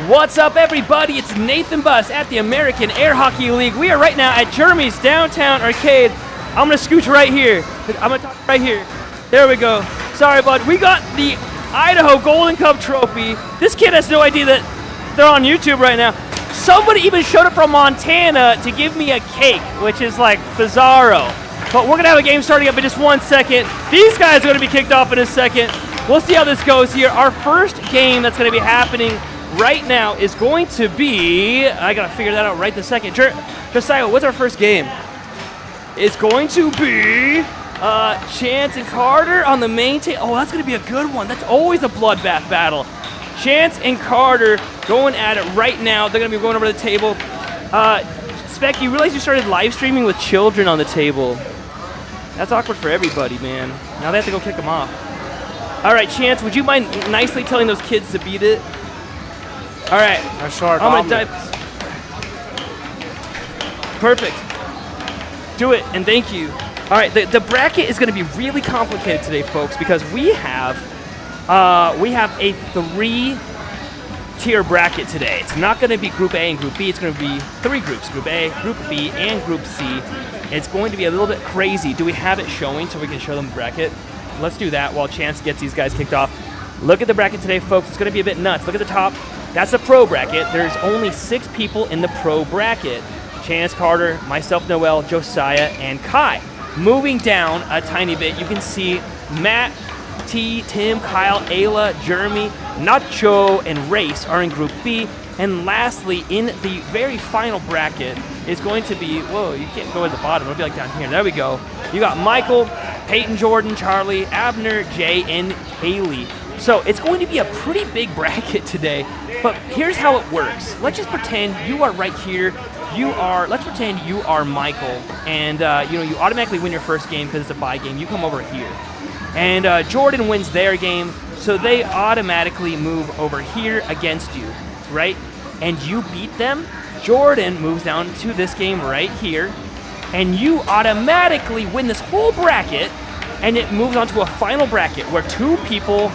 What's up, everybody? It's Nathan Buss at the American Air Hockey League. We are right now at Jeremy's Downtown Arcade. I'm going to scooch right here. I'm going to talk right here. There we go. Sorry, bud. We got the Idaho Golden Cup trophy. This kid has no idea that they're on YouTube right now. Somebody even showed up from Montana to give me a cake, which is like bizarro. But we're going to have a game starting up in just 1 second. These guys are going to be kicked off in a second. We'll see how this goes here. Our first game that's going to be happening right now is going to be, I got to figure that out right this second. Josiah, what's our first game? It's going to be Chance and Carter on the main table. Oh, that's going to be a good one. That's always a bloodbath battle. Chance and Carter going at it right now. They're going to be going over the table. Spec, you realize you started live streaming with children on the table. That's awkward for everybody, man. Now they have to go kick them off. All right, Chance, would you mind nicely telling those kids to beat it? All right. I'm going to dive. Perfect. Do it, and thank you. All right, the bracket is going to be really complicated today, folks, because we have a 3-tier bracket today. It's not going to be Group A and Group B. It's going to be 3 groups, Group A, Group B, and Group C. It's going to be a little bit crazy. Do we have it showing so we can show them the bracket? Let's do that while Chance gets these guys kicked off. Look at the bracket today, folks. It's going to be a bit nuts. Look at the top. That's the pro bracket. There's only 6 people in the pro bracket. Chance, Carter, myself, Noel, Josiah, and Kai. Moving down a tiny bit, you can see Matt, T, Tim, Kyle, Ayla, Jeremy, Nacho, and Race are in Group B. And lastly, in the very final bracket is going to be, whoa, you can't go at the bottom. It'll be like down here. There we go. You got Michael, Peyton, Jordan, Charlie, Abner, Jay, and Haley. So it's going to be a pretty big bracket today, but here's how it works. Let's just pretend you are right here. Let's pretend you are Michael, and you automatically win your first game because it's a bye game. You come over here, and Jordan wins their game, so they automatically move over here against you, right? And you beat them. Jordan moves down to this game right here, and you automatically win this whole bracket, and it moves on to a final bracket where 2 people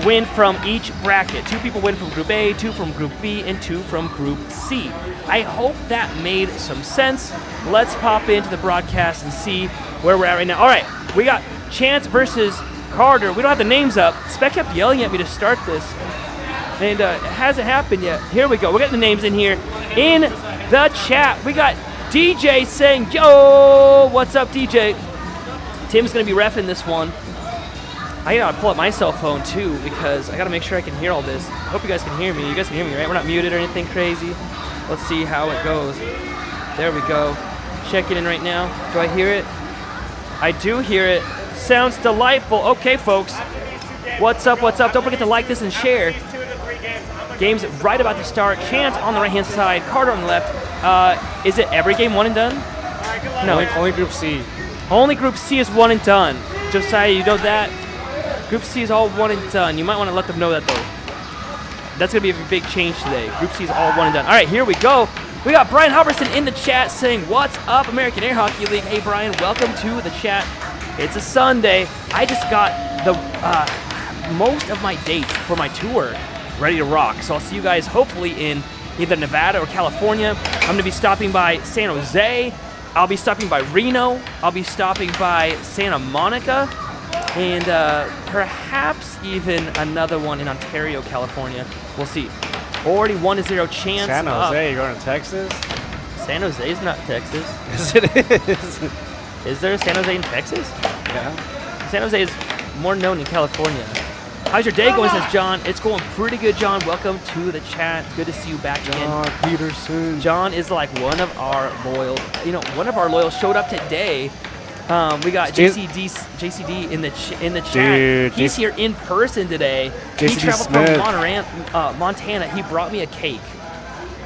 win from each bracket. 2 people win from Group A, 2 from Group B, and 2 from Group C. I hope that made some sense. Let's pop into the broadcast and see where we're at right now. All right, we got Chance versus Carter. We don't have the names up. Spec kept yelling at me to start this, and it hasn't happened yet. Here we go. We're getting the names in here. In the chat, we got DJ saying, yo, what's up, DJ? Tim's going to be reffing this one. I gotta pull up my cell phone too because I gotta make sure I can hear all this. I hope you guys can hear me. You guys can hear me, right? We're not muted or anything crazy. Let's see how it goes. There we go. Checking in right now. Do I hear it? I do hear it. Sounds delightful. Okay, folks. What's up? What's up? Don't forget to like this and share. Game's right about to start. Chance on the right-hand side. Carter on the left. Is it every game 1 and done? No. Only Group C. Only Group C is 1 and done. Josiah, you know that? Group C is all 1 and done. You might want to let them know that, though. That's going to be a big change today. Group C is all 1 and done. All right, here we go. We got Brian Huberson in the chat saying, what's up, American Air Hockey League? Hey, Brian, welcome to the chat. It's a Sunday. I just got the most of my dates for my tour ready to rock. So I'll see you guys hopefully in either Nevada or California. I'm going to be stopping by San Jose. I'll be stopping by Reno. I'll be stopping by Santa Monica. And perhaps even another one in Ontario, California. We'll see. Already 1-0 chance. San Jose, you're going to Texas? San Jose is not Texas. Yes, it is. Is there a San Jose in Texas? Yeah. San Jose is more known in California. How's your day going, says John? It's going pretty good, John. Welcome to the chat. It's good to see you back again. John Peterson. John is like one of our loyals. One of our loyals showed up today. We got JCD in the chat. Dude, he's here in person today. JCD he traveled Smith. from Montana. He brought me a cake.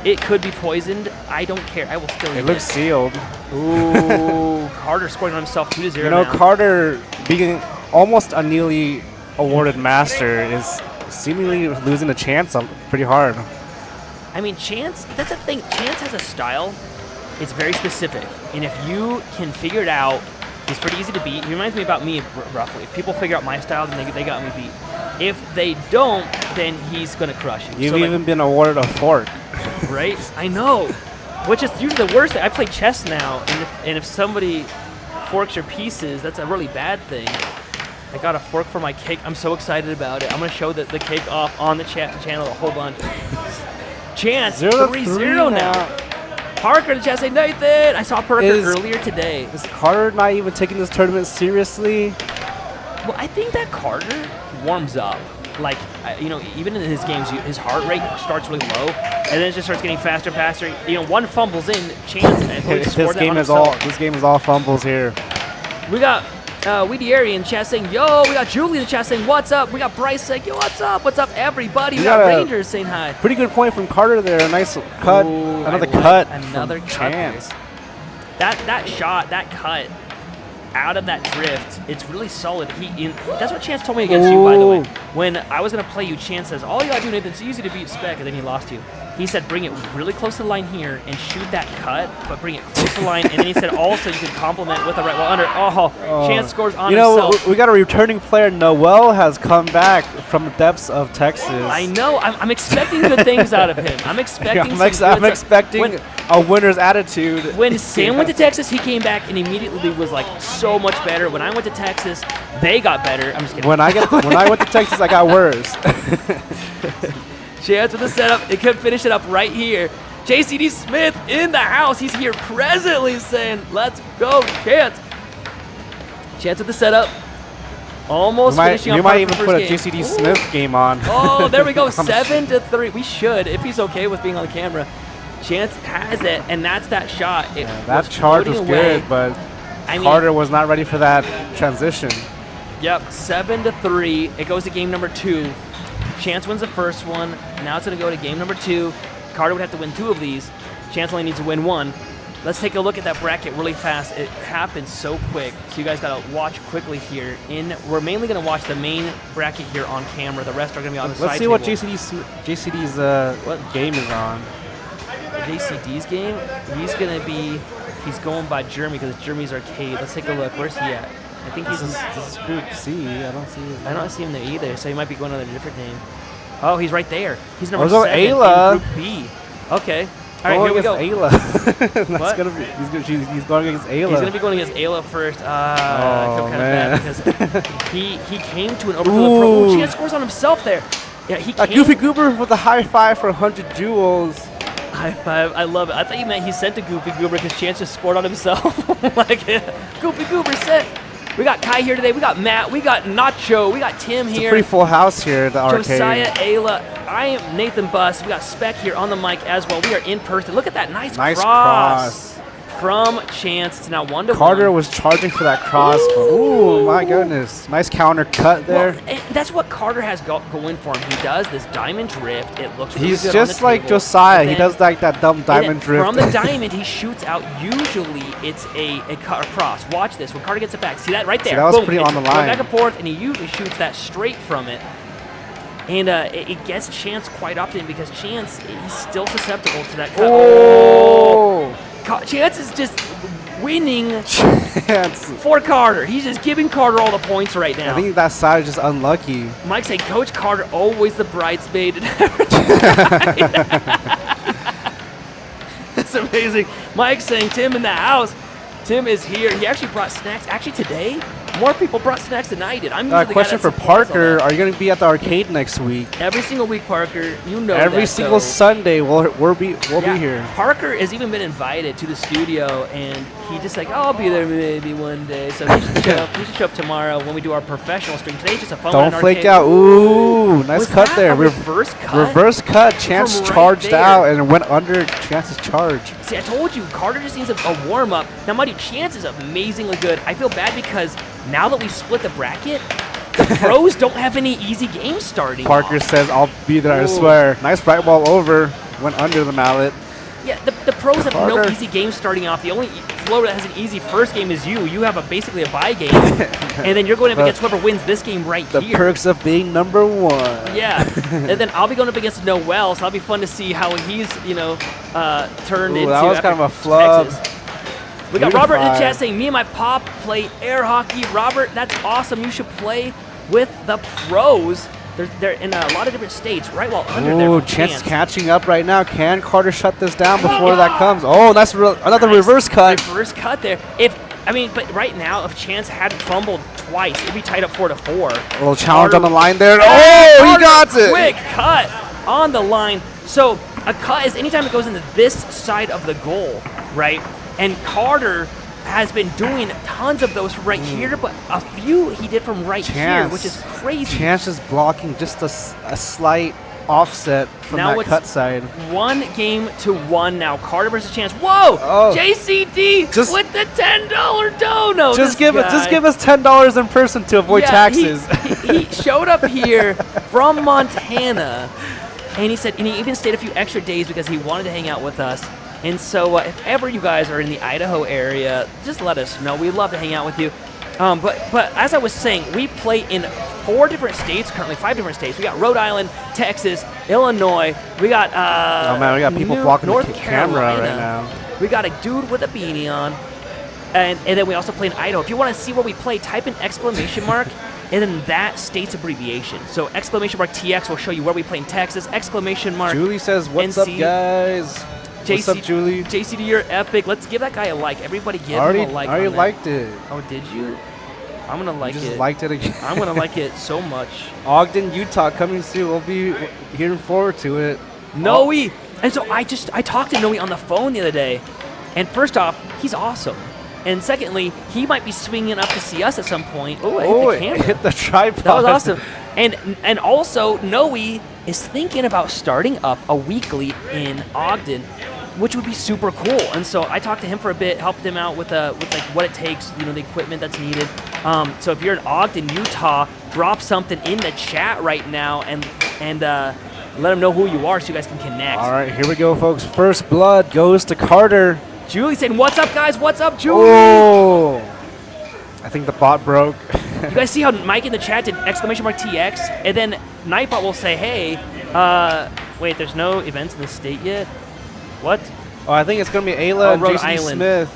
It could be poisoned. I don't care. I will still eat it. It looks sealed. Ooh, Carter scoring on himself 2-0 You know, now. Carter being almost a newly awarded master is seemingly losing a chance pretty hard. I mean, Chance, that's the thing. Chance has a style. It's very specific. And if you can figure it out, he's pretty easy to beat. He reminds me about me, roughly. If people figure out my style, then they got me beat. If they don't, then he's going to crush you. You've So, like, even been awarded a fork. right? I know. Which is usually the worst thing. I play chess now, and if somebody forks your pieces, that's a really bad thing. I got a fork for my cake. I'm so excited about it. I'm going to show the cake off on the channel a whole bunch. Chance, 3-0 now. Parker in the chat saying, Nathan! I saw Parker earlier today. Is Carter not even taking this tournament seriously? Well, I think that Carter warms up. Like, you know, even in his games, his heart rate starts really low, and then it just starts getting faster and faster. You know, one fumbles in, Chance. This game is all fumbles here. We got Weedieri in chat saying, yo. We got Julie in the chat saying, what's up? We got Bryce saying, yo, what's up? What's up, everybody? We got Rangers saying hi. Pretty good point from Carter there. A nice cut. Ooh, another cut. Another cut. Chance. That shot, that cut out of that drift, it's really solid. That's what Chance told me against you, by the way. When I was going to play you, Chance says, all you got to do, Nathan, it's easy to beat Spec, and then he lost you. He said, bring it really close to the line here and shoot that cut, but bring it close to the line. And then he said, also, you can complement with the right. Well, under. Chance scores on himself. We got a returning player. Noel has come back from the depths of Texas. I know. I'm expecting good things out of him. I'm expecting I'm expecting a winner's attitude. When Sam went to Texas, he came back and immediately was like so much better. When I went to Texas, they got better. I'm just kidding. When I went to Texas, I got worse. Chance with the setup. It could finish it up right here. JCD Smith in the house. He's here presently saying, let's go, Chance. Chance with the setup. Almost finishing up. You might even put a game. JCD Smith game on. Oh, there we go. 7-3. We should, if he's okay with being on the camera. Chance has it, and that's that shot. That charge was good, but Carter was not ready for that transition. Yep, 7-3. It goes to game number 2. Chance wins the first one. Now it's going to go to game number 2. Carter would have to win 2 of these. Chance only needs to win 1. Let's take a look at that bracket really fast. It happens so quick, so you guys got to watch quickly here. We're mainly going to watch the main bracket here on camera. The rest are going to be on the side Let's see what JCD's what game is on. JCD's game? He's going by Jeremy because it's Jeremy's Arcade. Let's take a look. Where's he at? I think he's this is Group C. I don't see his name. I don't see him there either, so he might be going under a different name. Oh, he's right there. He's number 7 Ayla. in Group B. Okay. All right, here we go. Ayla. That's gonna be, he's going against Ayla. He's going to be going against Ayla first. I feel kind of bad because he came to an overfill pro. Ooh, Chance scores on himself there. Yeah, he came. Goofy Goober with a high five for 100 jewels. High five. I love it. I thought you meant he sent to Goofy Goober because Chance just scored on himself. Like, Goofy Goober sent. We got Kai here today. We got Matt. We got Nacho. We got Tim here. It's a pretty full house here at the arcade. Josiah, Ayla. I am Nathan Buss. We got Spec here on the mic as well. We are in person. Look at that nice cross from Chance. It's now 1-1. Carter was charging for that cross. Ooh, my goodness. Nice counter cut there. Well, that's what Carter has going for him. He does this diamond drift. It looks really He's good just on the like table. Josiah. He does like that dumb diamond drift. From the diamond, he shoots out. Usually, it's a cross. Watch this. When Carter gets it back, see that right there? See, that was Boom. pretty on the line. Back and forth, and he usually shoots that straight from it. And it gets Chance quite often because Chance, he's still susceptible to that cut. Oh! Chance is just winning for Carter. He's just giving Carter all the points right now. I think that side is just unlucky. Mike saying, Coach Carter, always the bridesmaid. That's amazing. Mike saying, Tim in the house. Tim is here. He actually brought snacks. Actually, today, more people brought snacks than I did. I'm usually the question guy that for Parker. Are you going to be at the arcade next week? Every single week, Parker. You know Every single Sunday, we'll be here. Parker has even been invited to the studio, and he just like, I'll be there maybe one day. So he should show up. He should show up tomorrow when we do our professional stream. Today's just a fun one. Don't flake out. Ooh, nice cut there. Reverse cut. Reverse cut. Chance charged out and went under Chance's charge. See, I told you, Carter just needs a warm up. Now, Mighty Chance is amazingly good. I feel bad because now that we split the bracket, the pros don't have any easy games starting. Parker says, I'll be there, I swear. Nice right ball over. Went under the mallet. Yeah, the pros have no easy games starting off. The only flow that has an easy first game is you. You have basically a bye game. And then you're going up against whoever wins this game right here. The perks of being number 1. Yeah. And then I'll be going up against Noel, so that'll be fun to see how he's, turned into. That was kind of a flub. Texas. We got Robert in the chat saying, me and my pop play air hockey. Robert, that's awesome. You should play with the pros. They're in a lot of different states, right while under there. Oh, Chance catching up right now. Can Carter shut this down before that comes? Oh, that's another reverse cut. Reverse cut there. But right now, if Chance hadn't fumbled twice, it'd be tied up 4-4. A little challenge on the line there. Oh, he got it. Quick cut on the line. So a cut is anytime it goes into this side of the goal, right? And Carter has been doing tons of those from right here, but a few he did from right here, which is crazy. Chance is blocking just a slight offset from now that cut side. 1-1 now. Carter versus Chance. Whoa! Oh. JCD with the $10 dono. Just give us $10 in person to avoid taxes. He showed up here from Montana, and he even stayed a few extra days because he wanted to hang out with us. And so if ever you guys are in the Idaho area, just let us know. We'd love to hang out with you. But as I was saying, we play in 4 different states currently, 5 different states. We got Rhode Island, Texas, Illinois. We got oh man, we got people blocking North the camera right now. We got a dude with a beanie on, and then we also play in Idaho. If you want to see where we play, type in exclamation mark and then that state's abbreviation. So exclamation mark TX will show you where we play in Texas. Exclamation mark. Julie says, "What's up, guys?" What's up, Julie? JCD, you're epic. Let's give that guy a like. Everybody give him a like. I already liked it. Oh, did you? I'm going to like it. You just liked it again. I'm going to like it so much. Ogden, Utah coming soon. We'll be hearing forward to it. Noe. And so I talked to Noe on the phone the other day. And first off, he's awesome. And secondly, he might be swinging up to see us at some point. Oh, I hit the camera. Hit the tripod. That was awesome. And also, Noe is thinking about starting up a weekly in Ogden, which would be super cool. And so I talked to him for a bit, helped him out with like what it takes, the equipment that's needed. So if you're in Ogden, Utah, drop something in the chat right now and let them know who you are so you guys can connect. All right, here we go, folks. First blood goes to Carter. Julie saying, "What's up, guys? What's up, Julie?" Oh, I think the bot broke. You guys see how Mike in the chat did exclamation mark TX, and then Nightbot will say, "Hey, wait, there's no events in the state yet." What? Oh, I think it's gonna be Ayla and Rhode Jason Island. Smith.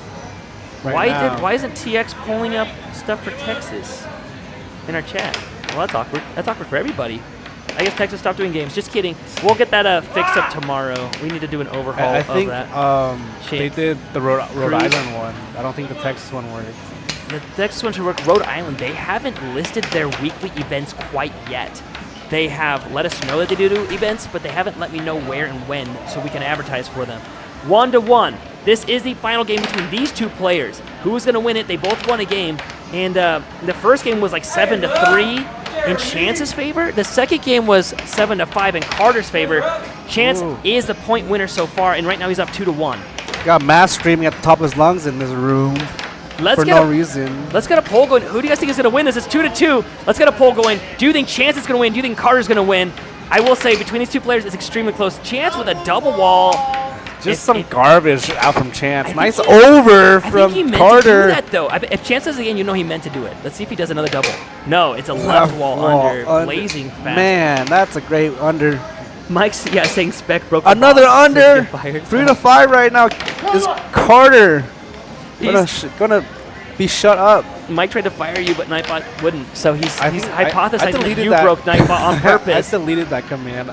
Why isn't TX pulling up stuff for Texas in our chat? Well, that's awkward. That's awkward for everybody. I guess Texas stopped doing games. Just kidding. We'll get that fixed up tomorrow. We need to do an overhaul I think, of that. they did the Rhode Island one. I don't think the Texas one worked. The Texas one should work. Rhode Island, they haven't listed their weekly events quite yet. They have let us know that they do events, but they haven't let me know where and when so we can advertise for them. 1-1. This is the final game between these two players. Who's going to win it? They both won a game. And the first game was like 7-3 in Chance's favor. The second game was 7-5 in Carter's favor. Chance is the point winner so far, and right now he's up 2-1. Got Mass screaming at the top of his lungs in this room. For no reason. Let's get a poll going. Who do you guys think is going to win this? It's 2-2. Let's get a poll going. Do you think Chance is going to win? Do you think Carter's going to win? I will say between these two players, it's extremely close. Chance with a double wall. Just some garbage out from Chance. Nice over from Carter. I think he meant to do that, though. If Chance does it again, you know he meant to do it. Let's see if he does another double. No, it's a left wall under. Blazing fast. Man, that's a great under. Mike's saying Spec broke. Another under. 3-5 right now. Is Carter gonna be shut up? Mike tried to fire you, but Nightbot wouldn't. So he's hypothesizing that you that. broke Nightbot on purpose. I deleted that command.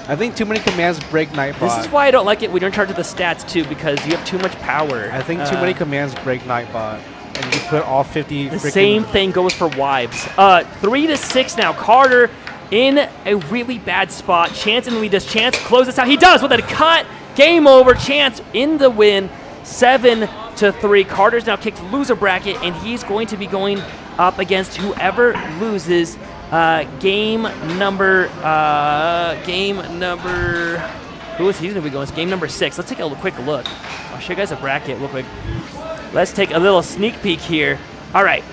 I think too many commands break Nightbot. This is why I don't like it when you're in charge of the stats too, because you have too much power. I think too many commands break Nightbot, and you put all 50. The same thing goes for wives. 3-6 now. Carter in a really bad spot. Chance in the lead. Does Chance close this out? He does with a cut. Game over. Chance in the win. 7-3. Carter's now kicked loser bracket, and he's going to be going up against whoever loses game number. Who is he's going to be going? It's game number 6. Let's take a quick look. I'll show you guys a bracket real quick. Let's take a little sneak peek here. All right.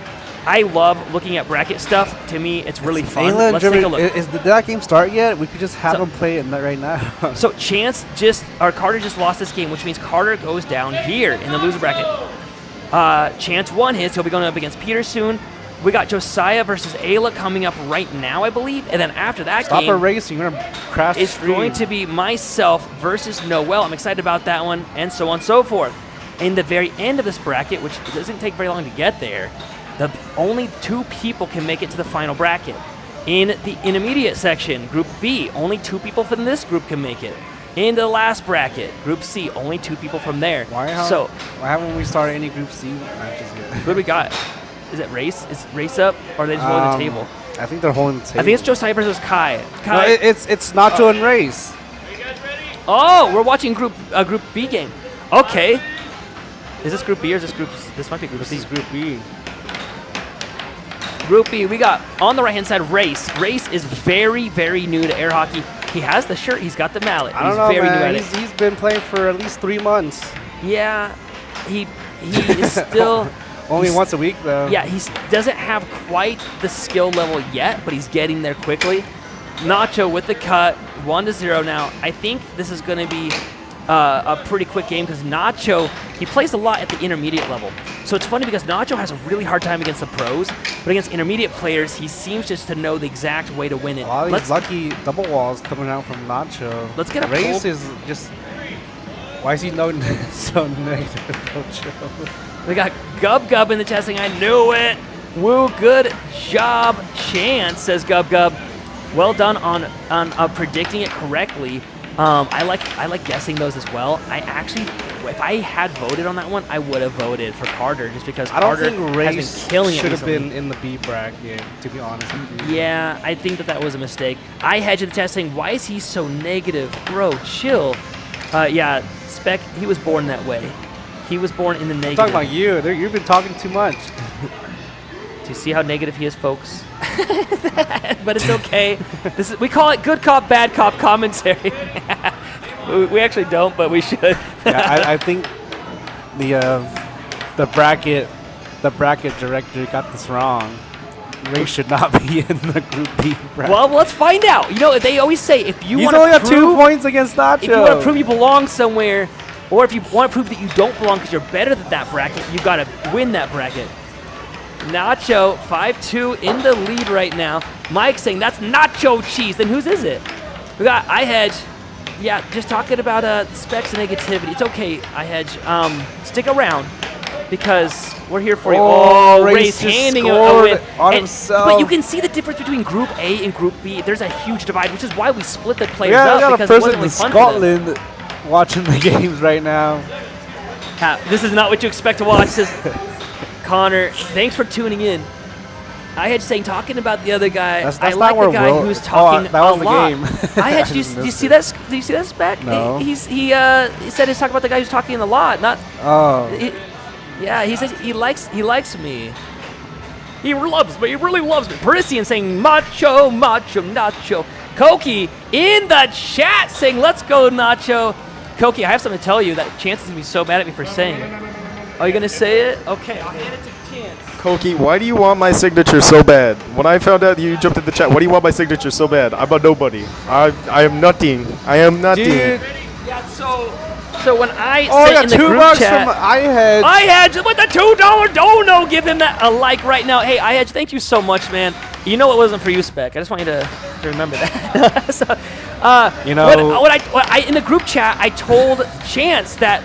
I love looking at bracket stuff. To me, it's really fun. Ayla, let's take a look. Did that game start yet? We could just have them play it right now. So Carter just lost this game, which means Carter goes down here in the loser bracket. Chance won his. He'll be going up against Peter soon. We got Josiah versus Ayla coming up right now, I believe. And then after that game, stop erasing. You're going to crash it's going to be myself versus Noel. I'm excited about that one, and so on and so forth. In the very end of this bracket, which doesn't take very long to get there, the only 2 people can make it to the final bracket. In the intermediate section, Group B, only 2 people from this group can make it. In the last bracket, Group C, only 2 people from there. Why haven't we started any Group C matches yet? What do we got? Is it race? Is Race up, or are they just holding the table? I think they're holding the table. I think it's Josiah versus Kai. No, it's Nacho and Race. Are you guys ready? Oh, we're watching Group B game. Okay. Is this Group B or is this Group? This might be Group C. This is Group B. Group B, we got on the right-hand side Race. Race is very, very new to air hockey. He has the shirt. He's got the mallet. I don't know, man. He's been playing for at least 3 months. Yeah, he is still only once a week though. Yeah, he doesn't have quite the skill level yet, but he's getting there quickly. Nacho with the cut, 1-0 now. I think this is going to be a pretty quick game because Nacho, he plays a lot at the intermediate level. So it's funny because Nacho has a really hard time against the pros, but against intermediate players, he seems just to know the exact way to win it. A lot of these lucky double walls coming out from Nacho. Let's get a Race is just... Why is he so negative, Coach? We got Gub Gub in the chat saying, I knew it. Woo, good job, Chance, says Gub Gub. Well done on predicting it correctly. I like guessing those as well. I actually, if I had voted on that one, I would have voted for Carter just because Carter think has Race been killing it should have recently. been in the B bracket, to be honest with you. Yeah, I think that was a mistake. I hedged in the chat saying, why is he so negative? Bro, chill. Yeah, Spec, he was born that way. He was born in the negative. I'm talking about you. You've been talking too much. Do you see how negative he is, folks? But it's okay. We call it good cop, bad cop commentary. We actually don't, but we should. Yeah, I think the bracket director got this wrong. Ray should not be in the Group B bracket. Well, let's find out. You know, they always say if you He's want only to got 2 points against Nacho. If you want to prove you belong somewhere, or if you want to prove that you don't belong because you're better than that bracket, you got to win that bracket. Nacho, 5-2 in the lead right now. Mike saying that's nacho cheese. Then whose is it? We got iHedge. Yeah, just talking about Specs and negativity. It's okay, iHedge. Stick around because we're here for you. Oh, Ray's just handing a scored win. on himself. But you can see the difference between Group A and Group B. There's a huge divide, which is why we split the players Yeah, up. we got a because it person wasn't in really fun for them. Scotland watching the games right now. This is not what you expect to watch. This Connor, thanks for tuning in. I had saying talking about the other guy. That's I not like where the guy who's talking that was a the lot. game. I had. Do you see that? Do you see that, Spec? No. He said he's talking about the guy who's talking a lot. Not. Oh. Yeah, he says he likes me. He loves me. He really loves me. Parisian saying macho, macho, nacho. Koki in the chat saying let's go Nacho. Koki, I have something to tell you that Chance is gonna be so mad at me for saying. Are you gonna say it? Okay, I'll hand it to Chance. Koki, why do you want my signature so bad? When I found out you jumped in the chat, why do you want my signature so bad? I'm a nobody. I am nothing. I am nothing. Dude. Yeah, so when I Oh, I sent got in the $2 group chat, from iHedge. iHedge with the $2 dono, give him that a like right now. Hey, iHedge, thank you so much, man. You know it wasn't for you, Spec. I just want you to remember that. So, You know, when I in the group chat, I told Chance that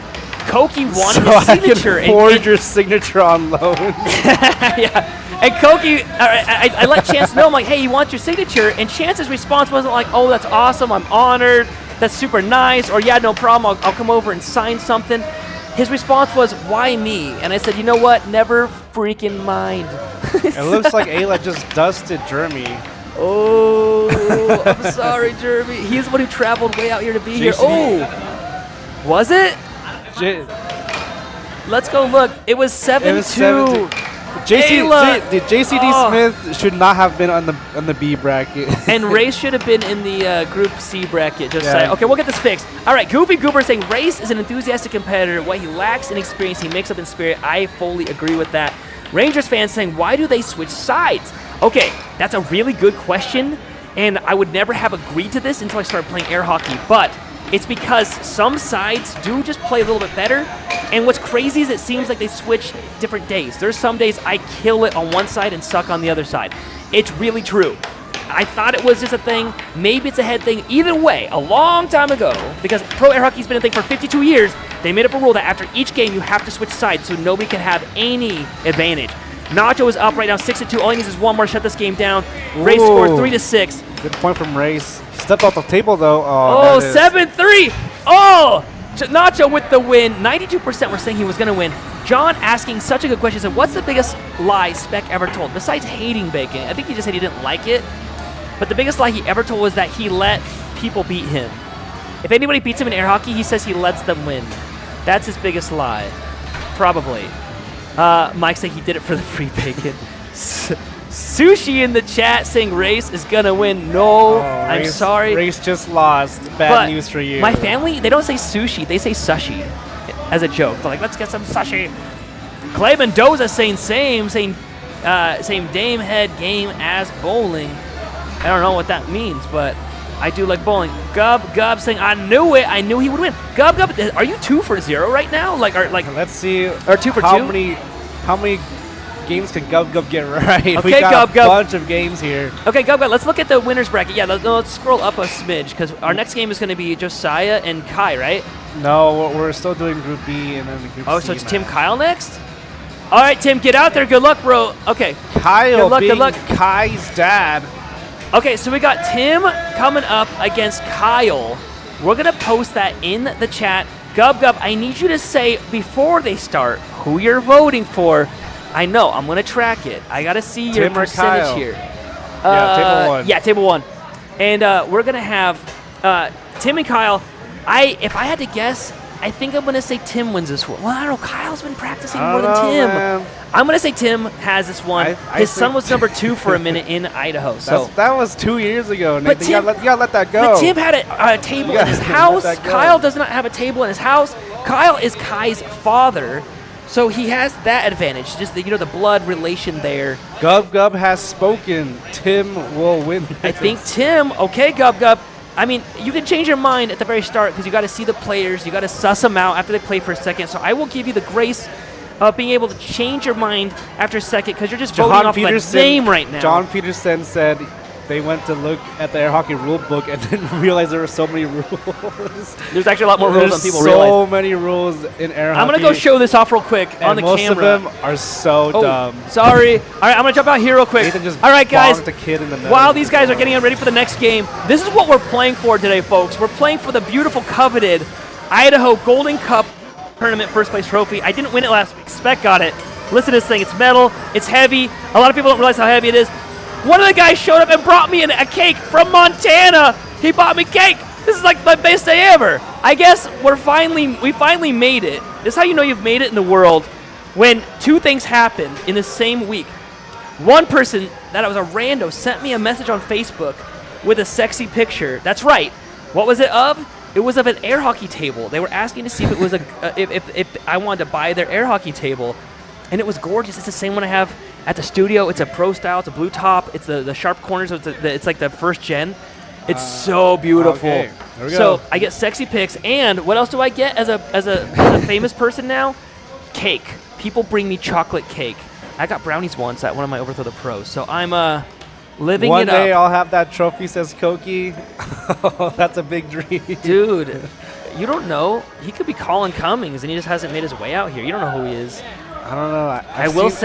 Koki wanted so his signature. I can forge your signature on loan. Yeah. And Koki, I let Chance know, I'm like, hey, you want your signature? And Chance's response wasn't like, oh, that's awesome, I'm honored, that's super nice, or yeah, no problem, I'll come over and sign something. His response was, why me? And I said, you know what, never freaking mind. It looks like Ayla just dusted Jeremy. Oh, I'm sorry, Jeremy. He's the one who traveled way out here to be here. Oh, was it? Let's go look. It was 7-2. JCD Smith should not have been on the B bracket. And Race should have been in the Group C bracket. Just Yeah. saying. Okay, we'll get this fixed. All right, Goofy Goober saying Race is an enthusiastic competitor. What he lacks in experience, he makes up in spirit. I fully agree with that. Rangers fans saying, why do they switch sides? Okay, that's a really good question, and I would never have agreed to this until I started playing air hockey, but it's because some sides do just play a little bit better, and what's crazy is it seems like they switch different days. There's some days I kill it on one side and suck on the other side. It's really true. I thought it was just a thing. Maybe it's a head thing. Either way, a long time ago, because pro air hockey's been a thing for 52 years, they made up a rule that after each game you have to switch sides so nobody can have any advantage. Nacho is up right now, 6-2. All he needs is one more to shut this game down. Race scored Ooh. 3-6. Good point from Race. Stepped off the table, though. Oh, there it is. 7-3. Oh, Nacho with the win. 92% were saying he was going to win. John asking such a good question. Said, what's the biggest lie Spec ever told? Besides hating bacon. I think he just said he didn't like it. But the biggest lie he ever told was that he let people beat him. If anybody beats him in air hockey, he says he lets them win. That's his biggest lie. Probably. Mike saying he did it for the free bacon. Sushi in the chat saying Race is going to win. No, I'm sorry. Race just lost. Bad news for you. My family, they don't say sushi. They say sushi as a joke. They're like, let's get some sushi. Clay Mendoza saying same Dame Head game as bowling. I don't know what that means, but I do like bowling. Gub saying, I knew it. I knew he would win. Gub, are you 2 for 0 right now? Let's see. Or 2 for 2? How many games can Gub get right? Okay, we got Gub. a bunch of games here. Okay, Gub, let's look at the winners bracket. Yeah, let's scroll up a smidge because our next game is going to be Josiah and Kai, right? No, we're still doing Group B and then the Group C. Oh, so it's Tim Kyle next? All right, Tim, get out there. Good luck, bro. Okay. Kyle good luck. Kai's dad. Okay, so we got Tim coming up against Kyle. We're going to post that in the chat. Gub, I need you to say before they start who you're voting for. I know, I'm going to track it. I got to see your Tim or percentage Kyle? here. Table 1. Yeah, table 1. And we're going to have Tim and Kyle. If I had to guess, I think I'm going to say Tim wins this one. Well, I don't know. Kyle's been practicing more than Tim. Man. I'm going to say Tim has this one. His son was number 2 for a minute in Idaho. So that was 2 years ago, Nate. But You gotta let that go. But Tim had a table in his house. Kyle does not have a table in his house. Kyle is Kai's father, so he has that advantage. Just the blood relation there. Gub has spoken. Tim will win. I think Tim. Okay, Gub. I mean, you can change your mind at the very start because you got to see the players. You got to suss them out after they play for a second. So I will give you the grace of being able to change your mind after a second because you're just voting off the name right now. John Peterson said they went to look at the air hockey rule book and then realized there were so many rules. There's actually a lot more rules than people realize. So many rules in air hockey. I'm going to go show this off real quick on the camera. Most of them are so dumb. Sorry. All right, I'm going to jump out here real quick. Just all right, guys. the kid in the while these guys are getting ready for the next game, this is what we're playing for today, folks. We're playing for the beautiful, coveted Idaho Golden Cup Tournament first place trophy. I didn't win it last week. Spec got it. Listen to this thing. It's metal. It's heavy. A lot of people don't realize how heavy it is. One of the guys showed up and brought me a cake from Montana. He bought me cake. This is like the best day ever. I guess we finally made it. This is how you know you've made it in the world when 2 things happened in the same week. One person that was a rando sent me a message on Facebook with a sexy picture. That's right. What was it of? It was of an air hockey table. They were asking to see if it was if I wanted to buy their air hockey table, and it was gorgeous. It's the same one I have at the studio. It's a pro style. It's a blue top. It's the sharp corners. So it's like the first gen. It's so beautiful. Okay. There we so go. I get sexy pics, and what else do I get as a famous person now? Cake. People bring me chocolate cake. I got brownies once at one of my Overthrow the Pros. So I'm living One it up. day I'll have that trophy, says Koki. That's a big dream. Dude, you don't know. He could be Colin Cummings, and he just hasn't made his way out here. You don't know who he is. I don't know.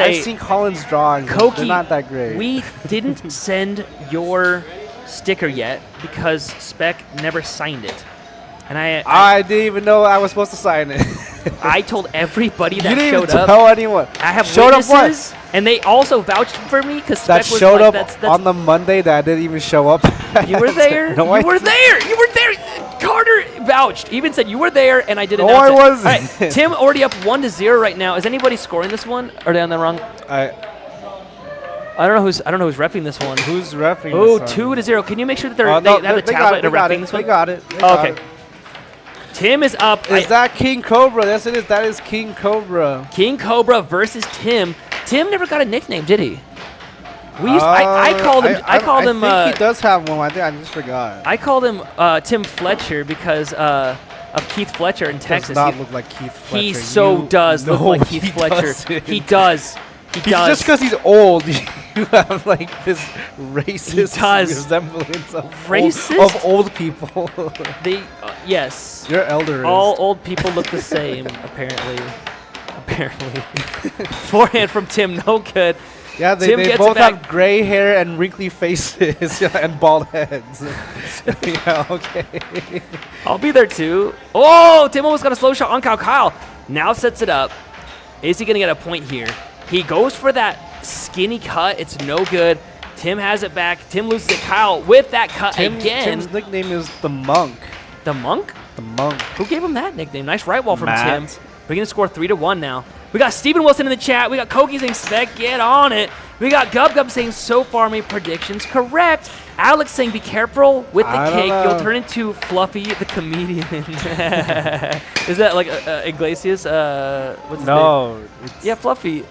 I've seen Colin's drawings. Koki, They're not that great. We didn't send your sticker yet because Spec never signed it. And I didn't even know I was supposed to sign it. I told everybody that you didn't showed even up. Tell anyone. I have showed witnesses, up what? And they also vouched for me because Spec That was showed like, up on the Monday that I didn't even show up. You were there. No, you were there. You were there. Carter vouched. Even said you were there, and I didn't. No, I wasn't. All right, Tim already up 1-0 right now. Is anybody scoring this one? Or are they on the wrong? I don't know who's reffing this one. Who's reffing Oh, this one? 2-0. Can you make sure that they have the they tablet and got reffing this one? They got it. Okay. Tim is up. Is that King Cobra? Yes, it is. That is King Cobra. King Cobra versus Tim. Tim never got a nickname, did he? I called him. I think he does have one. I think I just forgot. I called him Tim Fletcher because of Keith Fletcher in Texas. Does not look like Keith Fletcher. He does look like Keith Fletcher. Doesn't. He does. Just because he's old, you have like this racist resemblance of old people. Yes. You're elder. All old people look the same, apparently. barely. Forehand from Tim, no good. Yeah, Tim they gets both it back. have gray hair and wrinkly faces and bald heads. Yeah, okay. I'll be there too. Oh, Tim almost got a slow shot on Kyle. Kyle now sets it up. Is he going to get a point here? He goes for that skinny cut. It's no good. Tim has it back. Tim loses it. Kyle with that cut again. Tim's nickname is the Monk. The Monk? The Monk. Who gave him that nickname? Nice right wall from Matt. Tim. We're going to score 3-1 now. We got Steven Wilson in the chat. We got Koki saying, Spec, get on it. We got Gub Gub saying, so far my predictions correct. Alex saying, be careful with the cake. You'll turn into Fluffy the comedian. Is that like Iglesias? What's his name? Yeah, Fluffy.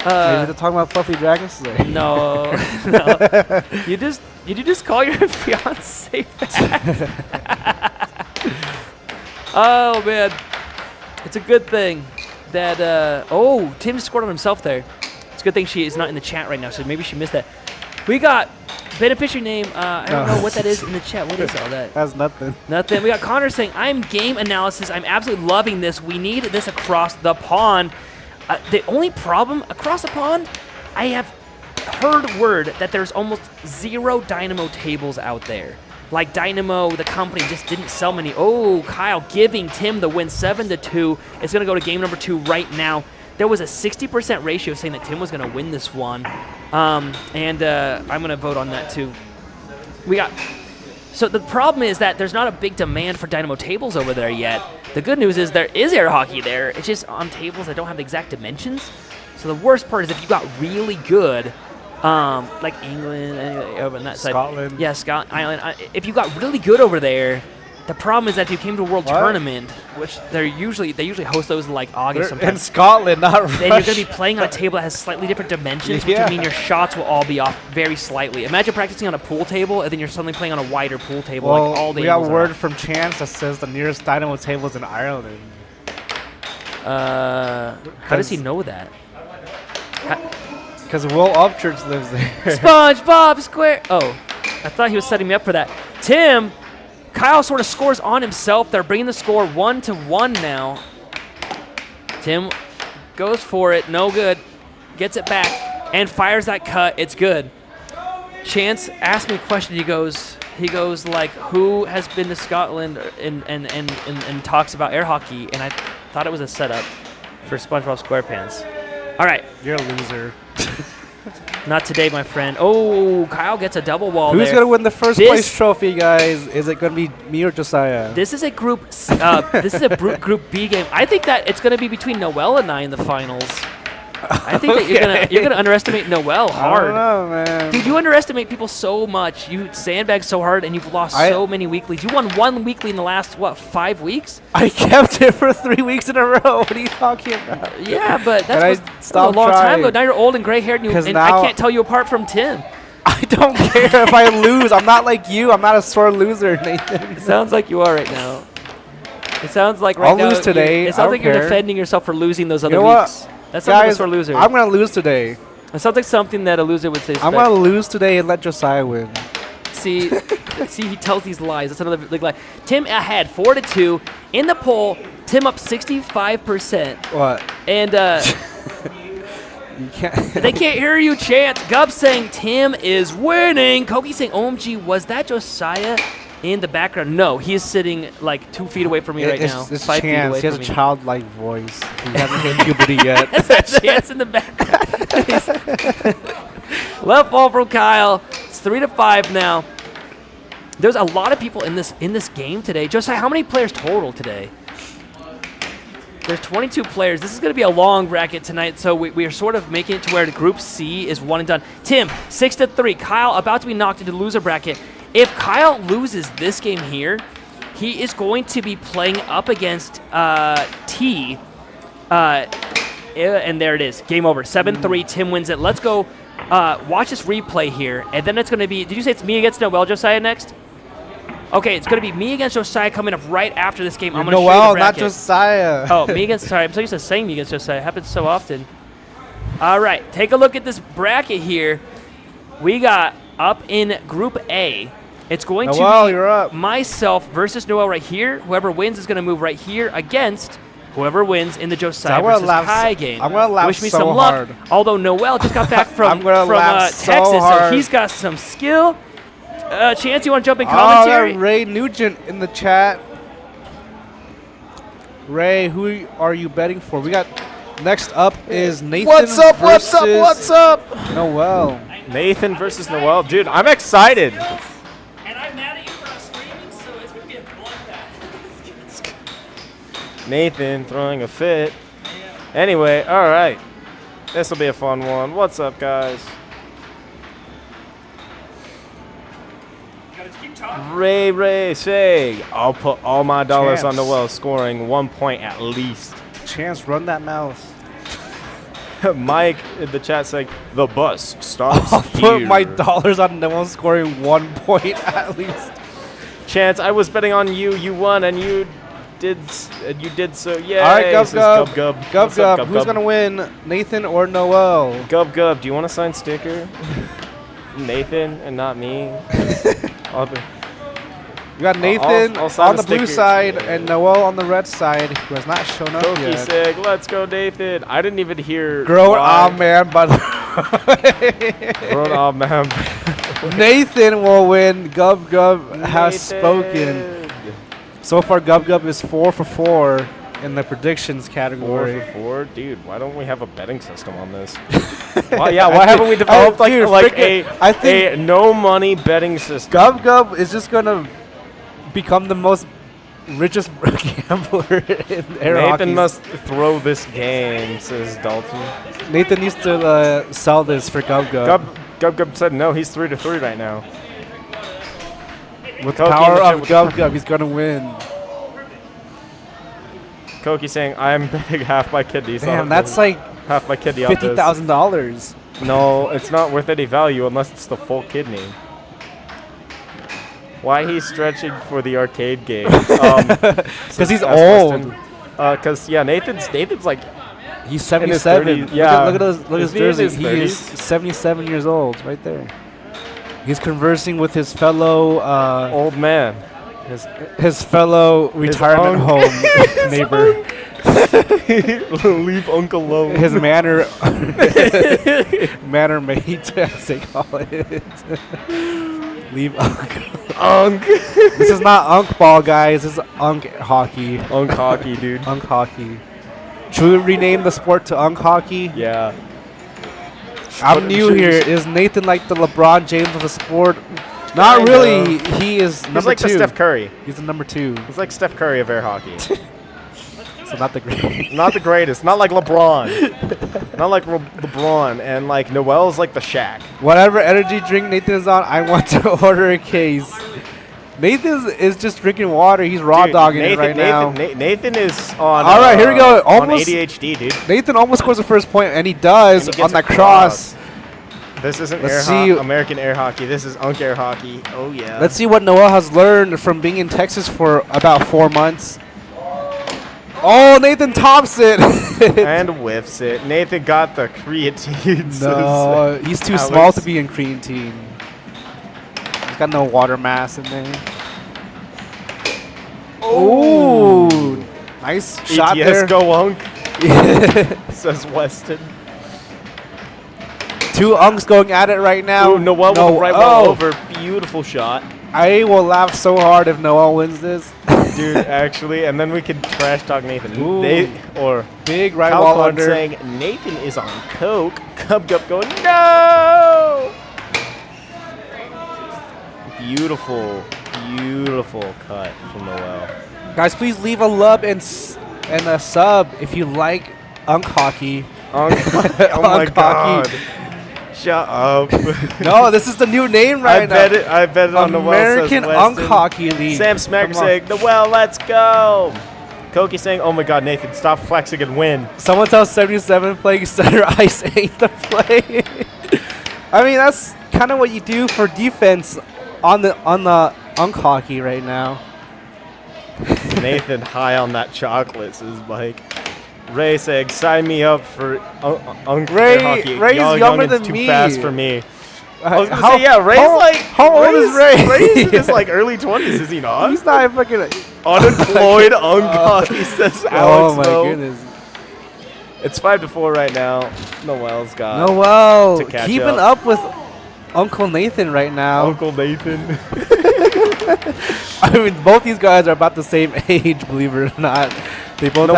Maybe they're talking about Fluffy Dragons today. No. No. Did you just call your fiance fat? Oh, man. It's a good thing that, oh, Tim scored on himself there. It's a good thing she is not in the chat right now, so maybe she missed that. We got beneficiary name. I don't know what that is in the chat. What is all that? That's nothing. Nothing. We got Connor saying, I'm game analysis. I'm absolutely loving this. We need this across the pond. The only problem across the pond, I have heard word that there's almost 0 Dynamo tables out there. Like Dynamo, the company, just didn't sell many. Oh, Kyle giving Tim the win 7-2. It's going to go to game number 2 right now. There was a 60% ratio saying that Tim was going to win this one. I'm going to vote on that too. So the problem is that there's not a big demand for Dynamo tables over there yet. The good news is there is air hockey there. It's just on tables that don't have the exact dimensions. So the worst part is if you got really good, like England, over on that side. Scotland. Yeah, Scotland. If you got really good over there, the problem is that if you came to a world tournament, which they usually host those in like August sometimes. In Scotland, not Russia. Then you're going to be playing on a table that has slightly different dimensions, which would mean your shots will all be off very slightly. Imagine practicing on a pool table, and then you're suddenly playing on a wider pool table. Well, like all the we got angles are word off. from Chance that says the nearest Dynamo table is in Ireland. How does he know that? Because Will Upchurch lives there. SpongeBob Square. Oh, I thought he was setting me up for that. Kyle sort of scores on himself. They're bringing the score 1-1 now. Tim goes for it. No good. Gets it back and fires that cut. It's good. Chance asked me a question. He goes like, who has been to Scotland and talks about air hockey? And I thought it was a setup for SpongeBob SquarePants. All right. You're a loser. Not today, my friend. Oh, Kyle gets a double wall Who's there. going to win the first place trophy, guys? Is it going to be me or Josiah? This is a group Group B game. I think that it's going to be between Noel and I in the finals. I think that you're gonna underestimate Noel hard. I don't know, man. Dude, you underestimate people so much. You sandbag so hard, and you've lost so many weeklies. You won 1 weekly in the last, 5 weeks? I kept it for 3 weeks in a row. What are you talking about? Yeah, but that's a long time ago. Now you're old and gray-haired, and I can't tell you apart from Tim. I don't care if I lose. I'm not like you. I'm not a sore loser, Nathan. It sounds like you are right now. It sounds like right now. I'll lose today. It sounds like you're defending yourself for losing those other weeks. That sounds like a sore loser. I'm going to lose today. It sounds like something that a loser would say. I'm going to lose today and let Josiah win. See, he tells these lies. That's another big lie. Tim ahead, 4-2. In the poll, Tim up 65%. What? And you can't. They can't hear you chant. Gub saying Tim is winning. Koki saying, OMG, was that Josiah in the background? No, he is sitting like 2 feet away from me right now. It's 5 feet away Chance. He has from a me. childlike voice. He hasn't hit puberty yet. That's that Chance in the background. Left ball from Kyle. It's 3-5 now. There's a lot of people in this game today. Josiah, how many players total today? There's 22 players. This is going to be a long bracket tonight, so we are sort of making it to where the Group C is 1 and done. Tim, 6-3. Kyle about to be knocked into the loser bracket. If Kyle loses this game here, he is going to be playing up against T. And there it is. Game over. 7-3. Tim wins it. Let's go watch this replay here. And then it's going to be... Did you say it's me against Noel, Josiah, next? Okay, it's going to be me against Josiah coming up right after this game. I'm going to show you the Noel, bracket. not Josiah. Oh, me against... Sorry, I'm so used to saying me against Josiah. It happens so often. All right, take a look at this bracket here. We got up in Group A. It's going Noel, to be you're up. myself versus Noel right here. Whoever wins is going to move right here against Whoever wins in the Josiah I'm gonna versus laugh Kai so- game. I'm gonna laugh Wish me so some luck. hard. Although Noel just got back from I'm gonna laugh so Texas, hard. so he's got some skill. Chance, you want to jump in Oh, commentary? yeah, Ray Nugent in the chat. Ray, who are you betting for? We got next up is Nathan. What's up? What's up? versus What's up? Noel. Nathan versus Noel. Dude, I'm excited. And I'm mad at you for not streaming, so it's going to be a bloodbath. Nathan throwing a fit. Anyway, all right. This will be a fun one. What's up, guys? Ray, say, I'll put all my dollars on Chance. Noel scoring 1 point at least. Chance, run that mouse. Mike in the chat saying, the bus stops I'll here. put my dollars on Noel scoring 1 point at least. Chance, I was betting on you. You won, and you did so. Yay. All right, Gub Says Gub. Gub. Gub What's up, Gub. Who's going to win, Nathan or Noel? Gub Gub, do you want a signed sticker? Nathan and not me. We got Nathan I'll sign on the the blue sticker. side and Noel on the red side, who has not shown up Koki yet. Sig, let's go, Nathan. I didn't even hear. Grown why. man, but Grown man. Nathan will win. Gub Gub has spoken. Nathan. So far, Gub Gub is 4 for 4 in the predictions 4 category. for 4, dude. Why don't we have a betting system on this? Why haven't we developed Dude, I think a no money betting system? Gub Gub is just gonna become the most richest gambler in air Nathan hockey. must throw this game, says Dalton. Nathan needs to sell this for Gub Gub. Gub said no. He's 3-3 right now. With the Koki in power the chat of with- Gub Gub, he's gonna win. Koki saying I'm betting half my kidneys. Damn, on that's this. like half my kidney. on this. $50,000. No, it's not worth any value unless it's the full kidney. Why he's stretching for the arcade game? Because he's Ask old. Because Nathan's like He's in his 77. 30s, yeah. Look at his Isn't he in jersey. his He is 30s? 77 years old, right there. He's conversing with his fellow old man. his fellow retirement home neighbor. Leave Uncle alone. His manor mate, as they call it. Leave Unk. This is not Unk ball, guys. This is Unk hockey. Unk hockey, dude. Unk hockey. Should we rename the sport to Unk hockey? Yeah. I'm new here. Is Nathan like the LeBron James of the sport? Not Kind really. He is He's number like 2. the Steph Curry. He's the number 2. He's like Steph Curry of air hockey. So not the great. Not the greatest. Not like LeBron. Not like LeBron. And like Noel's like the Shaq. Whatever energy drink Nathan is on, I want to order a case. Nathan is just drinking water. He's raw Dude, dogging it right now. Nathan is on. All right, here we go. On Almost- ADHD, dude. Nathan almost scores the first point, and he does And he gets on a that cross. This isn't Let's see. American air hockey. This is Unk air hockey. Oh yeah. Let's see what Noel has learned from being in Texas for about 4 months. Oh, Nathan Thompson. And whiffs it. Nathan got the creatine. No, he's too Alex. small to be in creatine. He's got no water mass in there. Oh, nice shot ETS there. go Unk. Says Weston. 2 Unks going at it right now. Ooh, Noel with the right wall over. Beautiful shot. I will laugh so hard if Noel wins this. Dude, actually, and then we can trash talk Nathan. Ooh. Or Big right wall Calcon under. saying Nathan is on coke. Gub going no. Beautiful cut from Noel. Guys, please leave a love and a sub if you like Unk hockey. Unk. Oh my Unk god. hockey. Shut up. No, this is the new name right now. I bet it on Noel. American says Unk Weston. Hockey League. Sam Smacker Come on. saying, Noel, let's go. Koki saying, oh my god, Nathan, stop flexing and win. Someone tells 77 playing center ice ain't the play. I mean, that's kind of what you do for defense on the Unk Hockey right now. Nathan high on that chocolate, says Mike. Ray saying, sign me up for Unk Ray- hockey. Ray's Y'all younger youngins than too me. fast for me. I was gonna say, yeah, Ray's how- like, how old is Ray? Ray's in his like early 20s, is he not? He's not fucking. Unemployed uncocky, says Alex. Oh my though. goodness. It's 5-4 right now. Noel's got Noel to catch keeping up with Uncle Nathan right now. Uncle Nathan. I mean, both these guys are about the same age, believe it or not. They both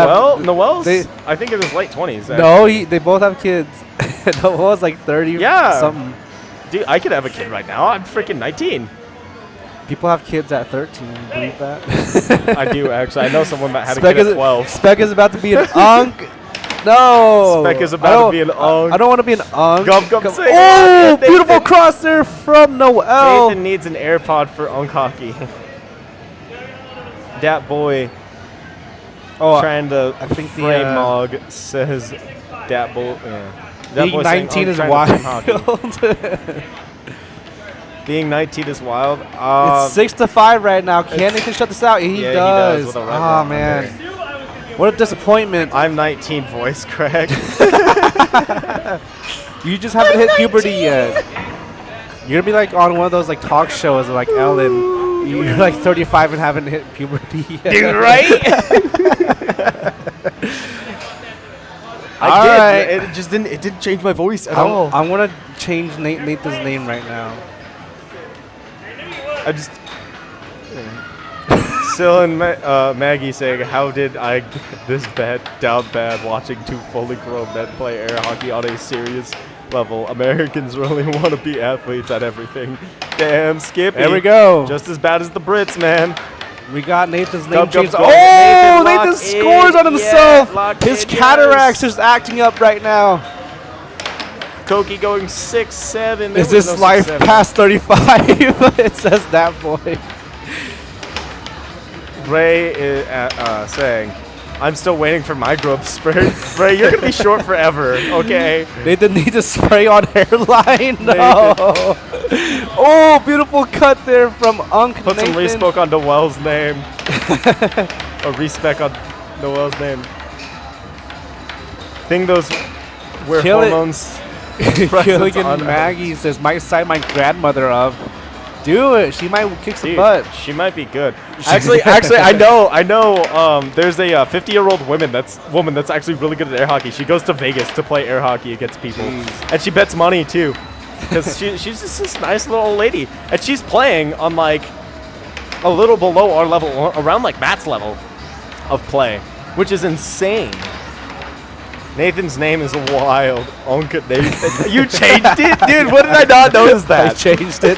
Noel's, they- I think in his late 20s. No, they both have kids. Noel's like 30 Yeah. something. Dude, I could have a kid right now. I'm freaking 19. People have kids at 13. You believe that? I do, actually. I know someone that had Spec a kid at 12. Spec is about to be an unk. No. Spec is about to be an unk. I don't want to be an unk. Say Oh, it. beautiful cross there from Noel. Nathan needs an AirPod for unk hockey. Dat boy trying to I think frame Mog says Dat boy. Yeah. Dat being boy saying 19 is trying to frame hockey. wild. Being 19 is wild. It's 6-5 right now. Can Nathan shut this out? He yeah, does. he does with a red Oh one man, under. what a disappointment. I'm 19 voice crack. You just haven't hit puberty yet. You're gonna be like on one of those like talk shows like Ellen. You're like 35 and haven't hit puberty yet. Dude, right? All I right. did. It just didn't. It didn't change my voice at all. I'm gonna change Nathan's name right now. I just. Sil and Maggie saying, "How did I get this down bad watching two fully grown men play air hockey on a serious level? Americans really want to be athletes at everything. Damn, Skippy. There we go. Just as bad as the Brits, man. We got Nathan's name Gub, gub, changed. gub. Oh, Nathan Nathan locked scores in. on himself. Yeah, locked His in, cataracts yes. is acting up right now. Koki going 6-7. Is this life past 35? It says that boy. Ray is saying, I'm still waiting for my growth spurt. Ray, you're going to be short forever, okay? Nathan needs to spray on hairline. No. Oh, beautiful cut there from Unc Put Nathan. some respoke on Noel's name. Or respec on Noel's name. Thing those where Kill it. hormones. Killing on Maggie says, might sign my grandmother up. Do it. She might kick some Dude, butt. she might be good. Actually, I know. There's a 50-year-old woman that's actually really good at air hockey. She goes to Vegas to play air hockey against people, and she bets money too, because she's just this nice little old lady, and she's playing on like a little below our level, around like Matt's level of play, which is insane. Nathan's name is wild. Uncle Nathan. You changed it? Dude, what did I not notice that? I changed it.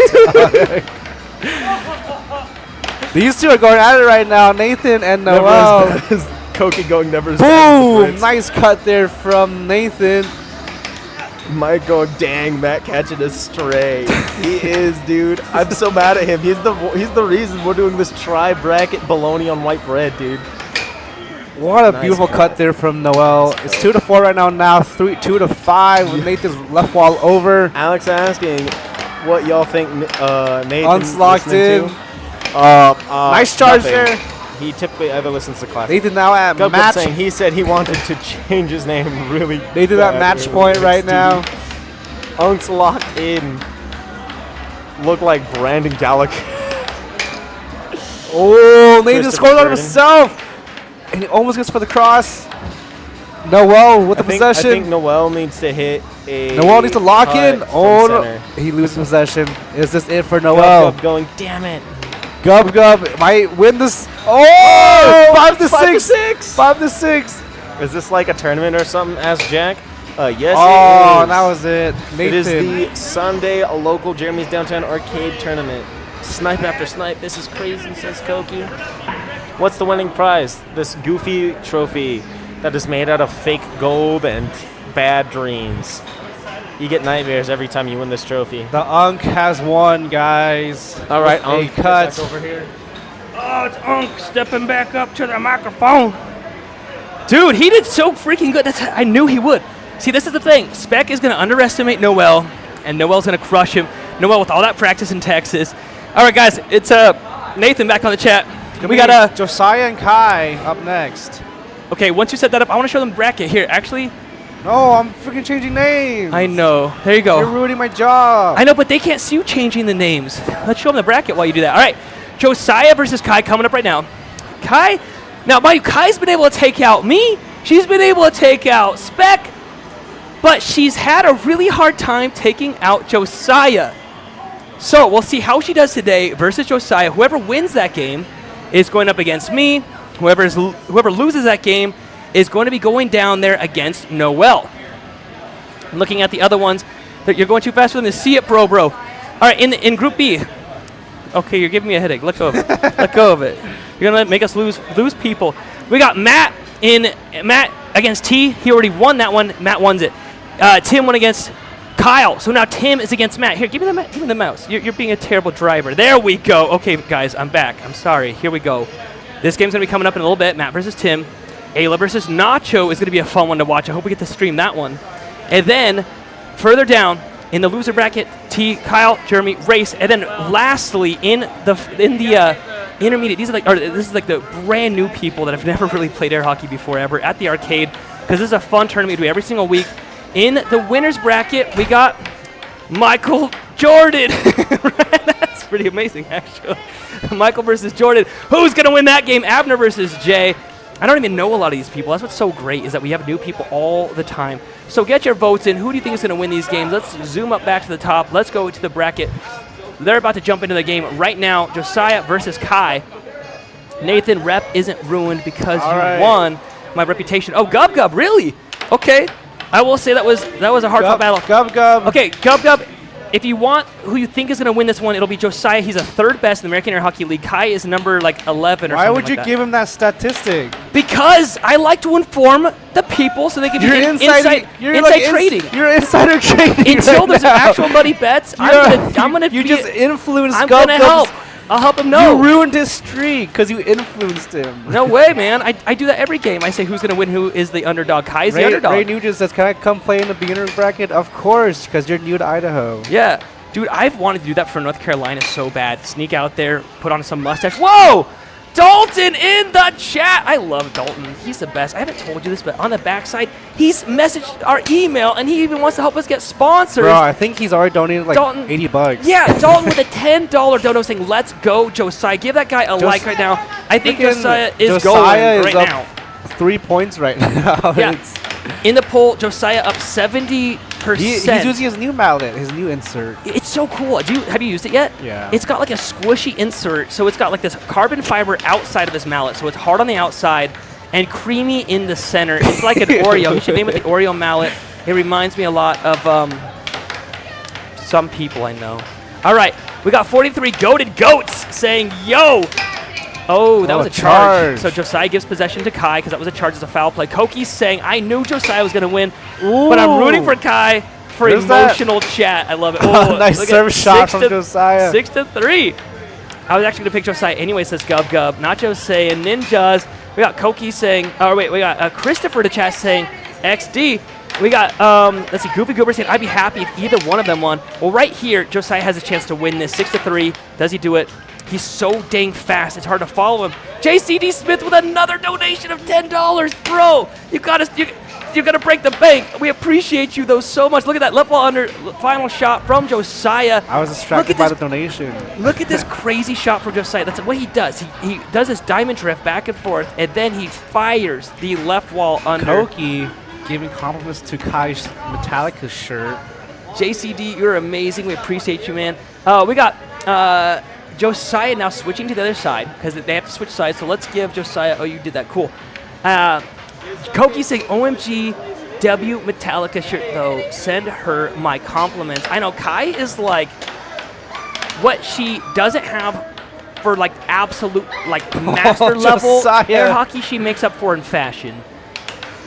These two are going at it right now. Nathan and Noel. Koki going never as bad as the Boom! Brits. Nice cut there from Nathan. Mike going, dang, Matt catching a stray. He is, dude. I'm so mad at him. He's the reason we're doing this tri-bracket bologna on white bread, dude. What a Nice beautiful cut. cut there from Noel. It's 2-4 right now. Now 2-5 with Nathan's left wall over. Alex asking what y'all think Nathan's Unlocked listening in. to. Nice charge nothing. there. He typically either listens to class. Nathan now at Gub match. saying he said he wanted to change his name really. Nathan at bad match early. point right Dude, now. Unk's locked in. Look like Brandon Gallagher. Oh, Nathan Christopher scored on Burden. himself. And he almost gets for the cross. Noel with the I think possession. Noel needs to hit a. Noel needs to lock cut in. from Oh, no. center. He loses possession. Is this it for Gub, Noel? Gub going, damn it. Gub might win this. Oh, 5-6. 5-6. Is this like a tournament or something? Ask Jack. Yes, Oh, it is. that was it. Nathan. It is the Sunday local Jeremy's Downtown Arcade Tournament. Snipe after snipe. This is crazy, says Koki. What's the winning prize? This goofy trophy that is made out of fake gold and bad dreams. You get nightmares every time you win this trophy. The Unk has won, guys. All right, A Unk, cut. back over here. Oh, it's Unk stepping back up to the microphone. Dude, he did so freaking good. I knew he would. See, this is the thing. Spec is going to underestimate Noel, and Noel's going to crush him. Noel with all that practice in Texas. All right, guys, it's Nathan back on the chat. We got Josiah and Kai up next. Okay, once you set that up, I want to show them bracket here. Actually, No, I'm freaking changing names. I know. There you go. You're ruining my job. I know, but they can't see you changing the names. Let's show them the bracket while you do that. All right, Josiah versus Kai coming up right now. Kai, now mind you, Kai's been able to take out me. She's been able to take out Spec, but she's had a really hard time taking out Josiah. So we'll see how she does today versus Josiah. Whoever wins that game is going up against me. Whoever loses that game is going to be going down there against Noel. Looking at the other ones, that you're going too fast for them to see it, bro. All right, in Group B. Okay, you're giving me a headache. Let go of it. Let go of it. You're gonna make us lose people. We got Matt against T. He already won that one. Matt won it. Tim won against Kyle. So now Tim is against Matt. Here, give me the mouse. You're being a terrible driver. There we go. Okay, guys, I'm back. I'm sorry. Here we go. This game's gonna be coming up in a little bit. Matt versus Tim. Ayla versus Nacho is gonna be a fun one to watch. I hope we get to stream that one. And then further down in the loser bracket, T, Kyle, Jeremy, Race, and then lastly in the intermediate. This is like the brand new people that have never really played air hockey before ever at the arcade, because this is a fun tournament we do every single week. In the winners bracket, we got Michael Jordan. That's pretty amazing, actually. Michael versus Jordan. Who's gonna win that game? Abner versus Jay. I don't even know a lot of these people. That's what's so great, is that we have new people all the time. So get your votes in. Who do you think is going to win these games? Let's zoom up back to the top. Let's go to the bracket. They're about to jump into the game right now. Josiah versus Kai. Nathan, rep isn't ruined because you won my reputation. Oh, Gub Gub, really? Okay. I will say that was a hard fought battle. Gub Gub. Okay, Gub Gub. If you want who you think is going to win this one, it'll be Josiah. He's a third best in the American Air Hockey League. Kai is number 11 or something. Why would you like give him that statistic? Because I like to inform the people so they can do inside trading. You're insider trading. Until there's actual money bets, I'm gonna. You just influenced. I'm gonna help. I'll help him know. You ruined his streak because you influenced him. No way, man. I do that every game. I say who's going to win, who is the underdog. Kai's the underdog. Ray Nugent says, can I come play in the beginner's bracket? Of course, because you're new to Idaho. Yeah. Dude, I've wanted to do that for North Carolina so bad. Sneak out there, put on some mustache. Whoa! Dalton in the chat. I love Dalton. He's the best. I haven't told you this, but on the backside, he's messaged our email, and he even wants to help us get sponsors. Bro, I think he's already donated like Dalton, $80. Yeah, Dalton with a $10 dono saying, let's go, Josiah. Give that guy a like right now. I think Josiah is going right now. 3 points right now. Yeah. In the poll, Josiah up 70%. He's using his new mallet, his new insert. It's so cool. Have you used it yet? Yeah. It's got like a squishy insert, so it's got like this carbon fiber outside of this mallet, so it's hard on the outside and creamy in the center. It's like an Oreo. You should name it the Oreo mallet. It reminds me a lot of some people I know. All right, we got 43 goated goats saying, yo. Oh, that was a charge. So Josiah gives possession to Kai because that was a charge as a foul play. Koki's saying, I knew Josiah was going to win, but I'm rooting for Kai for emotional chat. I love it. Oh, nice serve shot from Josiah. 6-3. I was actually going to pick Josiah anyway, says Gub Gub. Nacho saying ninjas. We got Koki saying, we got Christopher to chat saying XD. We got, let's see, Goofy Goober saying, I'd be happy if either one of them won. Well, right here, Josiah has a chance to win this 6-3. Does he do it? He's so dang fast, it's hard to follow him. JCD Smith with another donation of $10. Bro, you gotta break the bank. We appreciate you, though, so much. Look at that left wall under final shot from Josiah. I was distracted by the donation. Look at this crazy shot from Josiah. That's what he does. He does this diamond drift back and forth, and then he fires the left wall under. Koki giving compliments to Kai's Metallica shirt. JCD, you're amazing. We appreciate you, man. We got Josiah now switching to the other side because they have to switch sides. So let's give Josiah. Oh, you did that. Cool. Koki saying, OMG, W Metallica shirt, though. Send her my compliments. I know Kai is like what she doesn't have for like absolute like master level air hockey. She makes up for in fashion.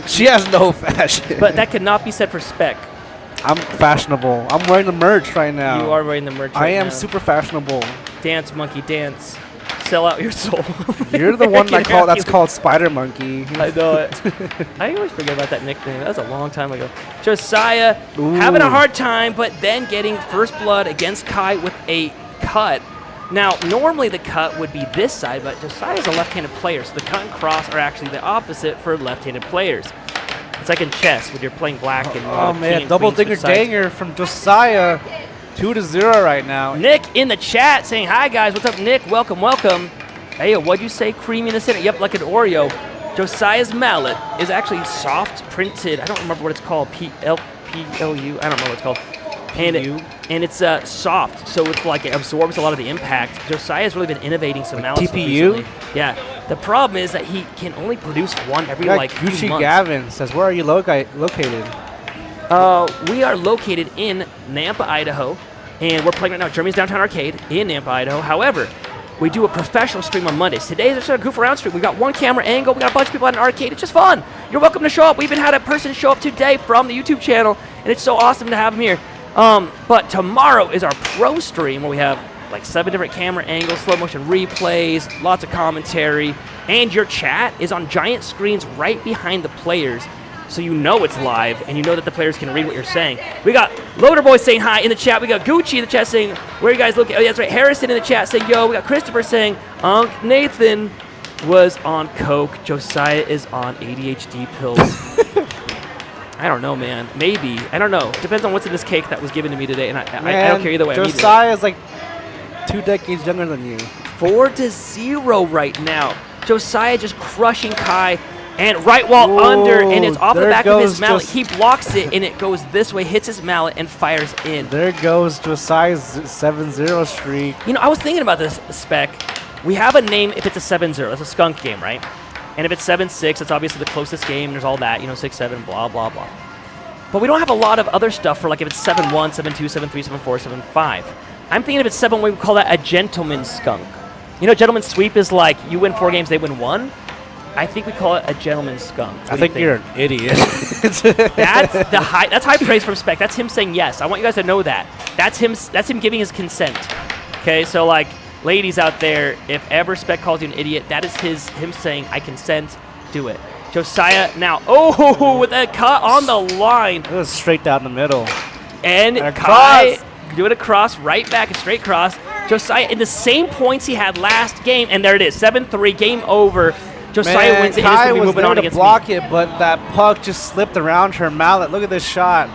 She has no fashion. But that could not be said for Spec. I'm fashionable. I'm wearing the merch right now. You are wearing the merch right now. I am super fashionable. Dance, monkey, dance. Sell out your soul. You're the one that's called Spider Monkey. I know it. I always forget about that nickname. That was a long time ago. Josiah having a hard time, but then getting first blood against Kai with a cut. Now, normally the cut would be this side, but Josiah's a left-handed player, so the cut and cross are actually the opposite for left-handed players. It's like in chess when you're playing black and oh man, double dinger danger from Josiah. 2-0 right now. Nick in the chat saying, hi guys, what's up, Nick? Welcome, welcome. Hey, what'd you say? Creamy in the center. Yep, like an Oreo. Josiah's mallet is actually soft printed. I don't remember what it's called. PLU. I don't know what it's called. And it's soft, so it's like it absorbs a lot of the impact. Josiah's really been innovating some mallets TPU? recently. Yeah. The problem is that he can only produce one every like few Gucci months. Gavin says, where are you located? We are located in Nampa, Idaho, and we're playing right now at Germany's Downtown Arcade in Nampa, Idaho. However, we do a professional stream on Mondays. Today is just a goof around stream. We got one camera angle. We got a bunch of people at an arcade. It's just fun. You're welcome to show up. We even had a person show up today from the YouTube channel, and it's so awesome to have him here. But tomorrow is our pro stream where we have like 7 different camera angles, slow motion replays, lots of commentary, and your chat is on giant screens right behind the players. So you know it's live, and you know that the players can read what you're saying. We got Loader Boy saying hi in the chat. We got Gucci in the chat saying, where are you guys looking? Oh, yeah, that's right. Harrison in the chat saying, yo. We got Christopher saying, Nathan was on coke. Josiah is on ADHD pills. I don't know, man. Maybe. I don't know. Depends on what's in this cake that was given to me today, and I don't care either way. Josiah is like 2 decades younger than you. 4-0 right now. Josiah just crushing Kai. And right wall under, and it's off the back of his mallet. He blocks it, and it goes this way, hits his mallet, and fires in. There goes Josiah's 7-0 streak. You know, I was thinking about this, Spec. We have a name if it's a 7-0. It's a skunk game, right? And if it's 7-6, it's obviously the closest game. There's all that, 6-7, blah, blah, blah. But we don't have a lot of other stuff for, like, if it's 7-1, 7-2, 7-3, 7-4, 7-5. I'm thinking if it's 7-1, we would call that a gentleman's skunk. Gentleman's sweep is like you win 4 games, they win 1. I think we call it a gentleman's skunk. I think you're an idiot. That's high praise from Spec. That's him saying yes. I want you guys to know that. That's him giving his consent. Okay, so like ladies out there, if ever Spec calls you an idiot, that is him saying I consent. Do it. Josiah now. Oh, with a cut on the line. It was straight down the middle. And Kai doing a cross right back, a straight cross. Josiah in the same points he had last game, and there it is, 7-3, game over. Josiah wins it. Kai was there to block it, but that puck just slipped around her mallet. Look at this shot.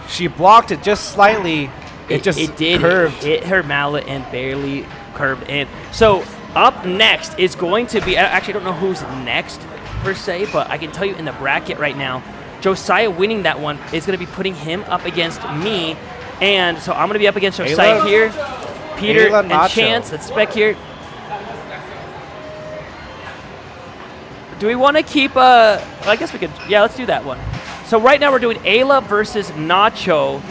She blocked it just slightly. It did curved. It hit her mallet and barely curved in. So up next is going to be, actually I don't know who's next per se, but I can tell you in the bracket right now, Josiah winning that one is going to be putting him up against me. And so I'm going to be up against Josiah here, Peter, Ayla, and Nacho. Chance. That's Spec here. Do we want to keep, well, I guess we could, yeah, let's do that one. So right now we're doing Ayla versus Nacho,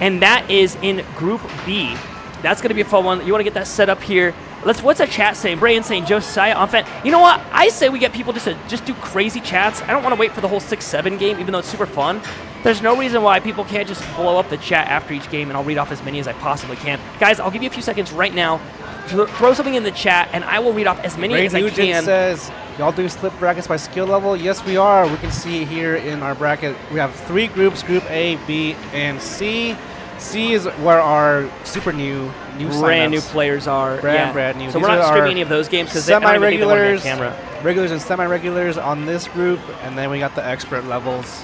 and that is in Group B. That's going to be a fun one. You want to get that set up here. What's that chat saying? Brian saying Josiah on fan. You know what? I say we get people just to do crazy chats. I don't want to wait for the whole 6-7 game, even though it's super fun. There's no reason why people can't just blow up the chat after each game, and I'll read off as many as I possibly can. Guys, I'll give you a few seconds right now. Throw something in the chat, and I will read off as many as I can. Says, y'all do split brackets by skill level? Yes, we are. We can see here in our bracket, we have 3 groups, Group A, B, and C. C is where our super new brand new players are. Brand new. So we're not streaming any of those games because semi-regulars, camera. Regulars and semi-regulars on this group, and then we got the expert levels.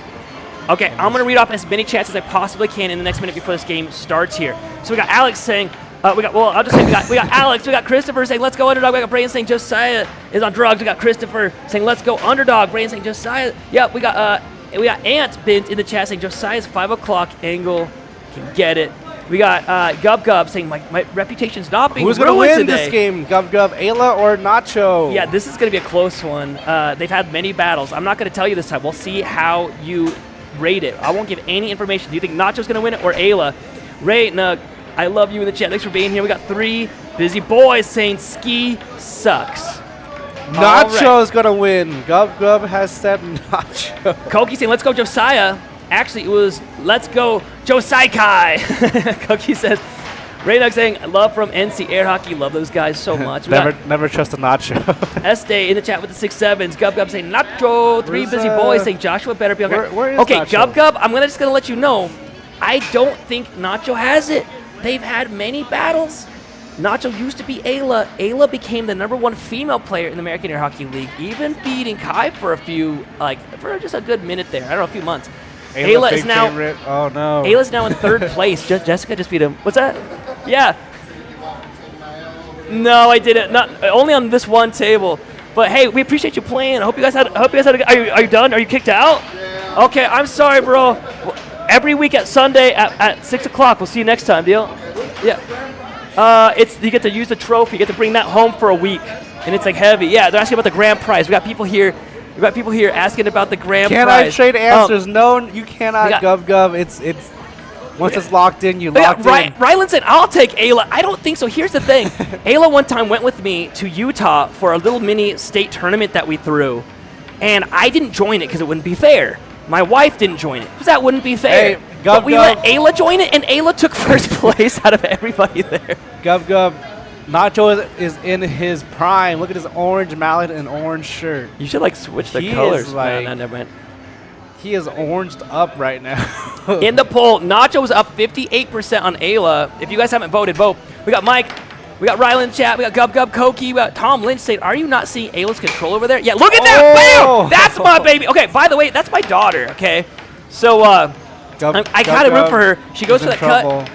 Okay, I'm going to read off as many chats as I possibly can in the next minute before this game starts here. So we got Alex saying, I'll just say we got Alex, we got Christopher saying, let's go underdog. We got Brayden saying Josiah is on drugs. We got Christopher saying, let's go underdog. Brayden saying Josiah. Yeah, we got Ant Bint in the chat saying Josiah's 5 o'clock angle can get it. We got Gub saying my reputation's not being ruined today. Who's going to win this game, Gub, Ayla or Nacho? Yeah, this is going to be a close one. They've had many battles. I'm not going to tell you this time. We'll see how you rate it. I won't give any information. Do you think Nacho's going to win it or Ayla? Ray, Nug, I love you in the chat. Thanks for being here. We got 3 busy boys saying ski sucks. Nacho's going to win. Gub has said Nacho. Koki saying, let's go Josiah. Actually, it was, let's go Josiah Kai. Koki says, Raynok saying, love from NC Air Hockey. Love those guys so much. never trust a Nacho. Estee in the chat with the 6-7s. Gub saying, Nacho. 3 busy boys saying, Joshua better be okay. Where is okay, Nacho? Gub, I'm just going to let you know, I don't think Nacho has it. They've had many battles. Nacho used to be Ayla. Ayla became the #1 female player in the American Air Hockey League, even beating Kai for for just a good minute there. I don't know, a few months. Ayla is now. Favorite. Oh no. Ayla's now in 3rd place. Jessica just beat him. What's that? Yeah. No, I didn't. Not only on this one table. But hey, we appreciate you playing. I hope you guys had. Are you done? Are you kicked out? Yeah. Okay, I'm sorry, bro. Every week at Sunday at 6 o'clock. We'll see you next time. Deal? Yeah. It's you get to use the trophy. You get to bring that home for a week, and it's like heavy. Yeah, they're asking about the grand prize. We got people here. Asking about the grand prize. Can I trade answers? No, you cannot. Gub. It's. Once it's locked in, you locked in. Rylan said, I'll take Ayla. I don't think so. Here's the thing. Ayla one time went with me to Utah for a little mini state tournament that we threw, and I didn't join it because it wouldn't be fair. My wife didn't join it because that wouldn't be fair. Hey, but we let Ayla join it, and Ayla took first place out of everybody there. Gub. Nacho is in his prime. Look at his orange mallet and orange shirt. You should, like, switch the colors. Like, no, never mind. He is oranged up right now. In the poll, Nacho's up 58% on Ayla. If you guys haven't voted, vote. We got Mike, we got Rylan chat, we got Gub Koki, we got Tom Lynch saying, are you not seeing Ayla's control over there? Yeah, look at that! Bam! That's my baby. Okay, by the way, that's my daughter, okay? So, I kind of root for her. She goes for that cut.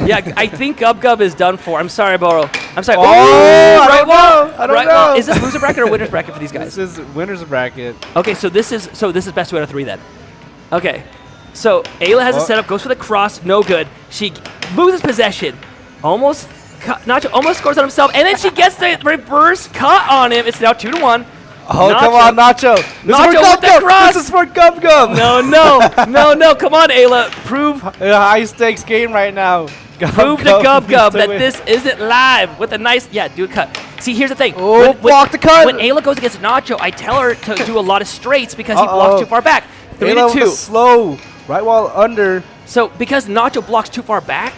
Yeah, I think Gub is done for. I'm sorry, Boro. I'm sorry. I don't know. Is this loser bracket or winner's bracket for these guys? This is winner's bracket. Okay, so this is best 2 out of 3 then. Okay, so Ayla has a setup, goes for the cross, no good. She loses possession, Nacho almost scores on himself, and then she gets the reverse cut on him. It's now 2-1. Oh, come on, Nacho. This is for Gub. No. Come on, Ayla. Prove a high-stakes game right now. Prove to Gub that this isn't live with a nice, do a cut. See, here's the thing. Block the cut. When Ayla goes against Nacho, I tell her to do a lot of straights because he blocks too far back. 3-2. Slow. Right while under. So because Nacho blocks too far back,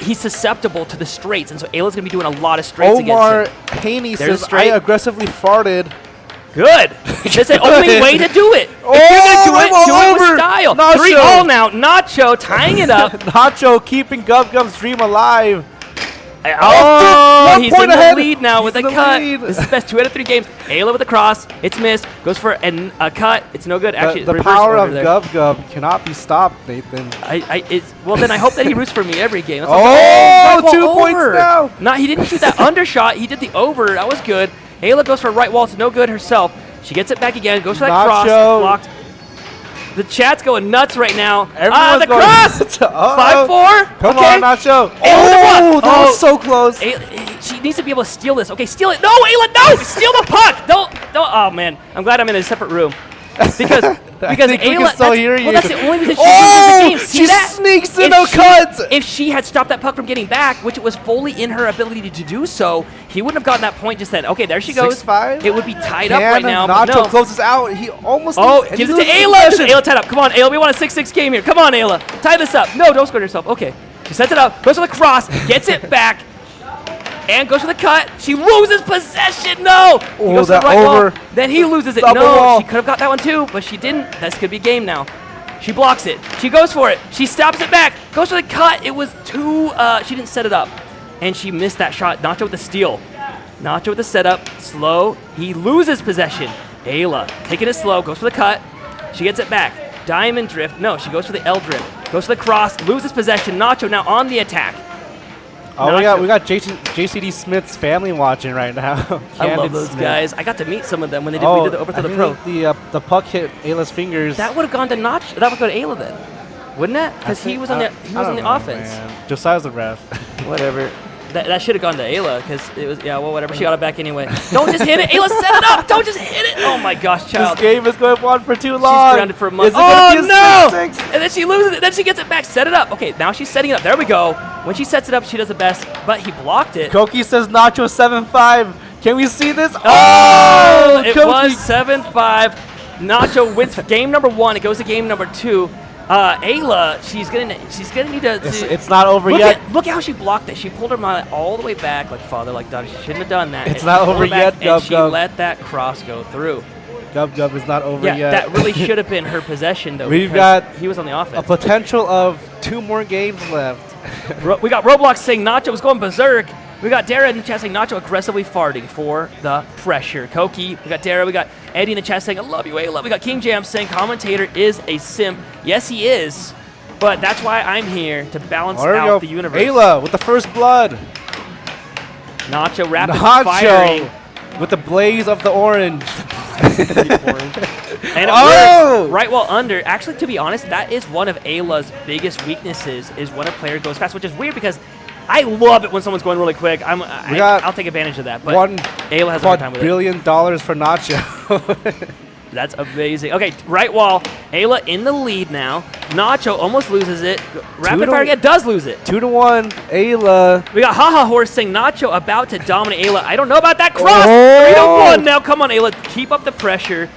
he's susceptible to the straights, and so Ayla's going to be doing a lot of straights against him. Omar Haney says, I aggressively farted. Good. That's the only way to do it. If you're going to do it with style. Nacho. 3-all now. Nacho tying it up. Nacho keeping Gub's dream alive. He's in the lead now with a cut. This is best 2 out of 3 games. Ayla with a cross. It's missed. Goes for a cut. It's no good. Actually, the power of Gub cannot be stopped, Nathan. Well, then I hope that he roots for me every game. 2 points now. He didn't shoot that undershot. He did the over. That was good. Ayla goes for a right wall. It's no good herself. She gets it back again. Goes for that cross. It's blocked. The chat's going nuts right now. Everyone's going cross! 5-4. Come on, Nacho. That was so close. She needs to be able to steal this. Okay, steal it. No, Ayla, no! Steal the puck! Don't. Oh, man. I'm glad I'm in a separate room. Because Ayla, that's the only reason she loses the game. See that? Sneaks in no cuts. If she had stopped that puck from getting back, which it was fully in her ability to do so, he wouldn't have gotten that point just then. Okay, there she goes. 6-5. It would be tied up right now. Nacho closes out. He almost gives it to Ayla. Ayla tied up. Come on, Ayla. We want a 6-6 game here. Come on, Ayla. Tie this up. No, don't score yourself. Okay. She sets it up. Goes for the cross. Gets it back. And goes for the cut. She loses possession. No. He goes for the right wall. Then he loses it. No. She could have got that one too, but she didn't. This could be game now. She blocks it. She goes for it. She stops it back. Goes for the cut. It was too. She didn't set it up, and she missed that shot. Nacho with the steal. Nacho with the setup. Slow. He loses possession. Ayla taking it slow. Goes for the cut. She gets it back. Diamond drift. No. She goes for the L drift. Goes for the cross. Loses possession. Nacho now on the attack. Oh, we got JCD Smith's family watching right now. I love those guys. I got to meet some of them when we did the Overthrow the Pro. The puck hit Ayla's fingers. That would have gone to Nacho. That would go to Ayla then, wouldn't it? Because he was on the offense. Man. Josiah's the ref. Whatever. That should have gone to Ayla because it was whatever. She got it back anyway. Don't just hit it. Ayla, set it up. Don't just hit it. Oh my gosh, child. This game is going on for too long. She's grounded for a month. Oh no! And then she loses it. Then she gets it back. Set it up. Okay, now she's setting it up. There we go. When she sets it up, she does the best. But he blocked it. Koki says Nacho 7-5. Can we see this? It was 7-5. Nacho wins game number 1. It goes to game number 2. Ayla, she's gonna need to. It's not over yet. Look at how she blocked it. She pulled her mind all the way back, like father, like daughter. She shouldn't have done that. It's not over yet, Gub. She let that cross go through. Gub is not over yet. Yeah, that really should have been her possession, though. We've got he was on the offense. A potential of 2 more games left. We got Roblox saying Nacho was going berserk. We got Dara in the chat saying Nacho aggressively farting for the pressure. Koki, we got Dara, we got Eddie in the chat saying I love you, Ayla. We got King Jam saying commentator is a simp. Yes, he is, but that's why I'm here to balance out the universe. Ayla with the first blood. Nacho rapid firing. With the blaze of the orange. And it works right while under. Actually, to be honest, that is one of Ayla's biggest weaknesses, is when a player goes fast, which is weird because I love it when someone's going really quick. I'll take advantage of that. But Ayla has a hard time with it. $1 billion for Nacho. That's amazing. Okay, right wall. Ayla in the lead now. Nacho almost loses it. Rapid fire again, does lose it. 2-1, Ayla. We got Haha Horse saying Nacho about to dominate Ayla. I don't know about that cross. 3-1 now. Come on, Ayla. Keep up the pressure.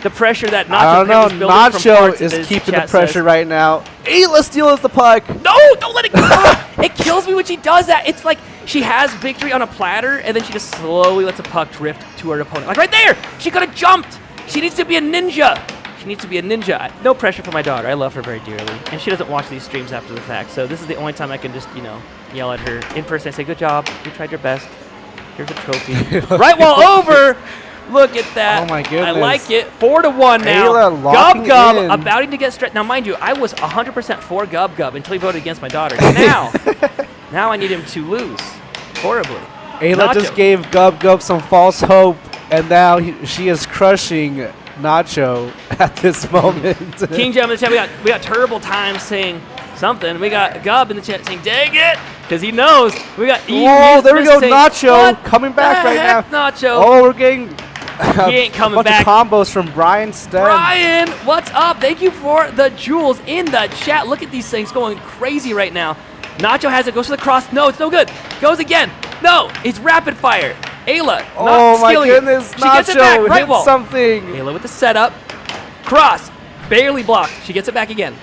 The pressure that Nacho I don't know. Nacho is as keeping the pressure right now. Ayla steals the puck. No, don't let it go. It kills me when she does that. It's like she has victory on a platter, and then she just slowly lets a puck drift to her opponent. Like right there. She could have jumped. She needs to be a ninja. She needs to be a ninja. No pressure for my daughter. I love her very dearly. And she doesn't watch these streams after the fact. So this is the only time I can just, yell at her in person. I say, good job. You tried your best. Here's a trophy. Right wall over. Look at that. Oh, my goodness. I like it. 4-1 now. Ayla locking Gub in. about to get stretched. Now, mind you, I was 100% for Gub until he voted against my daughter. Now I need him to lose horribly. Ayla just gave Gub some false hope. And now she is crushing Nacho at this moment. King Jam in the chat, we got Terrible Times saying something. We got Gub in the chat saying, dang it, because he knows. We got Oh, there we go, Nacho coming back right now. Nacho. Oh, we're getting he ain't coming bunch back. of combos from Brian Stem. Brian, what's up? Thank you for the jewels in the chat. Look at these things going crazy right now. Nacho has it, goes to the cross. No, it's no good. Goes again. No, it's rapid fire. Ayla, oh my goodness, she gets it back, right hit wall. something. Ayla with the setup. Cross, barely blocked. She gets it back again.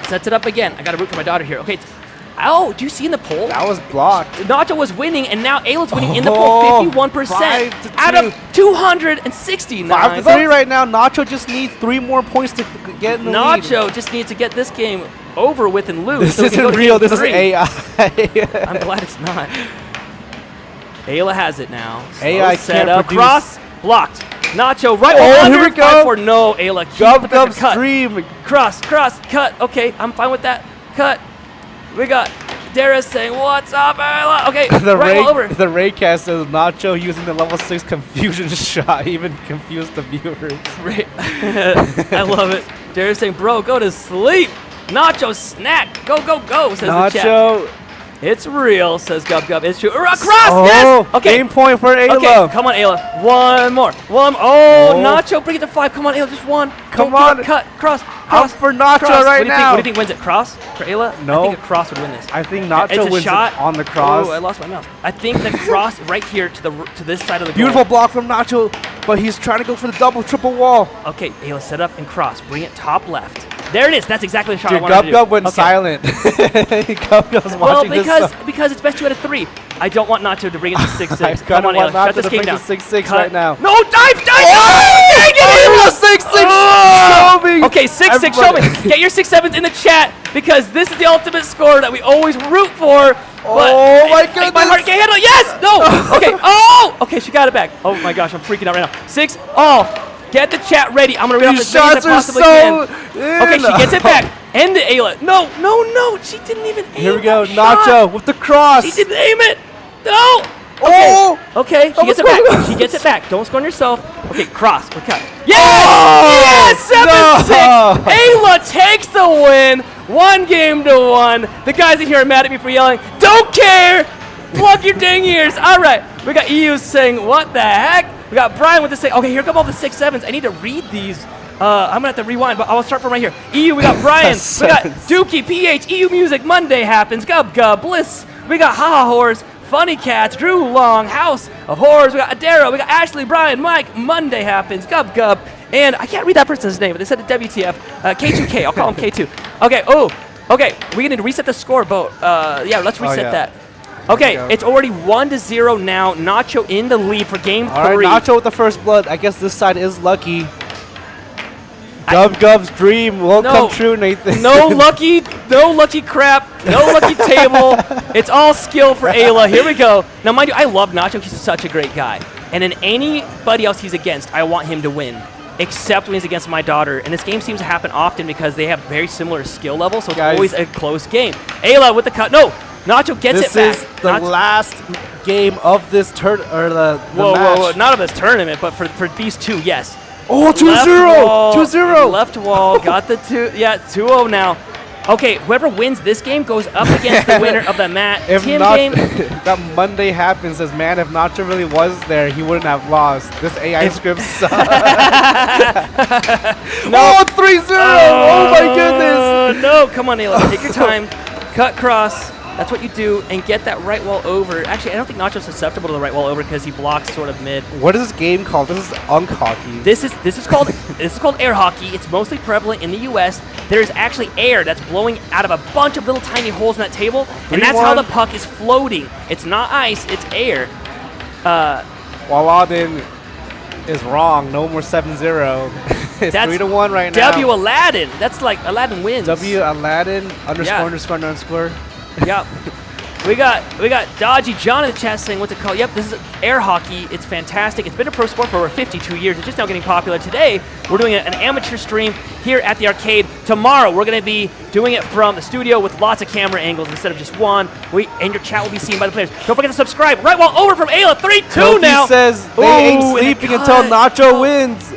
Sets it up again. I got to root for my daughter here. Okay. Oh, do you see in the poll? That was blocked. Nacho was winning, and now Ayla's winning in the poll 51% out of 269. 5-3 right now. Nacho just needs 3 more points to get in the lead. Nacho just needs to get this game over with and lose. This so isn't real. This is AI. I'm glad it's not. Ayla has it now. AI set can't up. produce. Cross blocked. Nacho right here we go. 5-4. No, Ayla. Gub stream. Cross, cut. Okay, I'm fine with that. Cut. We got Darius saying, "What's up, Ayla?" Okay, over. The Raycast says Nacho using the level 6 confusion shot even confused the viewers. I love it. Darius saying, "Bro, go to sleep." Nacho snack. Go, says Nacho. the chat. It's real, says Gub. It's true. Cross, oh, yes! Okay. Game point for Ayla. Okay, come on, Ayla. One more. Nacho, bring it to 5. Come on, Ayla, just one. Come on. Cut, cross. Out for Nacho right now. What do you think wins it? Cross for Ayla? No. I think a cross would win this. I think Nacho wins shot. it on the cross. Oh, I lost my mouse. I think the cross right here to this side of the goal. Beautiful block from Nacho, but he's trying to go for the double, triple wall. Okay, Ayla, set up and cross. Bring it top left. There it is. That's exactly the shot I wanted to do. Gub went silent. Gub's watching this. Because it's best 2 out of 3. I don't want Nacho to bring it to 6-6. Come on, Ayla. Shut this game down. 6-6 right now. No, dive! Dang it, Ayla! 6-6. Okay, 6-6. Show me. Get your 6-7s in the chat because this is the ultimate score that we always root for. Oh my goodness! My heart can't handle it. Yes! No! Okay. Oh! Okay, she got it back. Oh my gosh, I'm freaking out right now. 6 all. Get the chat ready. I'm gonna read off as many as I possibly can. Okay, she gets it back. End it, Ayla. No. She didn't even aim it. Here we go. Shot. Nacho with the cross. She didn't aim it. No. Okay, she gets it back. She gets it back. Don't scorn yourself. Okay, cross. We're cut. Yes! Yes! 7-6. Ayla takes the win. 1-1. The guys in here are mad at me for yelling. Don't care. Plug your dang ears. All right. We got EU saying, what the heck? We got Brian with the 6. Okay, here come all the 6-7s. I need to read these. I'm gonna have to rewind, but I'll start from right here. EU, we got Brian. We got Dookie, PH, EU Music, Monday Happens, Gub, Bliss. We got Haha Horse, Funny Cats, Drew Long, House of Horrors. We got Adara, we got Ashley, Brian, Mike, Monday Happens, Gub, and I can't read that person's name, but they said the WTF. K2K, I'll call him K2. Okay, we need to reset the score, Bo. Yeah, let's reset that. Okay, it's already 1-0 now. Nacho in the lead for game 3. All right, Nacho with the first blood. I guess this side is lucky. Gub's dream will come true, Nathan. No lucky crap. No lucky table. It's all skill for Ayla. Here we go. Now, mind you, I love Nacho. He's such a great guy. And in anybody else he's against, I want him to win. Except when he's against my daughter. And this game seems to happen often because they have very similar skill levels, so it's always a close game. Ayla with the cut. No! Nacho gets This it back. is the last game of this turn or the Whoa, match. not of this tournament, but for these two, yes. Oh, 2-0! Left wall, 2-0! Left wall, got the 2. Yeah, 2-0 now. Okay, whoever wins this game goes up against the winner of the Matt If Tim not, game. that Monday happens, says, man, if Nacho really was there, he wouldn't have lost. This AI script sucks. Oh, 3-0! Oh, my goodness! No, come on, Ayla. Take your time. Cut cross. That's what you do, and get that right wall over. Actually, I don't think Nacho's susceptible to the right wall over because he blocks sort of mid. What is this game called? This is Unk Hockey. This is called air hockey. It's mostly prevalent in the U.S. There is actually air that's blowing out of a bunch of little tiny holes in that table, and that's how the puck is floating. It's not ice, it's air. Aladdin is wrong. No more 7-0. It's That's 3-1 right now. W Aladdin. That's like Aladdin wins. W Aladdin Yeah. ____. Yep. We got Dodgy John in the chat saying what's it called? Yep, this is air hockey. It's fantastic. It's been a pro sport for over 52 years. It's just now getting popular. Today, we're doing an amateur stream here at the arcade. Tomorrow, we're going to be doing it from the studio with lots of camera angles instead of just one. And your chat will be seen by the players. Don't forget to subscribe. Right wall over from Ayla. 3-2 now. He says they Ooh, ain't and sleeping a until cut. Nacho wins.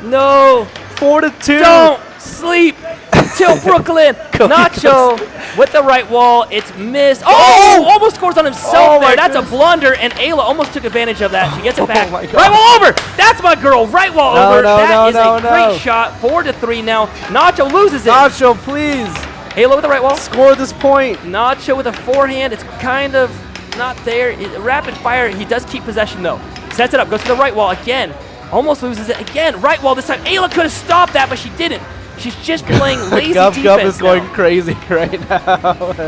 No. 4-2. Don't sleep till Brooklyn. Nacho with the right wall. It's missed. Oh! Almost scores on himself Oh my there. That's goodness. a blunder, and Ayla almost took advantage of that. She gets it back. my God. Right wall over. That's my girl. Right wall over. That is a great no. shot. 4-3 now. Nacho loses it. Nacho, please Ayla with the right wall. score this point. Nacho with a forehand. It's kind of not there. Rapid fire. He does keep possession, though. Sets it up. Goes to the right wall again. Almost loses it again. Right wall this time. Ayla could have stopped that, but she didn't. She's just playing lazy Gub defense is going now. crazy right now.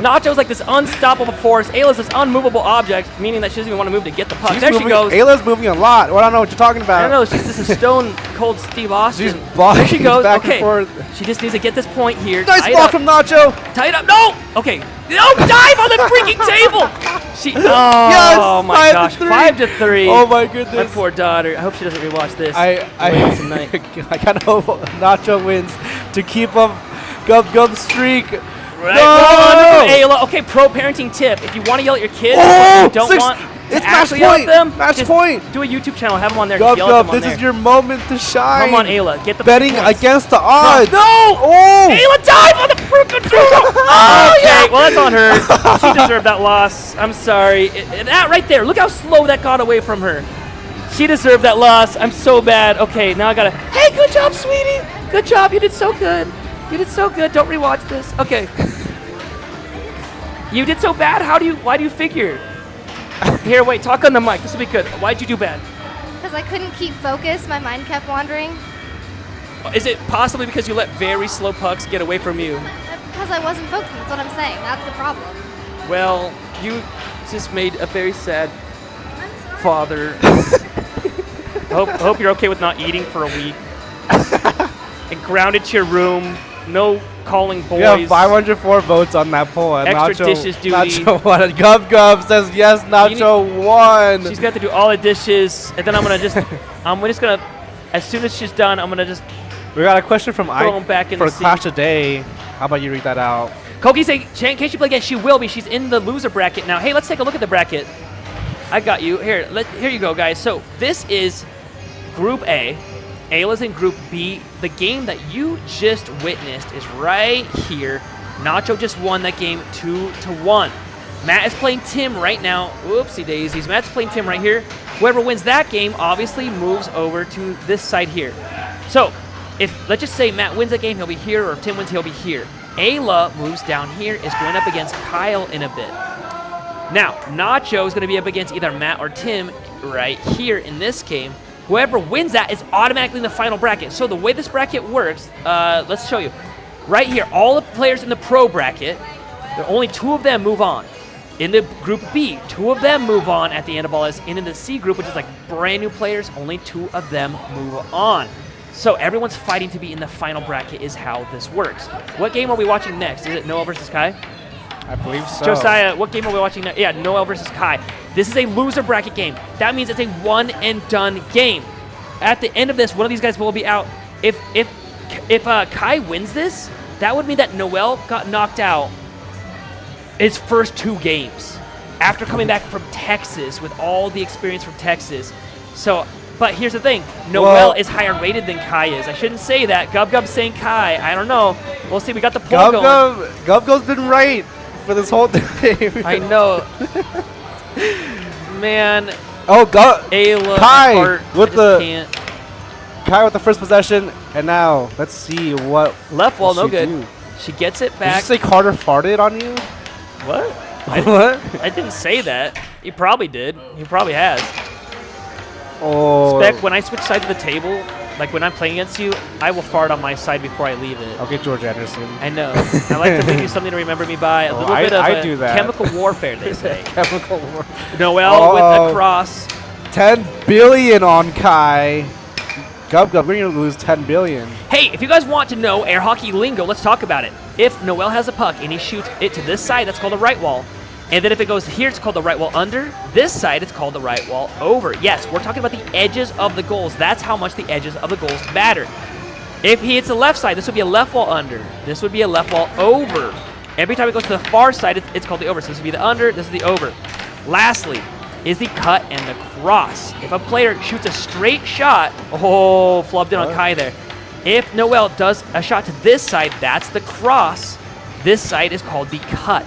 Nacho's like this unstoppable force. Ayla's this unmovable object, meaning that she doesn't even want to move to get the puck. There she goes. Ayla's moving a lot. Well, I don't know what you're talking about. I don't know. She's just a stone cold Steve Austin. She's blocking There she goes. back and Okay. forth. She just needs to get this point here. Nice Tie it block up. from Nacho. Tie it up. No. Okay. No, dive on the freaking table. She. Oh Yes, my gosh. 5-3. 5-3. Oh my My goodness. poor daughter. I hope she doesn't rewatch this. I later tonight. I kind of hope Nacho wins to keep up Gub streak. Right. No! Ayla. Okay, pro parenting tip. If you want to yell at your kids, Oh, you don't want it's to match actually yell at point. them, Match just point. do a YouTube channel. Have them on there. Gub, just yell at them on this there. is your moment to shine. Come on, Ayla. Get the Betting points. against the odds. No! Oh! Ayla dive on the freaking table! Oh, okay, well, that's on her. She deserved that loss. I'm sorry. That right there. Look how slow that got away from her. She deserved that loss. I'm so bad. Okay, now I gotta. Hey, good job, sweetie. Good job. You did so good. You did so good. Don't rewatch this. Okay. You did so bad. Why do you figure? Here, wait. Talk on the mic. This will be good. Why'd you do bad? Because I couldn't keep focus. My mind kept wandering. Is it possibly because you let very slow pucks get away from you? Because I wasn't focusing. That's what I'm saying. That's the problem. Well, you just made a very sad I'm sorry. father. hope you're okay with not eating for a week. And grounded to your room. No calling boys. We have 504 votes on that poll. And Extra Nacho, dishes duty. Nacho won. Gub says yes. Nacho won. She's got to do all the dishes, and then I'm just gonna, as soon as she's done, I'm gonna just We got a question from throw 'em Ike back in for the seat. Clash Today. How about you read that out? Koki saying, in case you play again, she will be. She's in the loser bracket now. Hey, let's take a look at the bracket. I got you. Here you go, guys. So this is Group A. Ayla's in Group B. The game that you just witnessed is right here. Nacho just won that game 2-1. Matt is playing Tim right now. Whoopsie daisies. Matt's playing Tim right here. Whoever wins that game obviously moves over to this side here. So if, let's just say Matt wins that game, he'll be here, or if Tim wins, he'll be here. Ayla moves down here, is going up against Kyle in a bit. Now, Nacho is going to be up against either Matt or Tim right here in this game. Whoever wins that is automatically in the final bracket. So the way this bracket works, let's show you. Right here, all the players in the pro bracket, there are only 2 of them move on. In the Group B, 2 of them move on at the end of all this. And in the C group, which is like brand new players, only 2 of them move on. So everyone's fighting to be in the final bracket is how this works. What game are we watching next? Is it Noel versus Kai? I believe so. Josiah, what game are we watching now? Yeah, Noel versus Kai. This is a loser bracket game. That means it's a one and done game. At the end of this, one of these guys will be out. If Kai wins this, that would mean that Noel got knocked out his first 2 games after coming back from Texas with all the experience from Texas. So, but here's the thing. Noel is higher rated than Kai is. I shouldn't say that. Gub saying Kai. I don't know. We'll see. We got the poll going. Gub's been right for this whole day. I know. Man. Oh, Ayla. Kai with can't. Kai with the first possession, and now let's see what Left wall, no good. do. She gets it Did back. you say Carter farted on you? What? What? I didn't say that. He probably did. He probably has. Oh. Spec, when I switch side to the table, like when I'm playing against you, I will fart on my side before I leave it. Okay, George Anderson. I know. I like to leave you something to remember me by. A little bit of I do that. chemical warfare, they say. Chemical war. Noel with a cross. 10 billion on Kai. Gub, we're going to lose 10 billion. Hey, if you guys want to know air hockey lingo, let's talk about it. If Noel has a puck and he shoots it to this side, that's called the right wall. And then if it goes here, it's called the right wall under. This side, it's called the right wall over. Yes, we're talking about the edges of the goals. That's how much the edges of the goals matter. If he hits the left side, this would be a left wall under. This would be a left wall over. Every time it goes to the far side, it's called the over. So this would be the under, this is the over. Lastly, is the cut and the cross. If a player shoots a straight shot, flubbed in on Kai there. If Noel does a shot to this side, that's the cross. This side is called the cut.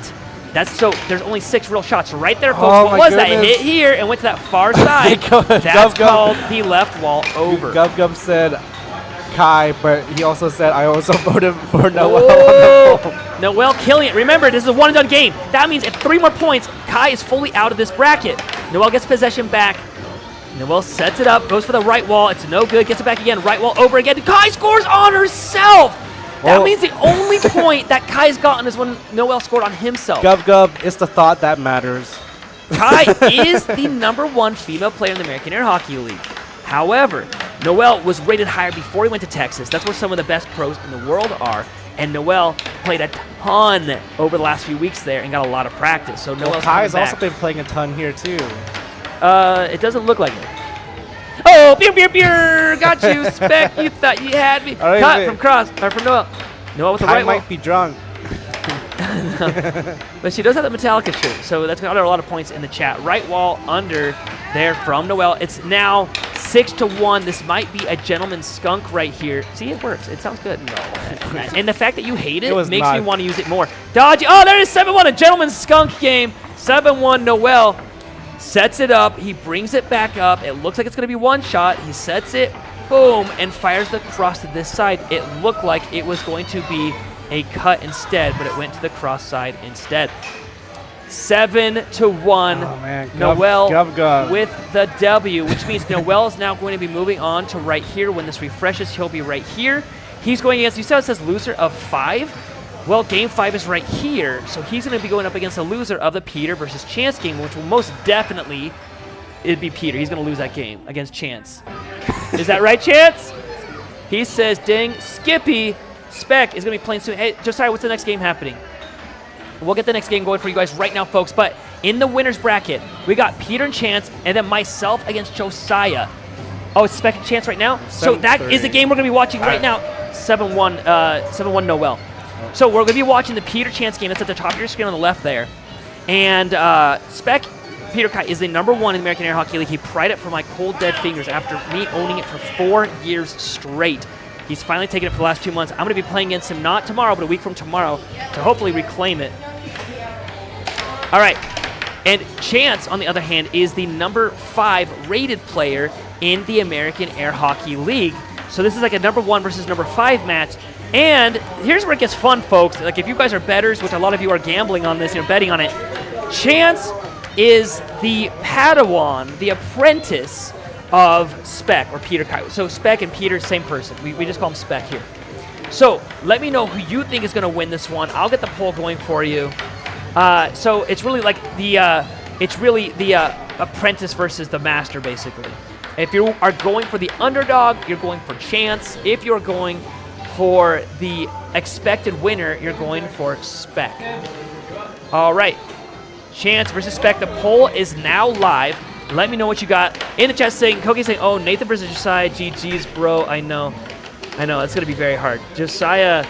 So there's only 6 real shots right there, folks. What was that? It hit here and went to that far side. That's called the left wall over. Gub said Kai, but he also said I also voted for Noel. Noel killing it. Remember, this is a one and done game. That means if 3 more points, Kai is fully out of this bracket. Noel gets possession back. Noel sets it up, goes for the right wall. It's no good. Gets it back again. Right wall over again. Kai scores on herself. That means the only point that Kai's gotten is when Noel scored on himself. Gub, it's the thought that matters. Kai is the #1 female player in the American Air Hockey League. However, Noel was rated higher before he went to Texas. That's where some of the best pros in the world are. And Noel played a ton over the last few weeks there and got a lot of practice. So Noel's Kai's coming also been playing a ton here too. It doesn't look like it. Oh, beer, got you, Spec. You thought you had me. Right, Cut from cross, or from Noel. Noel with the right wall. might be drunk. But she does have the Metallica shirt, so that's got a lot of points in the chat. Right wall under there from Noel. It's now 6-1. This might be a gentleman's skunk right here. See, it works. It sounds good. No. And the fact that you hate it makes me want to use it more. Dodge. Oh, there it is, 7-1, a gentleman's skunk game. 7-1 Noel. Sets it up. He brings it back up. It looks like it's going to be one shot. He sets it, boom, and fires the cross to this side. It looked like it was going to be a cut instead, but it went to the cross side instead. 7-1. Oh, man. Noel Gub. with the W, which means Noel is now going to be moving on to right here. When this refreshes, he'll be right here. He's going against, you saw it says loser of 5. Well, game 5 is right here, so he's going to be going up against a loser of the Peter versus Chance game, which will most definitely, it'd be Peter. He's going to lose that game against Chance. Is that right, Chance? He says, ding, Skippy. Spec is going to be playing soon. Hey, Josiah, what's the next game happening? We'll get the next game going for you guys right now, folks, but in the winner's bracket, we got Peter and Chance, and then myself against Josiah. Oh, it's Spec and Chance right now? So that is the game we're going to be watching right now. 7-1 Noel. So we're going to be watching the Peter Chance game. That's at the top of your screen on the left there. And Spec, Peter Kai, is the #1 in the American Air Hockey League. He pried it from my cold, dead fingers after me owning it for 4 years straight. He's finally taken it for the last 2 months. I'm going to be playing against him not tomorrow, but a week from tomorrow to hopefully reclaim it. All right. And Chance, on the other hand, is the #5 rated player in the American Air Hockey League. So this is like a #1 versus #5 match. And here's where it gets fun, folks. Like, if you guys are bettors, which a lot of you are gambling on this, you're betting on it, Chance is the Padawan, the apprentice of Spec, or Peter Kai. So Spec and Peter, same person. We just call him Spec here. So let me know who you think is going to win this one. I'll get the poll going for you. So it's really like the apprentice versus the master, basically. If you are going for the underdog, you're going for Chance. If you're going for the expected winner, you're going for Spec. All right. Chance versus Spec. The poll is now live. Let me know what you got in the chat. Koki's saying, oh, Nathan versus Josiah. GG's, bro. I know. It's going to be very hard. Josiah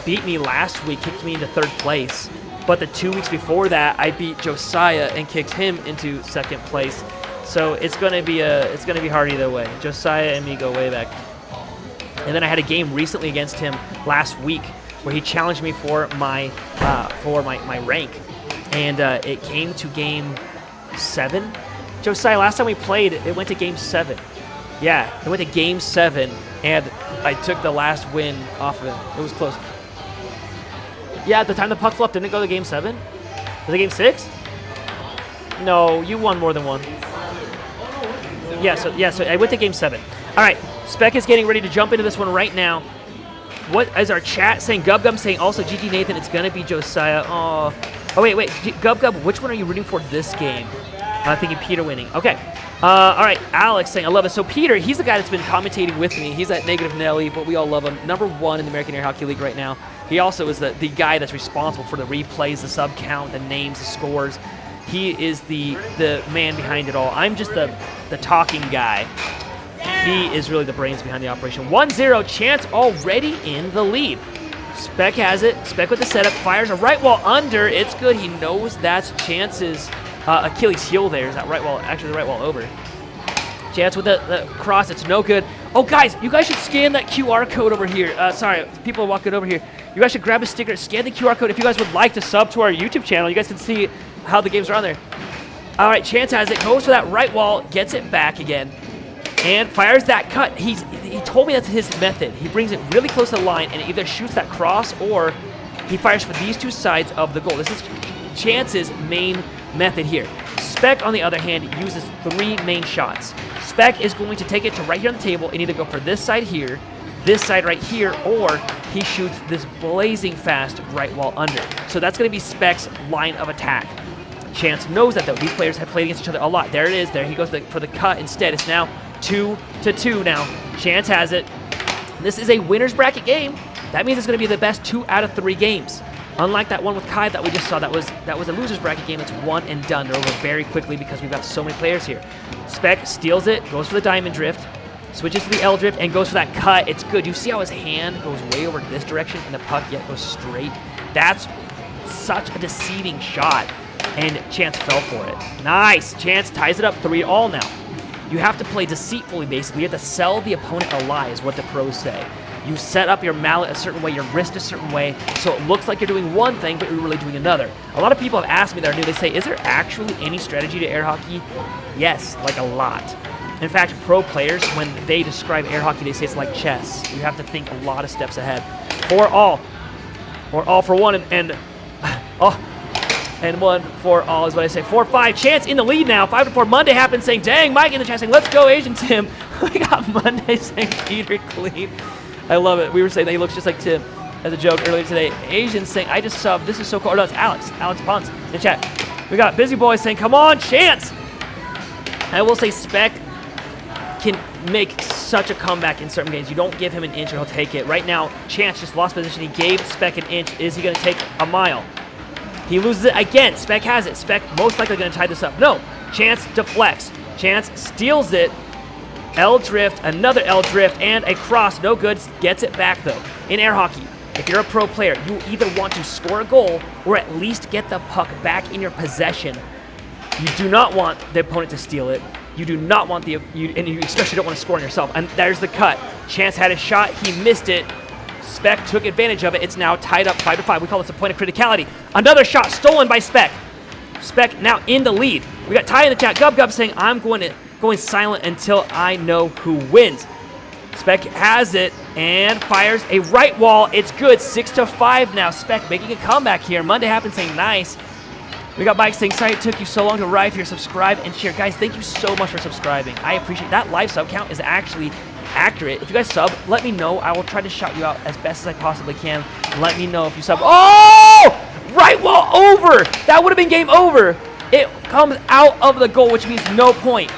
beat me last week, kicked me into 3rd place. But the 2 weeks before that, I beat Josiah and kicked him into second place. So it's gonna be hard either way. Josiah and me go way back. And then I had a game recently against him last week where he challenged me for my rank, and it came to game 7. Josiah, last time we played, it went to game 7. Yeah, it went to game 7, and I took the last win off of him. It was close. Yeah, at the time the puck fluff, didn't it go to game 7? Was it game 6? No, you won more than one. Yeah, so I went to game 7. All right, Spec is getting ready to jump into this one right now. What is our chat saying? Gub saying also GG Nathan, it's gonna be Josiah. Oh wait, Gub, which one are you rooting for this game? I'm thinking Peter winning. Okay. All right, Alex saying I love it. So Peter, he's the guy that's been commentating with me. He's at Negative Nelly, but we all love him. #1 in the American Air Hockey League right now. He also is the guy that's responsible for the replays, the sub count, the names, the scores. He is the man behind it all. I'm just the talking guy. He is really the brains behind the operation. 1-0, Chance already in the lead. Spec has it. Spec with the setup, fires a right wall under. It's good. He knows that's Chance's Achilles heel there. Is that right wall? Actually, the right wall over. Chance with the cross. It's no good. Oh, guys, you guys should scan that QR code over here. Sorry, people are walking over here. You guys should grab a sticker, scan the QR code. If you guys would like to sub to our YouTube channel, you guys can see how the games are on there. All right, Chance has it. Goes for that right wall. Gets it back again. And fires that cut. He told me that's his method. He brings it really close to the line and either shoots that cross or he fires for these two sides of the goal. This is Chance's main method here. Spec, on the other hand, uses 3 main shots. Spec is going to take it to right here on the table and either go for this side here, this side right here, or he shoots this blazing fast right wall under. So that's going to be Spec's line of attack. Chance knows that, though. These players have played against each other a lot. There it is. There he goes for the cut instead. It's now 2-2 now. Chance has it. This is a winner's bracket game. That means it's going to be the best 2 out of 3 games. Unlike that one with Kai that we just saw, that was a loser's bracket game. It's one and done. They're over very quickly because we've got so many players here. Spec steals it, goes for the diamond drift, switches to the L drift, and goes for that cut. It's good. You see how his hand goes way over this direction and the puck yet goes straight? That's such a deceiving shot. And Chance fell for it. Nice. Chance ties it up 3-3 now. You have to play deceitfully, basically. You have to sell the opponent a lie, is what the pros say. You set up your mallet a certain way, your wrist a certain way, so it looks like you're doing one thing, but you're really doing another. A lot of people have asked me that are new. They say, is there actually any strategy to air hockey? Yes, like a lot. In fact, pro players, when they describe air hockey, they say it's like chess. You have to think a lot of steps ahead. 4-all. Or all for one, and 1 for all is what I say. 4-5. Chance in the lead now. 5-4. Monday happens saying, dang, Mike in the chat saying, let's go, Asian Tim. We got Monday saying Peter clean. I love it. We were saying that he looks just like Tim as a joke earlier today. Asian saying, I just subbed. This is so cool. Oh, no, it's Alex. Alex Ponce in the chat. We got Busy Boy saying, come on, Chance. I will say Spec can make such a comeback in certain games. You don't give him an inch and he'll take it. Right now, Chance just lost position. He gave Spec an inch. Is he going to take a mile? He loses it again. Spec has it. Spec most likely going to tie this up. No. Chance deflects. Chance steals it. L drift, another L drift, and a cross. No good. Gets it back, though. In air hockey, if you're a pro player, you either want to score a goal or at least get the puck back in your possession. You do not want the opponent to steal it. You do not want and you especially don't want to score on yourself. And there's the cut. Chance had a shot. He missed it. Spec took advantage of it. It's now tied up 5-5. We call this a point of criticality. Another shot stolen by Spec. Spec now in the lead. We got Ty in the chat. Gub saying, I'm going silent until I know who wins. Spec has it and fires a right wall. It's good. 6-5 now. Spec making a comeback here. Monday happens saying nice. We got Mike saying, sorry it took you so long to arrive here. Subscribe and share. Guys, thank you so much for subscribing. I appreciate that. Live sub count is actually accurate. If you guys sub, let me know. I will try to shout you out as best as I possibly can. Let me know if you sub. Oh! Right wall over! That would have been game over. It comes out of the goal, which means no point.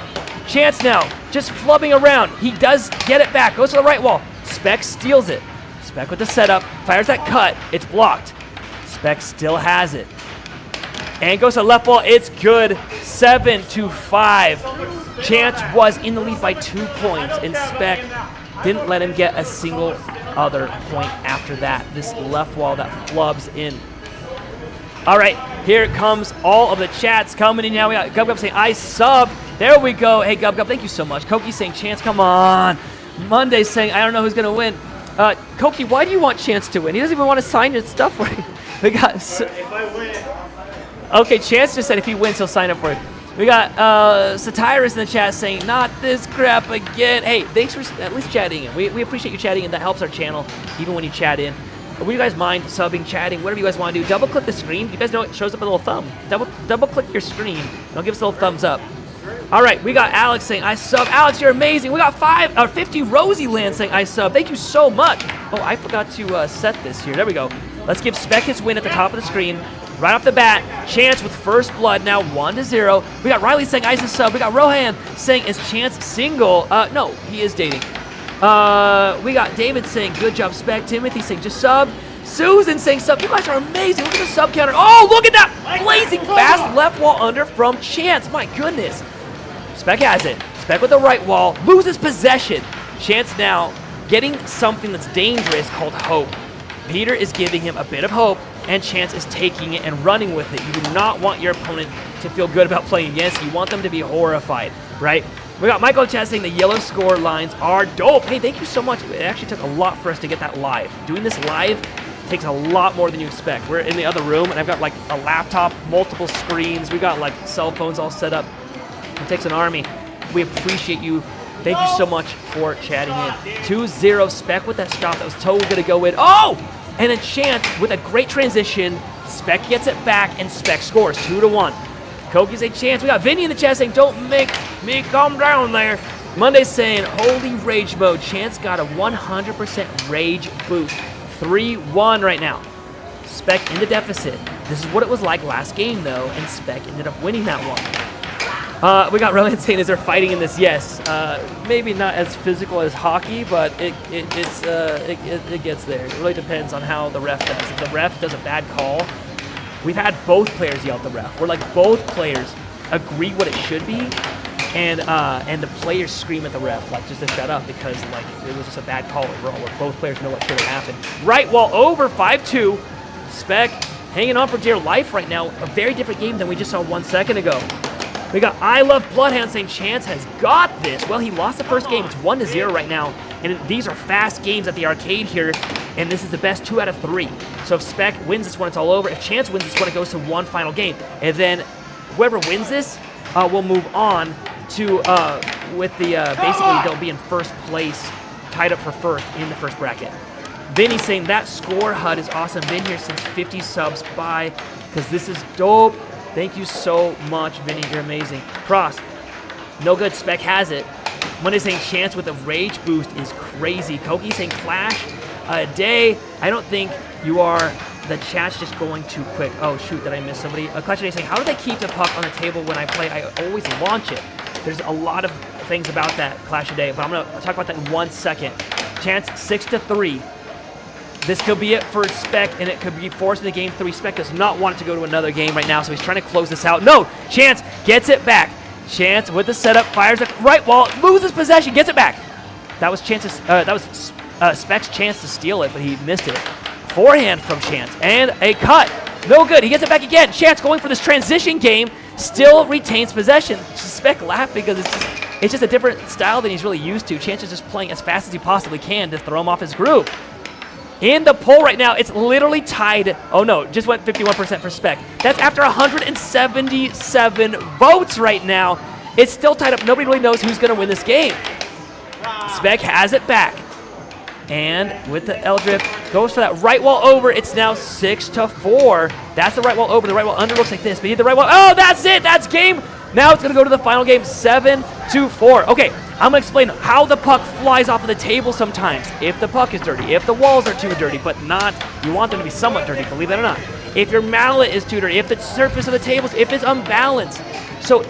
Chance now, just flubbing around. He does get it back. Goes to the right wall. Spec steals it. Spec with the setup. Fires that cut. It's blocked. Spec still has it. And goes to the left wall. It's good. 7-5. Chance was in the lead by 2 points, and Spec didn't let him get a single other point after that. This left wall that flubs in. All right, here comes all of the chats coming in now. We got Gub saying, I sub. There we go. Hey, Gub, thank you so much. Koki saying, Chance, come on. Monday saying, I don't know who's going to win. Koki, why do you want Chance to win? He doesn't even want to sign your stuff for you. We got. If I win. Okay, Chance just said if he wins, he'll sign up for it. We got Sappheiros in the chat saying, not this crap again. Hey, thanks for at least chatting in. We appreciate you chatting in. That helps our channel, even when you chat in. Would you guys mind subbing, chatting, whatever you guys want to do? Double click the screen. You guys know it shows up a little thumb. Double click your screen. And it'll give us a little thumbs up. All right, we got Alex saying, I sub. Alex, you're amazing. We got 50 Rosie Land saying, I sub. Thank you so much. Oh, I forgot to set this here. There we go. Let's give Spec his win at the top of the screen. Right off the bat, Chance with first blood now 1-0. We got Riley saying ice is sub. We got Rohan saying is Chance single. No, he is dating. We got David saying good job Spec. Timothy saying just sub. Susan saying sub. You guys are amazing. Look at the sub counter. Oh, look at that blazing fast left wall under from Chance. My goodness. Spec has it. Spec with the right wall. Loses possession. Chance now getting something that's dangerous called hope. Peter is giving him a bit of hope, and Chance is taking it and running with it. You do not want your opponent to feel good about playing against you. You want them to be horrified, right? We got Michael Chat saying the yellow score lines are dope. Hey, thank you so much. It actually took a lot for us to get that live. Doing this live takes a lot more than you expect. We're in the other room, and I've got like a laptop, multiple screens. We got like cell phones all set up. It takes an army. We appreciate you. Thank you so much for chatting in. 2-0 Spec with that stop. That was totally going to go in. Oh! And then Chance with a great transition. Spec gets it back, and Spec scores 2-1. Koki's a Chance. We got Vinny in the chat saying, don't make me calm down there. Monday saying, holy rage mode. Chance got a 100% rage boost. 3-1 right now. Spec in the deficit. This is what it was like last game, though, and Spec ended up winning that one. We got Reliant saying, is there fighting in this? Yes. Maybe not as physical as hockey, but it gets there. It really depends on how the ref does. If the ref does a bad call, we've had both players yell at the ref. We're like both players agree what it should be, and the players scream at the ref like just to shut up because like it was just a bad call overall. Where both players know what should have happened. Right wall over 5-2. Spec hanging on for dear life right now. A very different game than we just saw 1 second ago. We got I Love Bloodhound saying Chance has got this. Well, he lost the first game. It's 1-0 right now. And these are fast games at the arcade here. And this is the best 2 out of 3. So if Spec wins this one, it's all over. If Chance wins this one, it goes to one final game. And then whoever wins this will move on to, basically they'll be in first place, tied up for first in the first bracket. Vinny saying that score HUD is awesome. Been here since 50 subs. Bye. Because this is dope. Thank you so much, Vinny. You're amazing. Cross. No good. Spec has it. Monday saying Chance with a rage boost is crazy. Koki saying Clash a day. I don't think you are. The chat's just going too quick. Oh, shoot. Did I miss somebody? Clash a day saying, how do they keep the puck on the table when I play? I always launch it. There's a lot of things about that Clash a day, but I'm going to talk about that in 1 second. Chance 6-3. This could be it for Spec, and it could be forced into game 3. Spec does not want it to go to another game right now, so he's trying to close this out. No! Chance gets it back. Chance with the setup, fires the right wall, loses possession, gets it back. That was Spec's chance to steal it, but he missed it. Forehand from Chance, and a cut. No good. He gets it back again. Chance going for this transition game, still retains possession. Spec laughed because it's just a different style than he's really used to. Chance is just playing as fast as he possibly can to throw him off his groove. In the poll right now, it's literally tied. Oh no, just went 51% for Spec. That's after 177 votes right now. It's still tied up. Nobody really knows who's going to win this game. Spec has it back. And with the L drift, goes for that right wall over. It's now 6-4. That's the right wall over. The right wall under looks like this. But he hit the right wall. Oh, that's it. That's game. Now it's going to go to the final game, 7-4. Okay, I'm going to explain how the puck flies off of the table sometimes. If the puck is dirty, if the walls are too dirty, but not, you want them to be somewhat dirty, believe it or not. If your mallet is too dirty, if the surface of the tables, if it's unbalanced. So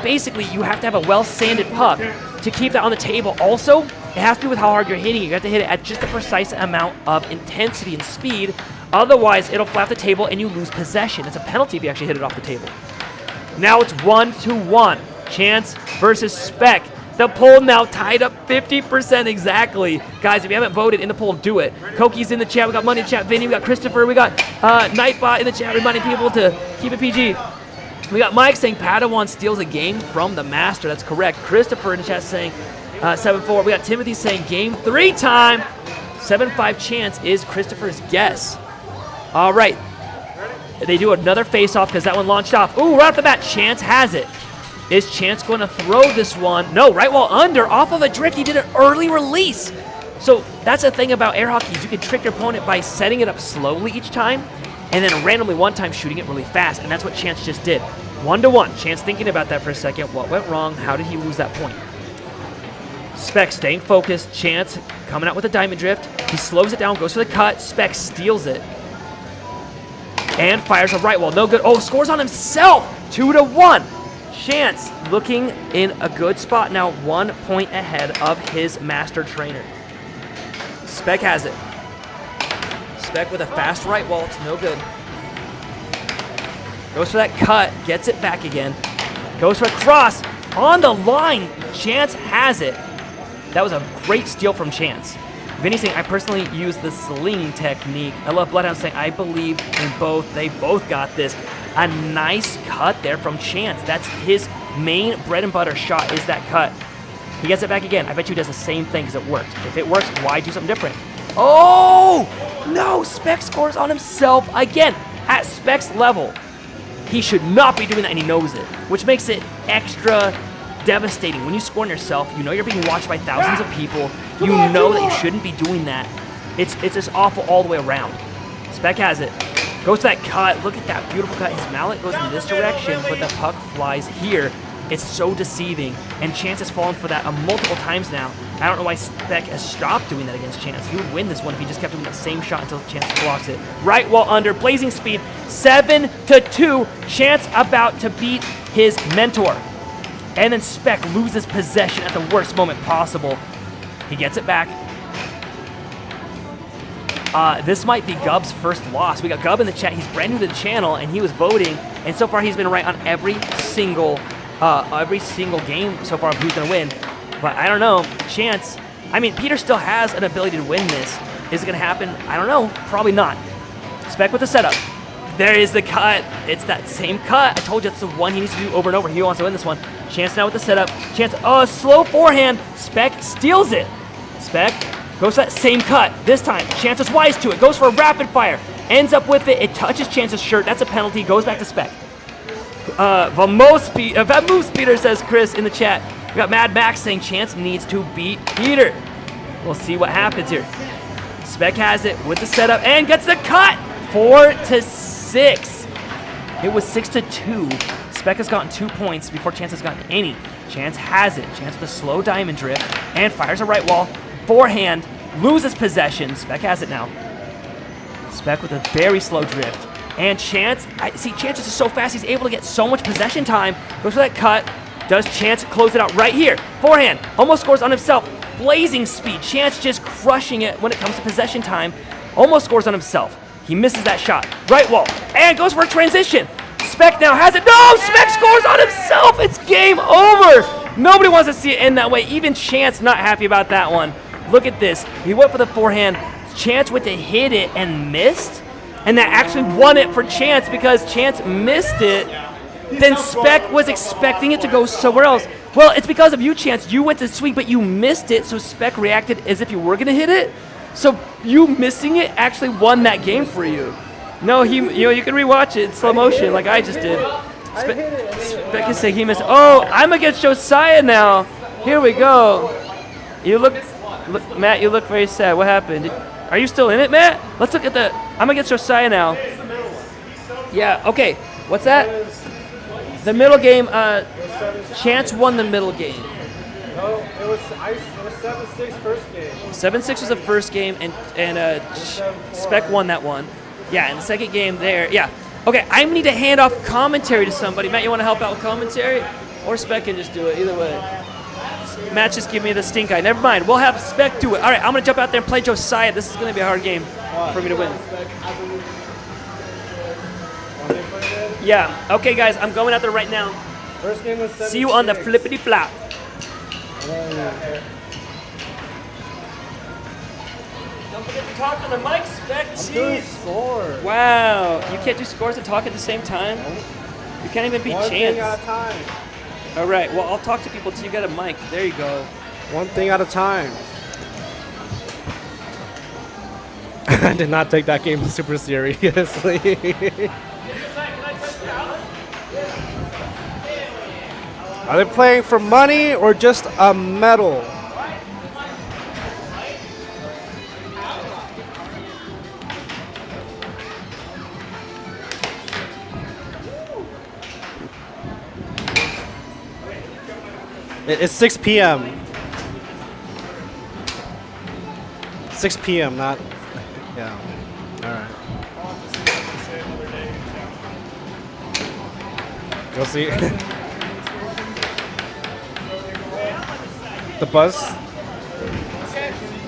basically, you have to have a well-sanded puck to keep that on the table. Also, it has to do with how hard you're hitting it. You have to hit it at just the precise amount of intensity and speed. Otherwise, it'll fly off the table and you lose possession. It's a penalty if you actually hit it off the table. Now it's 1-1. Chance versus Spec. The poll now tied up 50% exactly. Guys, if you haven't voted in the poll, do it. Koki's in the chat. We got Money in the chat. Vinny. We got Christopher. We got Nightbot in the chat, reminding people to keep it PG. We got Mike saying Padawan steals a game from the master. That's correct. Christopher in the chat saying 7-4. We got Timothy saying game 3 time. 7-5 chance is Christopher's guess. All right. They do another face-off because that one launched off. Ooh, right off the bat, Chance has it. Is Chance going to throw this one? No, right wall under, off of a drift. He did an early release. So that's the thing about air hockey is you can trick your opponent by setting it up slowly each time and then randomly one time shooting it really fast, and that's what Chance just did. 1-1. Chance thinking about that for a second. What went wrong? How did he lose that point? Spec staying focused. Chance coming out with a diamond drift. He slows it down, goes for the cut. Spec steals it. And fires a right wall. No good. Oh, scores on himself. 2-1. Chance looking in a good spot now, 1 point ahead of his master trainer. Spec has it. Spec with a fast right wall. It's no good. Goes for that cut. Gets it back again. Goes for a cross. On the line. Chance has it. That was a great steal from Chance. Vinny saying, I personally use the sling technique. I love Bloodhound saying, I believe in both. They both got this. A nice cut there from Chance. That's his main bread and butter shot is that cut. He gets it back again. I bet you he does the same thing because it worked. If it works, why do something different? Oh! No! Spec scores on himself again. At Spec's level, he should not be doing that, and he knows it, which makes it extra devastating. When you score on yourself, you know you're being watched by thousands of people. You know that you shouldn't be doing that. It's just awful all the way around. Spec has it. Goes to that cut. Look at that beautiful cut. His mallet goes in this direction, but the puck flies here. It's so deceiving, and Chance has fallen for that multiple times now. I don't know why Spec has stopped doing that against Chance. He would win this one if he just kept doing that same shot until Chance blocks it. Right wall under, blazing speed, 7-2. Chance about to beat his mentor. And then Spec loses possession at the worst moment possible. He gets it back. This might be Gub's first loss. We got Gub in the chat. He's brand new to the channel, and he was voting. And so far, he's been right on every single game so far of who's going to win. But I don't know. Chance. I mean, Peter still has an ability to win this. Is it going to happen? I don't know. Probably not. Spec with the setup. There is the cut. It's that same cut. I told you it's the one he needs to do over and over. He wants to win this one. Chance now with the setup. Chance, slow forehand. Spec steals it. Spec goes for that same cut. This time, Chance is wise to it. Goes for a rapid fire. Ends up with it. It touches Chance's shirt. That's a penalty. Goes back to Spec. Vamos Peter, says Chris in the chat. We got Mad Max saying Chance needs to beat Peter. We'll see what happens here. Spec has it with the setup and gets the cut. 4-6. It was 6-2. Spec has gotten 2 points before Chance has gotten any. Chance has it. Chance with a slow diamond drift and fires a right wall. Forehand, loses possession. Spec has it now. Spec with a very slow drift. And Chance, Chance is just so fast, he's able to get so much possession time. Goes for that cut. Does Chance close it out right here? Forehand, almost scores on himself. Blazing speed. Chance just crushing it when it comes to possession time. Almost scores on himself. He misses that shot. Right wall. And goes for a transition. Spec now has it. No! Spec scores on himself! It's game over! Nobody wants to see it end that way. Even Chance not happy about that one. Look at this. He went for the forehand. Chance went to hit it and missed. And that actually won it for Chance because Chance missed it. Then Spec was expecting it to go somewhere else. Well, it's because of you, Chance. You went to swing, but you missed it, so Spec reacted as if you were going to hit it. So you missing it actually won that game for you. No, you can rewatch it in slow motion like I just did. Spec can say he missed. Oh, I'm against Josiah now. Here we go. You look, Matt, you look very sad. What happened? Are you still in it, Matt? Let's look at the. I'm against Josiah now. Yeah. Okay. What's that? The middle game. Chance won the middle game. No, it was 7-6 first game. 7-6 was the first game, and Spec won that one. Yeah, in the second game there. Yeah. Okay, I need to hand off commentary to somebody. Matt, you want to help out with commentary? Or Spec can just do it, either way. Matt just give me the stink eye. Never mind, we'll have Spec do it. All right, I'm going to jump out there and play Josiah. This is going to be a hard game for me to win. Yeah, okay, guys, I'm going out there right now. First game was 7-6. See you on the flippity flop. Don't forget to talk on the mic, Spec. Doing score. Wow, you can't do scores and talk at the same time? You can't even beat One thing Chance. at a time. All right, well, I'll talk to people till you get a mic. There you go. One thing at a time. I did not take that game super seriously. Are they playing for money or just a medal? It's 6 p.m. 6 p.m. Not, yeah. All right. Go see. The bus.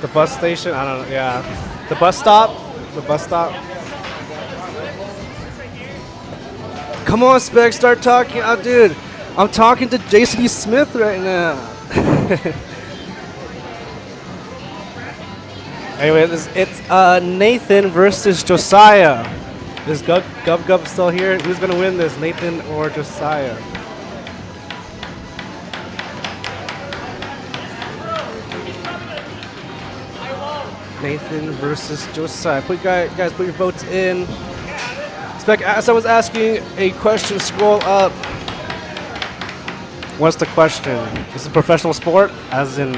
The bus station. I don't know. Yeah. The bus stop. The bus stop. Come on, Spec. Start talking. Oh, dude. I'm talking to Jason E. Smith right now. Anyway, it's Nathan versus Josiah. Is Gub still here? Who's gonna win this, Nathan or Josiah? Nathan versus Josiah. Guys, put your votes in. Spec, as I was asking a question, scroll up. What's the question? Is it a professional sport? As in,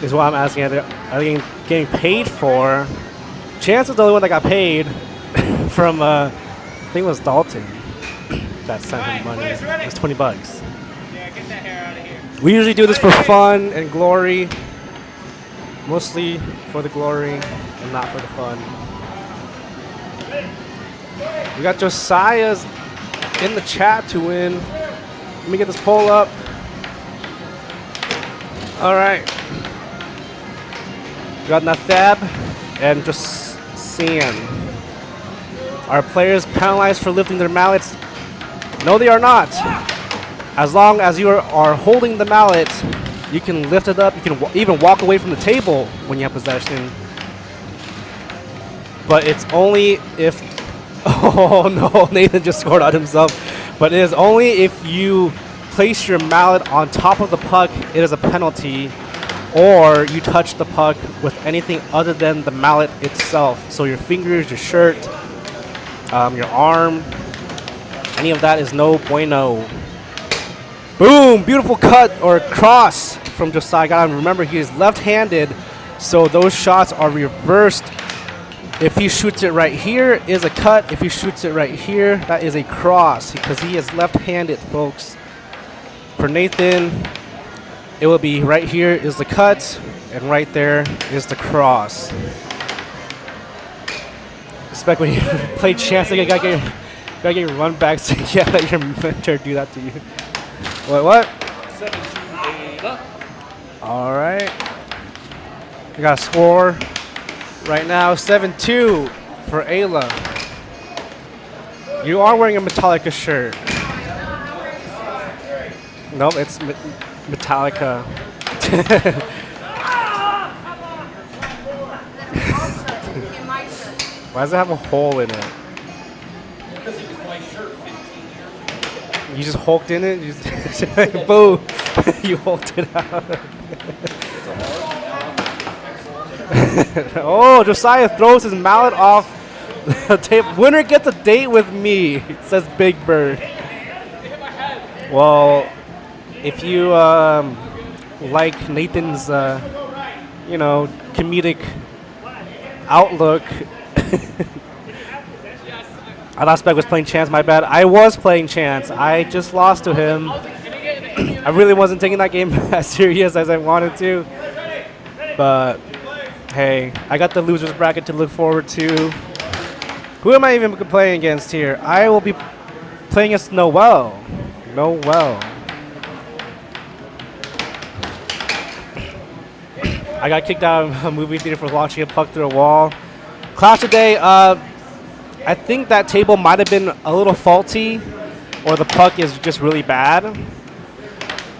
is what I'm asking. Are they getting paid for? Chance is the only one that got paid from, I think it was Dalton that sent him money. It was $20. Yeah, get that hair out of here. We usually do this for fun and glory. Mostly for the glory and not for the fun. We got Josiah's in the chat to win. Let me get this poll up. All right. We got Nathab and Josiah. Are players penalized for lifting their mallets? No, they are not. As long as you are holding the mallet, you can lift it up. You can even walk away from the table when you have possession. But it's only if... Oh no, Nathan just scored on himself. But it is only if you place your mallet on top of the puck, it is a penalty. Or you touch the puck with anything other than the mallet itself. So your fingers, your shirt, your arm, any of that is no bueno. Boom! Beautiful cut or cross from Josiah. Gotta remember, he is left-handed, so those shots are reversed. If he shoots it right here, is a cut. If he shoots it right here, that is a cross because he is left-handed, folks. For Nathan, it will be right here is the cut, and right there is the cross. Spec, when you play chance, you gotta get your run backs. Yeah, let your mentor do that to you. What? All right. We got a score right now, 7-2 for Ayla. You are wearing a Metallica shirt. Nope, it's Metallica. Why does it have a hole in it? Because it was my shirt 15 years ago. You just hulked in it? You just boom! You hulked it out. Oh, Josiah throws his mallet off the table. Winner gets a date with me, says Big Bird. Well, if you like Nathan's, comedic outlook, I thought Spec was playing Chance, my bad. I was playing Chance. I just lost to him. I really wasn't taking that game as serious as I wanted to. But, hey, I got the loser's bracket to look forward to. Who am I even playing against here? I will be playing against Noel. Noel. I got kicked out of a movie theater for launching a puck through a wall. Clash today, I think that table might have been a little faulty, or the puck is just really bad.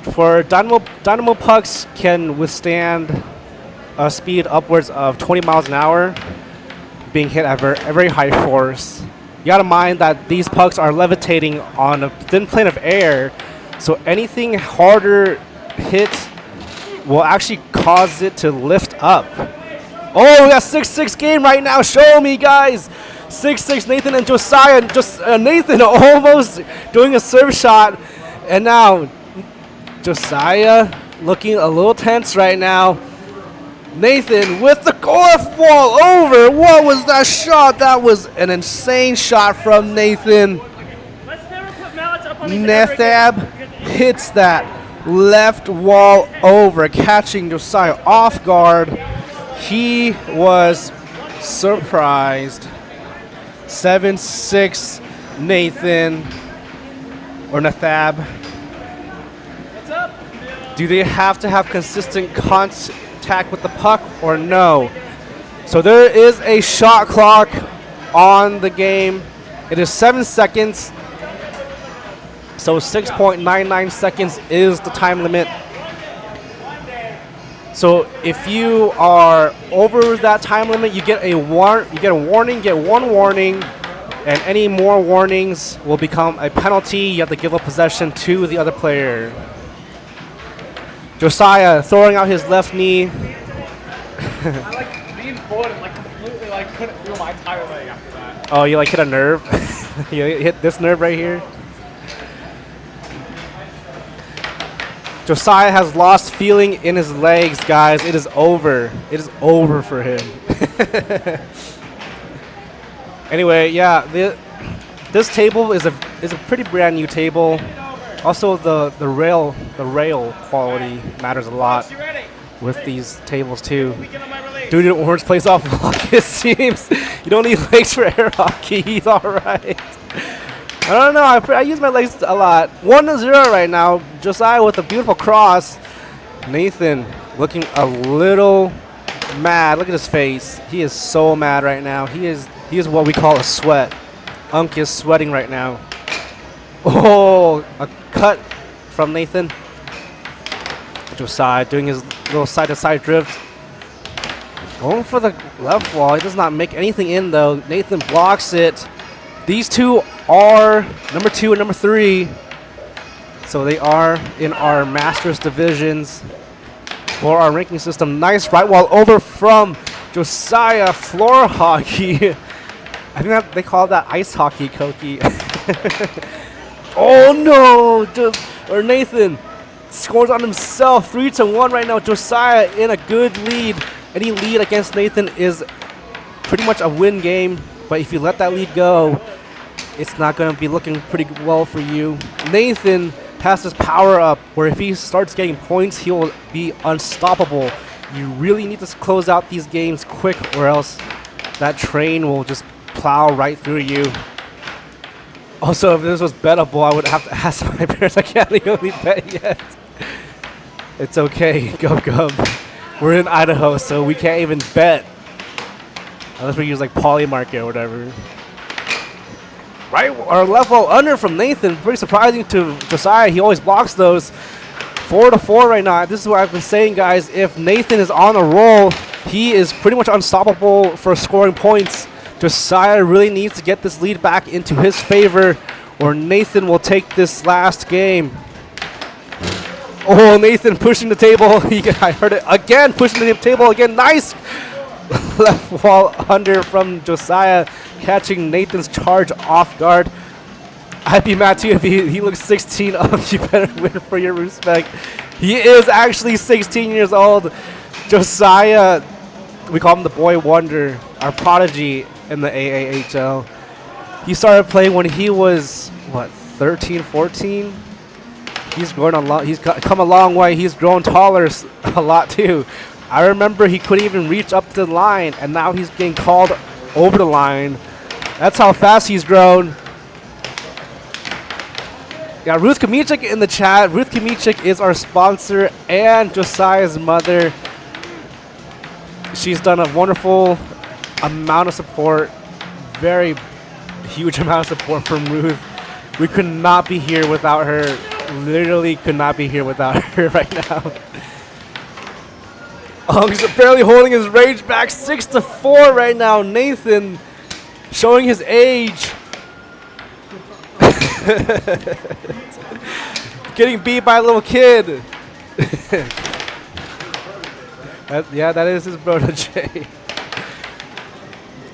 for Dynamo pucks can withstand a speed upwards of 20 miles an hour, being hit at a very high force. You gotta mind that these pucks are levitating on a thin plane of air, so anything harder hit will actually cause it to lift up. Oh, we got 6-6 game right now. Show me, guys. 6-6 Nathan and Josiah. Just Nathan almost doing a serve shot, and now Josiah looking a little tense right now. Nathan with the golf ball over. What was that shot? That was an insane shot from Nathan. Let's never put mallets up on these ever Nethab again. hits that left wall over, catching Josiah off guard. He was surprised. 7-6 Nathan or Nethab. Do they have to have consistent contact with the puck or no? So there is a shot clock on the game. It is 7 seconds. So 6.99 seconds is the time limit. So if you are over that time limit, you get a warning, get one warning, and any more warnings will become a penalty. You have to give up possession to the other player. Josiah throwing out his left knee. I like being forward and like completely like couldn't feel my entire leg after that. Oh, you like hit a nerve? You hit this nerve right here? Josiah has lost feeling in his legs, guys. It is over. It is over for him. Anyway, yeah, this table is a pretty brand new table. Also, the rail quality matters a lot with these tables too. Dude, Orange plays off block. It seems you don't need legs for air hockey. He's all right. I don't know. I use my legs a lot. 1-0 right now. Josiah with a beautiful cross. Nathan looking a little mad. Look at his face. He is so mad right now. He is what we call a sweat. Unk is sweating right now. Oh, a cut from Nathan. Josiah doing his little side-to-side drift. Going for the left wall. He does not make anything in, though. Nathan blocks it. These two are number 2 and number 3. So they are in our Masters divisions for our ranking system. Nice right wall over from Josiah. Floor hockey. I think that they call that ice hockey, Koki. Oh no! Nathan scores on himself. 3-1 right now. Josiah in a good lead. Any lead against Nathan is pretty much a win game. But if you let that lead go, it's not going to be looking pretty well for you. Nathan has his power up where if he starts getting points, he will be unstoppable. You really need to close out these games quick or else that train will just plow right through you. Also, if this was bettable, I would have to ask my parents. I can't legally bet yet. It's okay, Gub. We're in Idaho, so we can't even bet. Unless we use like Polymarket or whatever. Right, or left wall under from Nathan. Pretty surprising to Josiah. He always blocks those. 4-4 right now. This is what I've been saying, guys. If Nathan is on a roll, he is pretty much unstoppable for scoring points. Josiah really needs to get this lead back into his favor, or Nathan will take this last game. Oh, Nathan pushing the table. I heard it again, pushing the table again. Nice left wall under from Josiah, catching Nathan's charge off guard. I'd be mad too if he looks 16 up. You better win for your respect. He is actually 16 years old. Josiah, we call him the boy wonder, our prodigy in the AAHL. He started playing when he was, what, 13, 14? He's grown a lot. He's come a long way. He's grown taller a lot too. I remember he couldn't even reach up to the line, and now he's getting called over the line. That's how fast he's grown. Yeah, Ruth Kamichik in the chat. Ruth Kamichik is our sponsor and Josiah's mother. She's done a wonderful amount of support. Very huge amount of support from Ruth. We could not be here without her. literally could not be here without her right now. He's barely holding his rage back. 6-4 right now. Nathan showing his age. Getting beat by a little kid. That is his protege.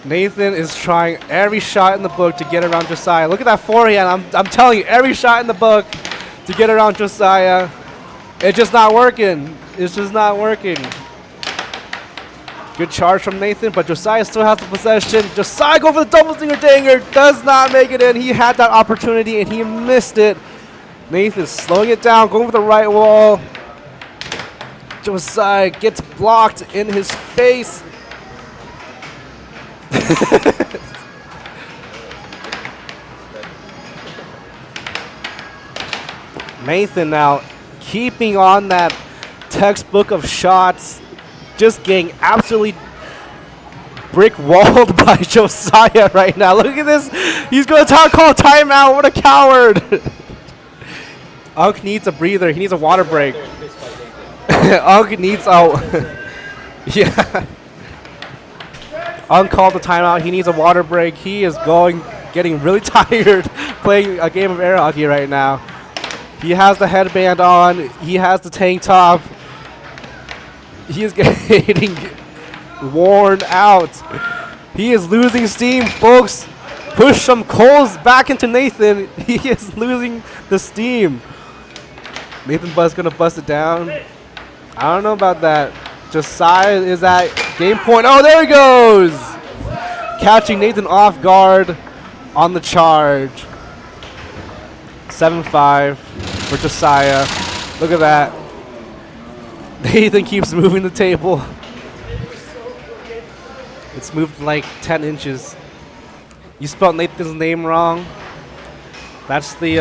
Nathan is trying every shot in the book to get around Josiah. Look at that forehand. I'm telling you, every shot in the book to get around Josiah. It's just not working. It's just not working. Good charge from Nathan, but Josiah still has the possession. Josiah going for the double stinger danger. Does not make it in. He had that opportunity and he missed it. Nathan slowing it down, going for the right wall. Josiah gets blocked in his face. Nathan now keeping on that textbook of shots, just getting absolutely brick walled by Josiah right now. Look at this. He's going to call a timeout. What a coward. Unk needs a breather. He needs a water break. Unk needs a... yeah. Unk called the timeout. He needs a water break. He is getting really tired playing a game of air hockey right now. He has the headband on. He has the tank top. He is getting worn out. He is losing steam, folks. Push some coals back into Nathan. He is losing the steam. Nathan Butt's gonna bust it down. I don't know about that. Josiah is at game point. Oh, there he goes! Catching Nathan off guard on the charge. 7-5 for Josiah. Look at that. Nathan keeps moving the table. It's moved like 10 inches. You spelled Nathan's name wrong. That's the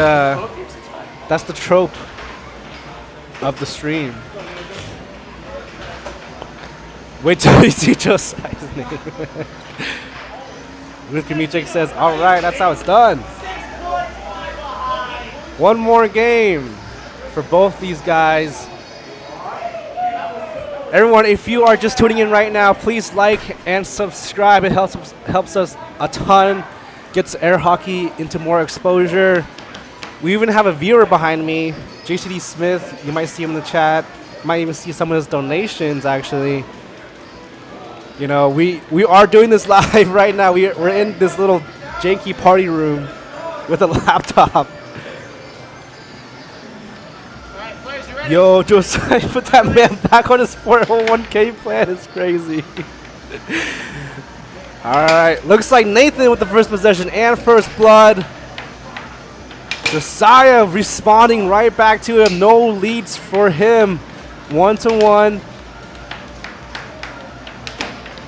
trope of the stream. Wait till you see Josiah's name. Ruth Kamichek says, all right, that's how it's done. One more game for both these guys. Everyone, if you are just tuning in right now, please like and subscribe. It helps us a ton. Gets air hockey into more exposure. We even have a viewer behind me, JCD Smith. You might see him in the chat. You might even see some of his donations, actually. You know, we are doing this live right now. We're in this little janky party room with a laptop. Yo, Josiah, put that man back on his 401k plan. It's crazy. All right, looks like Nathan with the first possession and first blood. Josiah responding right back to him. No leads for him. 1-1.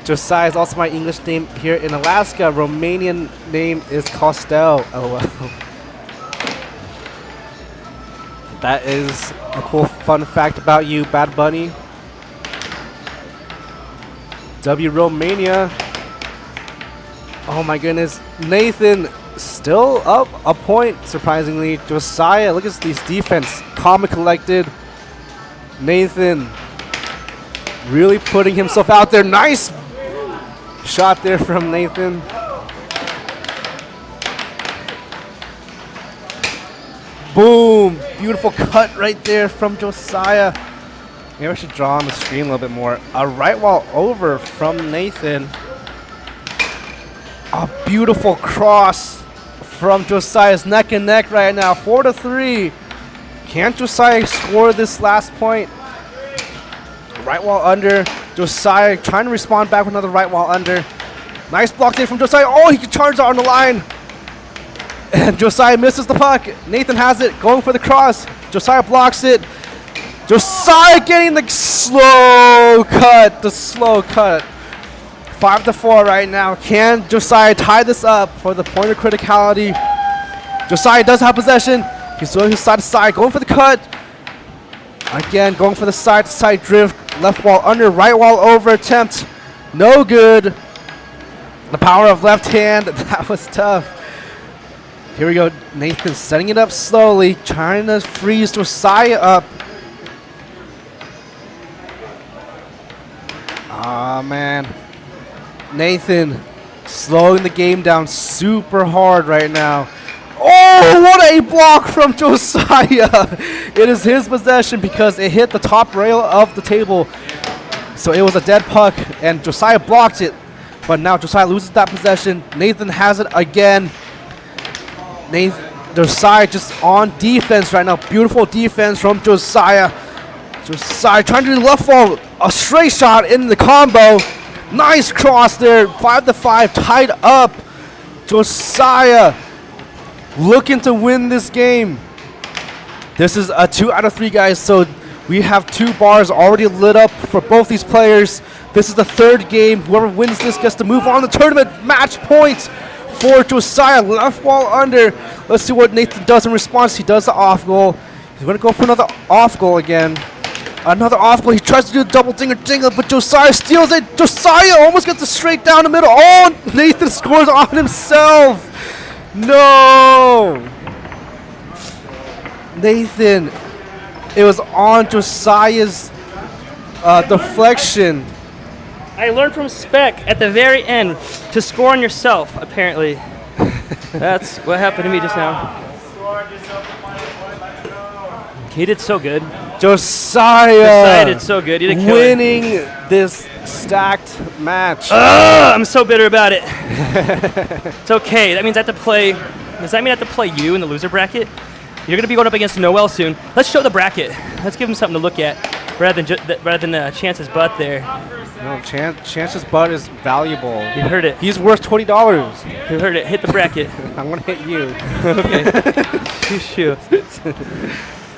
Josiah is also my English name here in Alaska. Romanian name is Costel. Oh, wow. That is a cool fun fact about you, Bad Bunny. W Romania. Oh my goodness. Nathan still up a point, surprisingly. Josiah, look at these defense. Calm and collected. Nathan really putting himself out there. Nice shot there from Nathan. Boom! Beautiful cut right there from Josiah. Maybe I should draw on the screen a little bit more. A right wall over from Nathan. A beautiful cross from Josiah's neck and neck right now. 4-3. Can Josiah score this last point? Right wall under. Josiah trying to respond back with another right wall under. Nice block there from Josiah. Oh, he can charge out on the line. And Josiah misses the puck. Nathan has it, going for the cross. Josiah blocks it. Josiah getting the slow cut. The slow cut. 5-4 right now. Can Josiah tie this up for the point of criticality? Josiah does have possession. He's doing his side to side, going for the cut. Again, going for the side to side drift. Left wall under, right wall over attempt. No good. The power of left hand. That was tough. Here we go. Nathan setting it up slowly, trying to freeze Josiah up. Ah, man. Nathan slowing the game down super hard right now. Oh, what a block from Josiah. It is his possession because it hit the top rail of the table. So it was a dead puck, and Josiah blocked it. But now Josiah loses that possession. Nathan has it again. Josiah just on defense right now. Beautiful defense from Josiah. Josiah trying to do left wall. A straight shot in the combo. Nice cross there. 5-5, tied up. Josiah looking to win this game. This is a 2 out of 3, guys. So we have 2 bars already lit up for both these players. This is the 3rd game. Whoever wins this gets to move on to the tournament. Match points for Josiah. Left wall under. Let's see what Nathan does in response. He does the off goal. He's going to go for another off goal again. Another off goal. He tries to do a double dinger, but Josiah steals it. Josiah almost gets it straight down the middle. Oh, Nathan scores on himself. No. Nathan, it was on Josiah's deflection. I learned from Spec at the very end to score on yourself, apparently. That's what happened to me just now. He did so good. Josiah did so good. He did kill it. winning this stacked match. I'm so bitter about it. It's okay. That means I have to play. Does that mean I have to play you in the loser bracket? You're going to be going up against Noel soon. Let's show the bracket. Let's give him something to look at rather than Chance's butt there. No, Chance's butt is valuable. You heard it. He's worth $20. You heard it. Hit the bracket. I'm going to hit you. Okay. Shoot.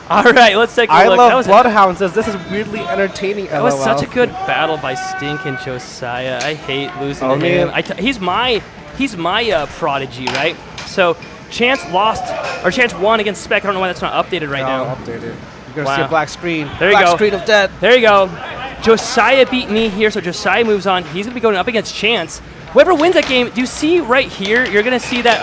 All right, let's take a I look. love Bloodhound says this is weirdly entertaining. That was such a good battle by Stinkin' Josiah. I hate losing Oh, to him. man. He's my prodigy, right? So Chance won against Spec. I don't know why that's not updated right now. Updated. You're going to Wow. see a black screen. There you black go. screen of death. There you go. Josiah beat me here, so Josiah moves on. He's going to be going up against Chance. Whoever wins that game, do you see right here? You're going to see that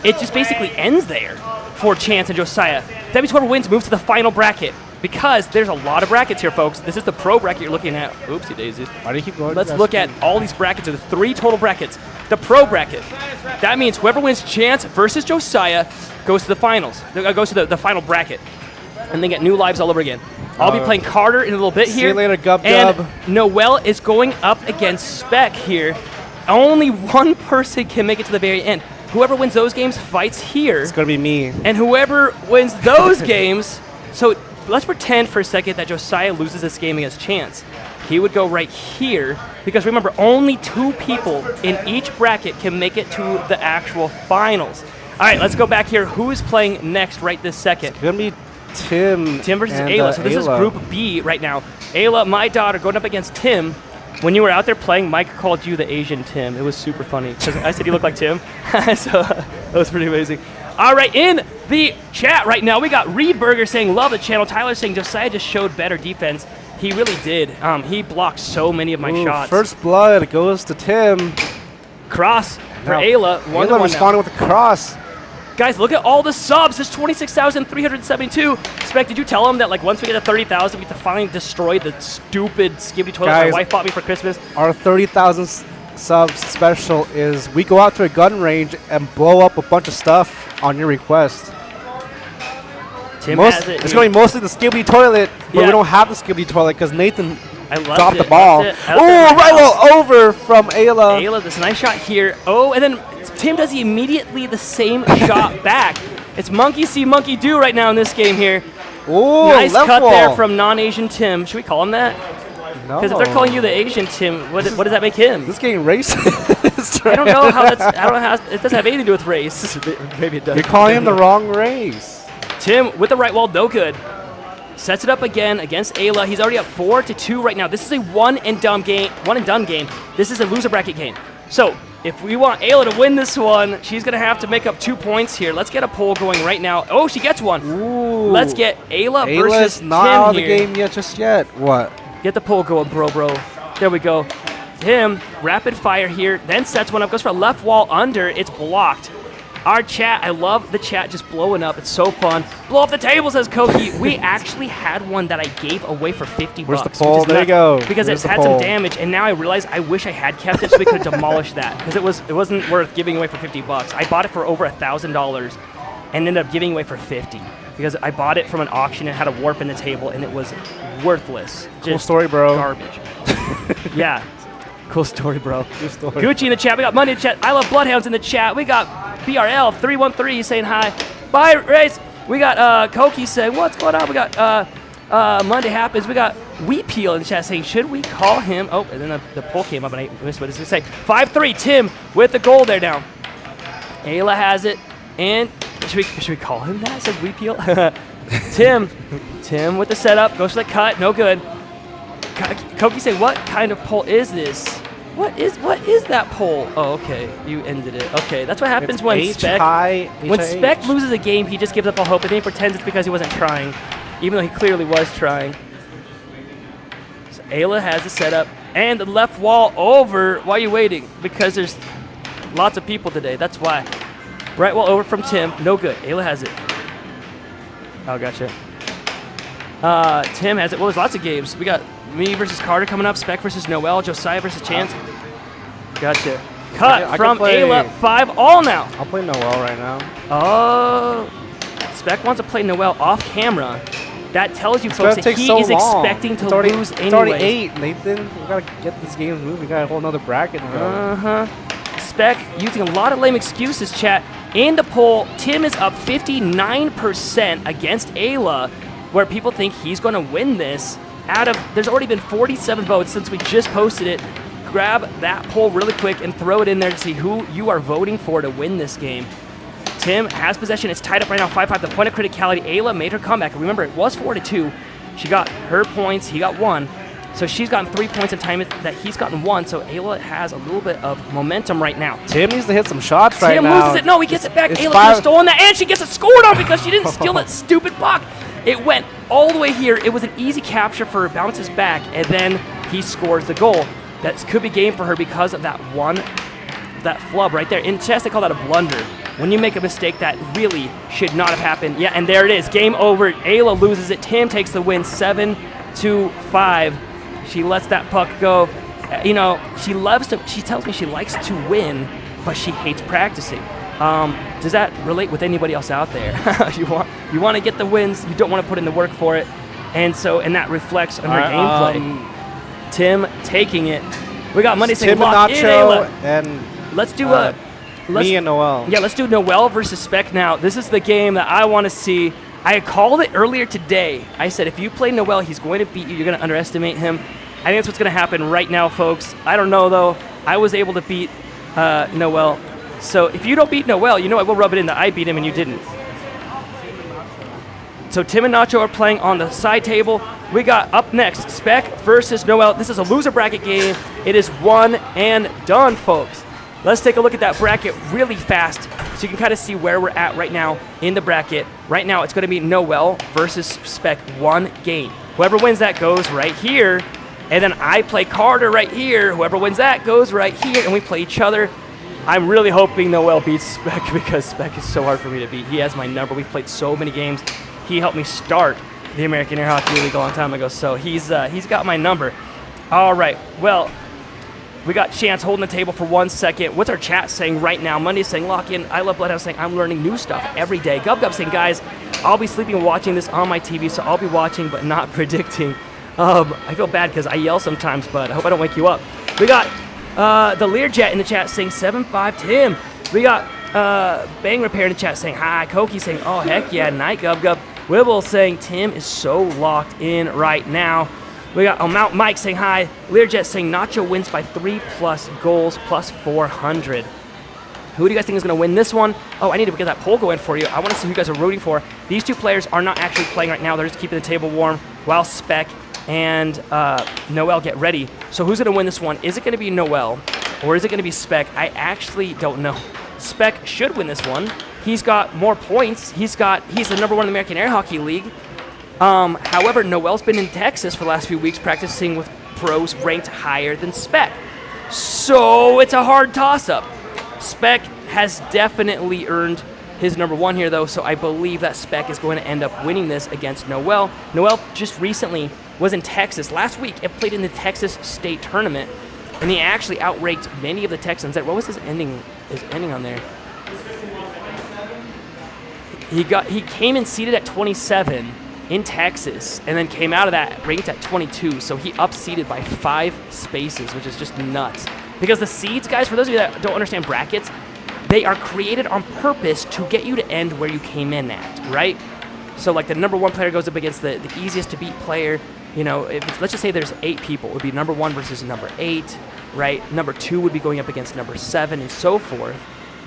it just basically ends there for Chance and Josiah. That means whoever wins moves to the final bracket because there's a lot of brackets here, folks. This is the pro bracket you're looking at. Oopsie daisies. Why do you keep going? Let's look at all these brackets. There's 3 total brackets. The pro bracket. That means whoever wins Chance versus Josiah goes to the finals. Goes to the final bracket. And they get new lives all over again. I'll be playing Carter in a little bit See here. you later, Gub And Gub. Noel is going up against Spec here. Only one person can make it to the very end. Whoever wins those games fights here. It's going to be me. And whoever wins those games, so let's pretend for a second that Josiah loses this game against Chance. He would go right here, because remember, only 2 people in each bracket can make it to the actual finals. All right, let's go back here. Who is playing next right this second? It's going to be Tim Versus and, Ayla. So this is Ayla. Group B right now. Ayla, my daughter, going up against Tim. When you were out there playing, Mike called you the Asian Tim. It was super funny. 'Cause I said you look like Tim. So that was pretty amazing. All right, in the chat right now, we got Reed Berger saying, love the channel. Tyler saying, Josiah just showed better defense. He really did. He blocked so many of my shots. First blood goes to Tim. Cross for Now, Ayla. 1-1 Ayla responding now. with a cross. Guys, look at all the subs. It's 26,372. Spec, did you tell him that like once we get to 30,000, we have to finally destroy the stupid skibbity toilet my Guys, wife bought me for Christmas? Our 30,000 subs special is we go out to a gun range and blow up a bunch of stuff on your request. Tim has it. It's going to be mostly the skibbity toilet, but Yeah. we don't have the skibbity toilet because Nathan I loved dropped it, the ball. loved it. I Oh, loved it. right well over from Ayla. Ayla, this nice shot here. Oh, and then Tim does immediately the same shot back. It's monkey see, monkey do right now in this game here. Oh, Nice left cut wall. there from non-Asian Tim. Should we call him that? No. Because if they're calling you the Asian Tim, what does that make him? This game racist. I don't know how that's. I don't know how it doesn't have anything to do with race. Maybe it does. You're calling him the wrong race. Tim with the right wall, no good. Sets it up again against Ayla. He's already up 4-2 right now. This is a one and done game. This is a loser bracket game. So if we want Ayla to win this one, she's gonna have to make up 2 points here. Let's get a poll going right now. Oh, she gets one. Ooh. Let's get Ayla versus Ayla's not Tim out of the here. game yet, just yet. What? Get the poll going, bro. There we go. Tim, rapid fire here, then sets one up, goes for a left wall under. It's blocked. Our chat, I love the chat just blowing up. It's so fun. Blow up the table, says Koki. We actually had one that I gave away for 50 Where's bucks. the poll? which is There you nuts, go. Because There's it the had some poll. damage, and now I realize I wish I had kept it so we could have demolished that because it wasn't worth giving away for 50 bucks. I bought it for over $1,000 and ended up giving away for 50 because I bought it from an auction and had a warp in the table, and it was worthless. Cool Just story, bro. Garbage. Yeah. Cool story, bro. Cool story. Gucci in the chat. We got Monday in the chat. I love Bloodhounds in the chat. We got BRL313 saying hi. Bye, Race. We got Koki saying, what's going on? We got Monday Happens. We got Peel in the chat saying, should we call him? Oh, and then the poll came up and I missed what it was going to say. 5-3, Tim with the goal there now. Ayla has it. And should we call him that? Says Peel. Tim with the setup. Goes for the cut. No good. Koki say, what kind of poll is this? What is that poll? Oh, okay. You ended it. Okay, that's what happens It's when when Spec loses a game, he just gives up all hope, and then he pretends it's because he wasn't trying, even though he clearly was trying. So Ayla has the setup, and the left wall over. Why are you waiting? Because there's lots of people today. That's why. Right wall over from Tim. No good. Ayla has it. Oh, gotcha. Tim has it. Well, there's lots of games. We got me versus Carter coming up. Spec versus Noel. Josiah versus Chance. Gotcha. Cut I can from play- Ayla. 5-all now. I'll play Noel right now. Oh. Spec wants to play Noel off camera. That tells you, It's folks, gonna that take he so is long. expecting to It's already, lose It's already anyways. 8, Nathan. We gotta get these games moving. We got a whole nother bracket to go. Uh-huh. Spec using a lot of lame excuses, chat. In the poll, Tim is up 59% against Ayla, where people think he's going to win this. There's already been 47 votes since we just posted it. Grab that poll really quick and throw it in there to see who you are voting for to win this game. Tim has possession. It's tied up right now, 5-5. The point of criticality, Ayla made her comeback. Remember, it was 4-2. She got her points. He got 1. So she's gotten 3 points in time that he's gotten 1. So Ayla has a little bit of momentum right now. Tim needs to hit some shots right Tim now. loses it. No, he gets it back. it's Ayla could 5 have stolen that, and she gets it scored on because she didn't steal that stupid puck. It went all the way here. It was an easy capture for her, bounces back, and then he scores the goal. That could be game for her because of that flub right there. In chess, they call that a blunder. When you make a mistake that really should not have happened. Yeah, and there it is. Game over. Ayla loses it. Tim takes the win 7-5. She lets that puck go. You know, she tells me she likes to win, but she hates practicing. Does that relate with anybody else out there? you want to get the wins, you don't want to put in the work for it, and that reflects on her gameplay. Tim taking it. We got Monday saying Tim and lock in Nacho Ayla. and Let's do me and Noel. Yeah, let's do Noel versus Spec now. This is the game that I want to see. I called it earlier today. I said if you play Noel, he's going to beat you. You're going to underestimate him. I think that's what's going to happen right now, folks. I don't know, though. I was able to beat Noel. So if you don't beat Noel, you know I will rub it in that I beat him and you didn't. So Tim and Nacho are playing on the side table. We got up next, Spec versus Noel. This is a loser bracket game. It is one and done, folks. Let's take a look at that bracket really fast so you can kind of see where we're at right now in the bracket. Right now, it's going to be Noel versus Spec, one game. Whoever wins that goes right here. And then I play Carter right here. Whoever wins that goes right here, and we play each other. I'm really hoping Noel beats Spec because Spec is so hard for me to beat. He has my number. We've played so many games. He helped me start the American Air Hockey League a long time ago, so he's got my number. All right, well, we got Chance holding the table for 1 second. What's our chat saying right now? Monday's saying lock in. I love Bloodhound saying I'm learning new stuff every day. Gub Gub saying, guys, I'll be sleeping and watching this on my TV, so I'll be watching but not predicting. I feel bad because I yell sometimes, but I hope I don't wake you up. We got the Learjet in the chat saying 7-5 Tim. We got Bang Repair in the chat saying hi. Koki saying, oh, heck yeah, night, Gub Gub. Wibble saying Tim is so locked in right now. We got Mount Mike saying hi. Learjet saying Nacho wins by 3+ goals plus 400. Who do you guys think is going to win this one? Oh, I need to get that poll going for you. I want to see who you guys are rooting for. These two players are not actually playing right now. They're just keeping the table warm while Spec and Noel get ready. So who's going to win this one? Is it going to be Noel or is it going to be Spec? I actually don't know. Spec should win this one. He's got more points. He's the number 1 in the American Air Hockey League. However, Noel's been in Texas for the last few weeks practicing with pros ranked higher than Spec. So it's a hard toss-up. Spec has definitely earned his number 1 here, though, so I believe that Spec is going to end up winning this against Noel. Noel just recently was in Texas last week and played in the Texas State Tournament, and he actually outranked many of the Texans. What was his ending on there? He came in seated at 27 in Texas, and then came out of that ranked at 22, so he up-seeded by 5 spaces, which is just nuts. Because the seeds, guys, for those of you that don't understand brackets, they are created on purpose to get you to end where you came in at, right? So like the number 1 player goes up against the easiest to beat player. You know, let's just say there's 8 people. It would be number 1 versus number 8, right? Number 2 would be going up against number 7 and so forth.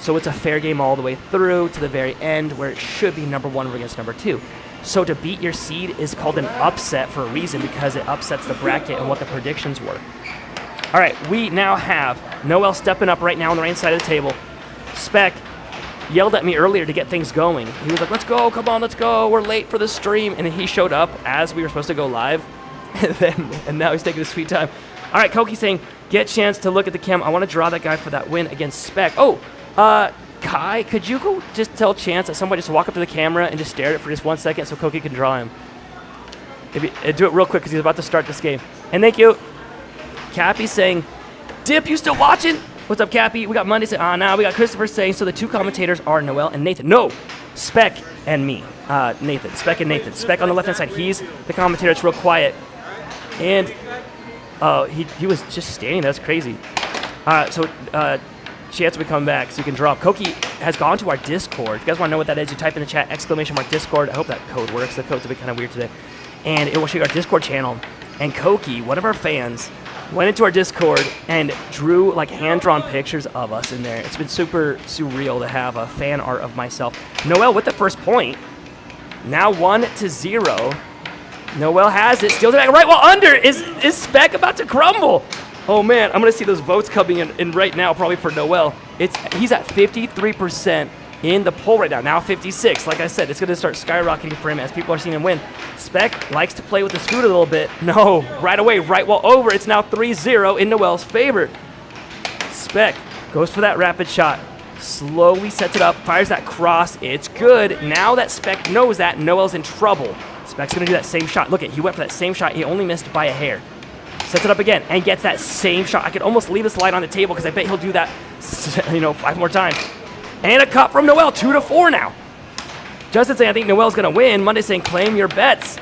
So it's a fair game all the way through to the very end where it should be number 1 against number 2. So to beat your seed is called an upset for a reason, because it upsets the bracket and what the predictions were. All right, we now have Noel stepping up right now on the right side of the table. Spec yelled at me earlier to get things going. He was like, let's go, come on, let's go, we're late for the stream. And then he showed up as we were supposed to go live, and now he's taking his sweet time. All right, Koki's saying, get a chance to look at the cam. I want to draw that guy for that win against Spec. Oh, Kai, could you go just tell Chance that somebody just walk up to the camera and just stare at it for just 1 second so Koki can draw him? Do it real quick because he's about to start this game. And thank you. Cappy's saying, Dip, you still watching? What's up, Cappy? We got Monday saying, now we got Christopher saying, so the 2 commentators are Noel and Nathan. No, Spec and me. Nathan. Spec and Nathan. Spec on the left-hand side. He's the commentator. It's real quiet. And he was just standing there. That's crazy. Chance will be coming back so you can drop. Koki has gone to our Discord. If you guys want to know what that is, you type in the chat, !Discord. I hope that code works. The code's a bit kind of weird today. And it will show you our Discord channel. And Koki, one of our fans, went into our Discord and drew like hand-drawn pictures of us in there. It's been super surreal to have a fan art of myself. Noel with the first point. Now 1-0. Noel has it. Steals it back right while under. Is Spec about to crumble? Oh man, I'm gonna see those votes coming in right now, probably for Noel. He's at 53% in the poll right now. Now 56. Like I said, it's gonna start skyrocketing for him as people are seeing him win. Spec likes to play with his food a little bit. No, right away, right while over. It's now 3-0 in Noel's favor. Spec goes for that rapid shot. Slowly sets it up, fires that cross. It's good. Now that Spec knows that, Noel's in trouble. Spec's gonna do that same shot. Look, he went for that same shot. He only missed by a hair. Sets it up again and gets that same shot. I could almost leave this light on the table because I bet he'll do that, 5 more times. And a cut from Noel, 2-4 now. Justin saying, I think Noel's gonna win. Monday saying, claim your bets.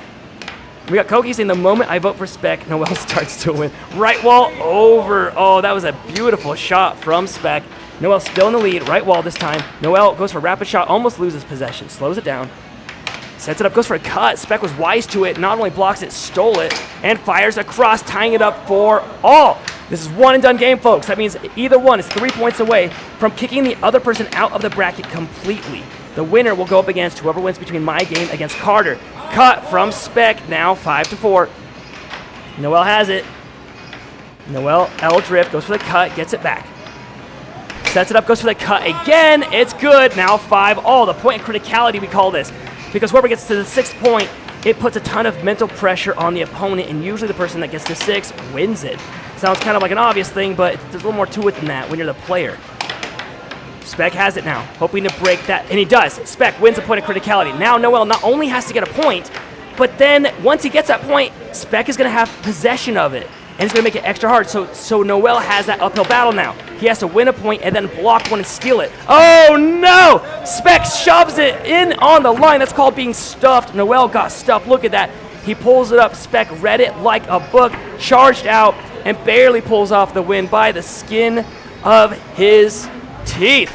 We got Koki saying, the moment I vote for Spec, Noel starts to win. Right wall over. Oh, that was a beautiful shot from Spec. Noel still in the lead, right wall this time. Noel goes for a rapid shot, almost loses possession, slows it down. Sets it up, goes for a cut. Spec was wise to it, not only blocks it, stole it, and fires across, tying it up for all. This is one and done game, folks. That means either one is 3 points away from kicking the other person out of the bracket completely. The winner will go up against whoever wins between my game against Carter. Cut from Spec, now 5-4. Noel has it. Noel L drift, goes for the cut, gets it back. Sets it up, goes for the cut again. It's good, now 5-all. The point of criticality, we call this. Because whoever gets to the 6th point, it puts a ton of mental pressure on the opponent, and usually the person that gets to 6 wins it. Sounds kind of like an obvious thing, but there's a little more to it than that when you're the player. Spec has it now, hoping to break that, and he does. Spec wins the point of criticality. Now Noel not only has to get a point, but then once he gets that point, Spec is going to have possession of it, and it's going to make it extra hard. So Noel has that uphill battle now. He has to win a point and then block one and steal it. Oh no! Spec shoves it in on the line. That's called being stuffed. Noel got stuffed. Look at that. He pulls it up. Spec read it like a book, charged out, and barely pulls off the win by the skin of his teeth.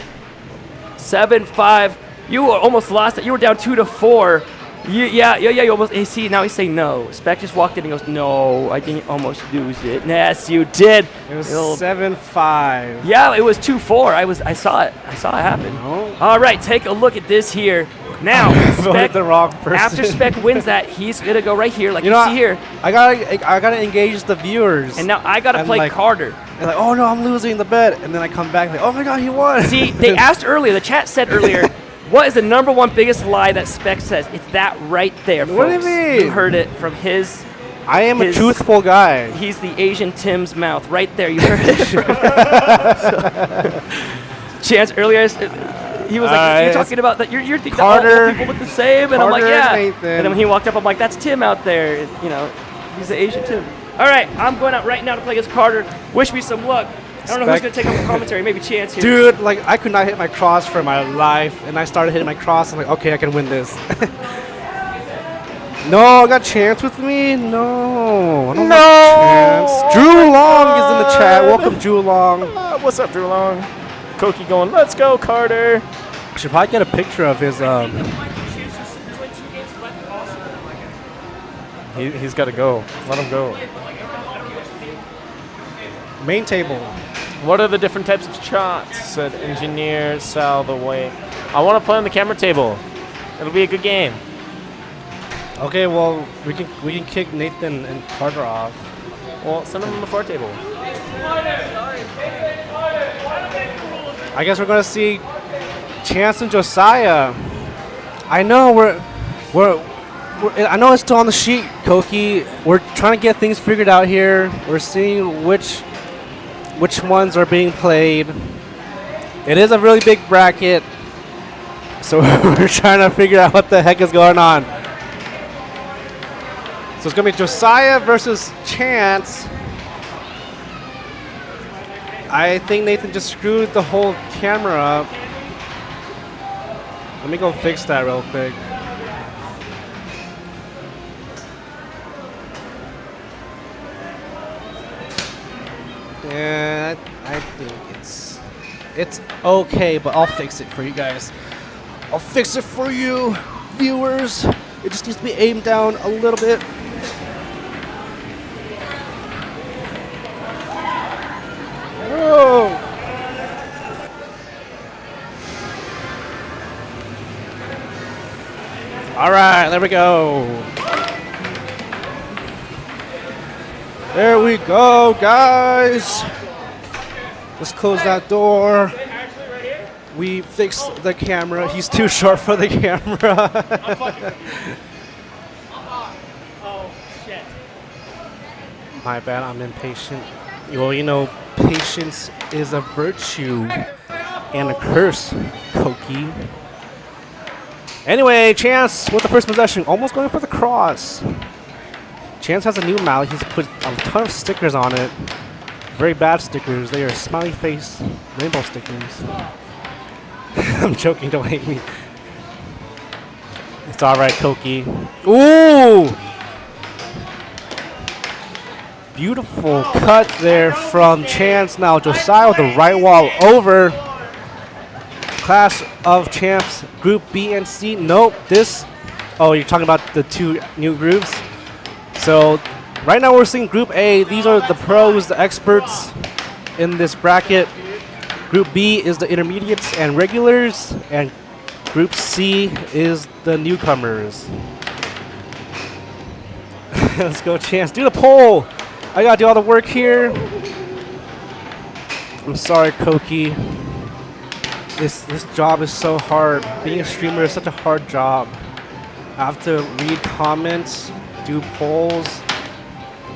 7-5. You almost lost it. You were down 2-4. Yeah, you almost. See, now he's saying no. Spec just walked in and goes, no, I didn't almost lose it. Yes, you did. It was 7-5. Yeah, it was 2-4. I saw it. I saw it happen. No. All right, take a look at this here. Now, Spec, the wrong person. after Spec wins that, he's gonna go right here, like you see here. I gotta engage the viewers. And now I gotta play Carter. They're like, oh no, I'm losing the bet, and then I come back like, oh my god, he won. See, they asked earlier. The chat said earlier. What is the number one biggest lie that Spec says? It's that right there, folks. What do you mean? You heard it from his... I am a truthful guy. He's the Asian Tim's mouth. Right there, you heard it. Chance earlier, he was like, "You're talking about that? You're thinking all Carter. people look the same?" And I'm like, Carter, "Yeah." Nathan. And then when he walked up, I'm like, "That's Tim out there. You know, he's the Asian Tim." All right, I'm going out right now to play against Carter. Wish me some luck. I don't know who's Spec. gonna take over commentary. Maybe Chance here. Dude, like I could not hit my cross for my life, and I started hitting my cross. I'm like, okay, I can win this. No, I got Chance with me. No, I don't have Chance. Drew Long is in the chat. Welcome, Drew Long. What's up, Drew Long? Koki going, let's go, Carter. Should probably get a picture of his. He's got to go. Let him go. Main table. What are the different types of shots? Said Engineer Sal the way. I want to play on the camera table. It'll be a good game. Okay, well we can kick Nathan and Carter off. Well, send them on the floor table. I guess we're gonna see Chance and Josiah. I know I know it's still on the sheet, Koki. We're trying to get things figured out here. We're seeing which ones are being played. It is a really big bracket, so we're trying to figure out what the heck is going on. So it's gonna be Josiah versus Chance. I think Nathan just screwed the whole camera up. Let me go fix that real quick. Yeah, I think it's okay, but I'll fix it for you guys. I'll fix it for you, viewers. It just needs to be aimed down a little bit. Whoa. All right, there we go. There we go, guys. Let's close that door. We fixed the camera. He's too short for the camera. Oh shit. My bad, I'm impatient. Well, you know, patience is a virtue and a curse, Koki. Anyway, Chance with the first possession, almost going for the cross. Chance has a new mallet. He's put a ton of stickers on it. Very bad stickers. They are smiley face rainbow stickers. I'm joking, don't hate me. It's alright, Koki. Ooh! Beautiful cut there from Chance. Now Josiah with the right wall over. Clash of Champs, Group B and C. Nope, this. Oh, you're talking about the two new groups? So right now we're seeing Group A. These are the pros, the experts in this bracket. Group B is the intermediates and regulars, and Group C is the newcomers. Let's go, Chance. Do the poll. I gotta do all the work here. I'm sorry, Koki. This job is so hard. Being a streamer is such a hard job. I have to read comments, do polls,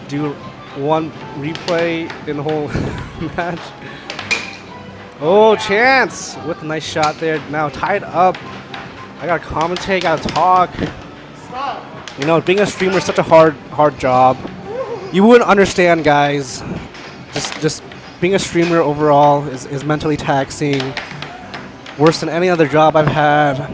do one replay in the whole match. Oh, Chance with a nice shot there. Now tied up. I gotta commentate, gotta talk. You know, being a streamer is such a hard job. You wouldn't understand, guys. Just being a streamer overall is mentally taxing. Worse than any other job I've had.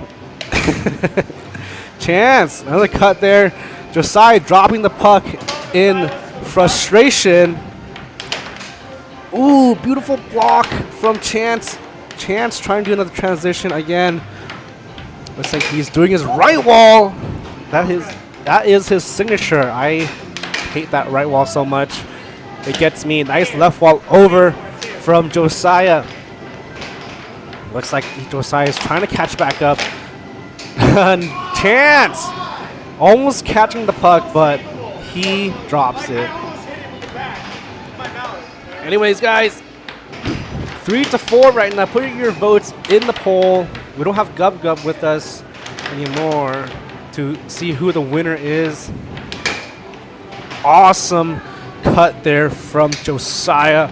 Chance, another cut there. Josiah dropping the puck in frustration. Ooh, beautiful block from Chance. Chance trying to do another transition again. Looks like he's doing his right wall. That is his signature. I hate that right wall so much. It gets me. Nice left wall over from Josiah. Looks like Josiah is trying to catch back up. And Chance almost catching the puck, but he drops it. Anyways, guys, 3-4 right now. Put your votes in the poll. We don't have Gub Gub with us anymore to see who the winner is. Awesome cut there from Josiah.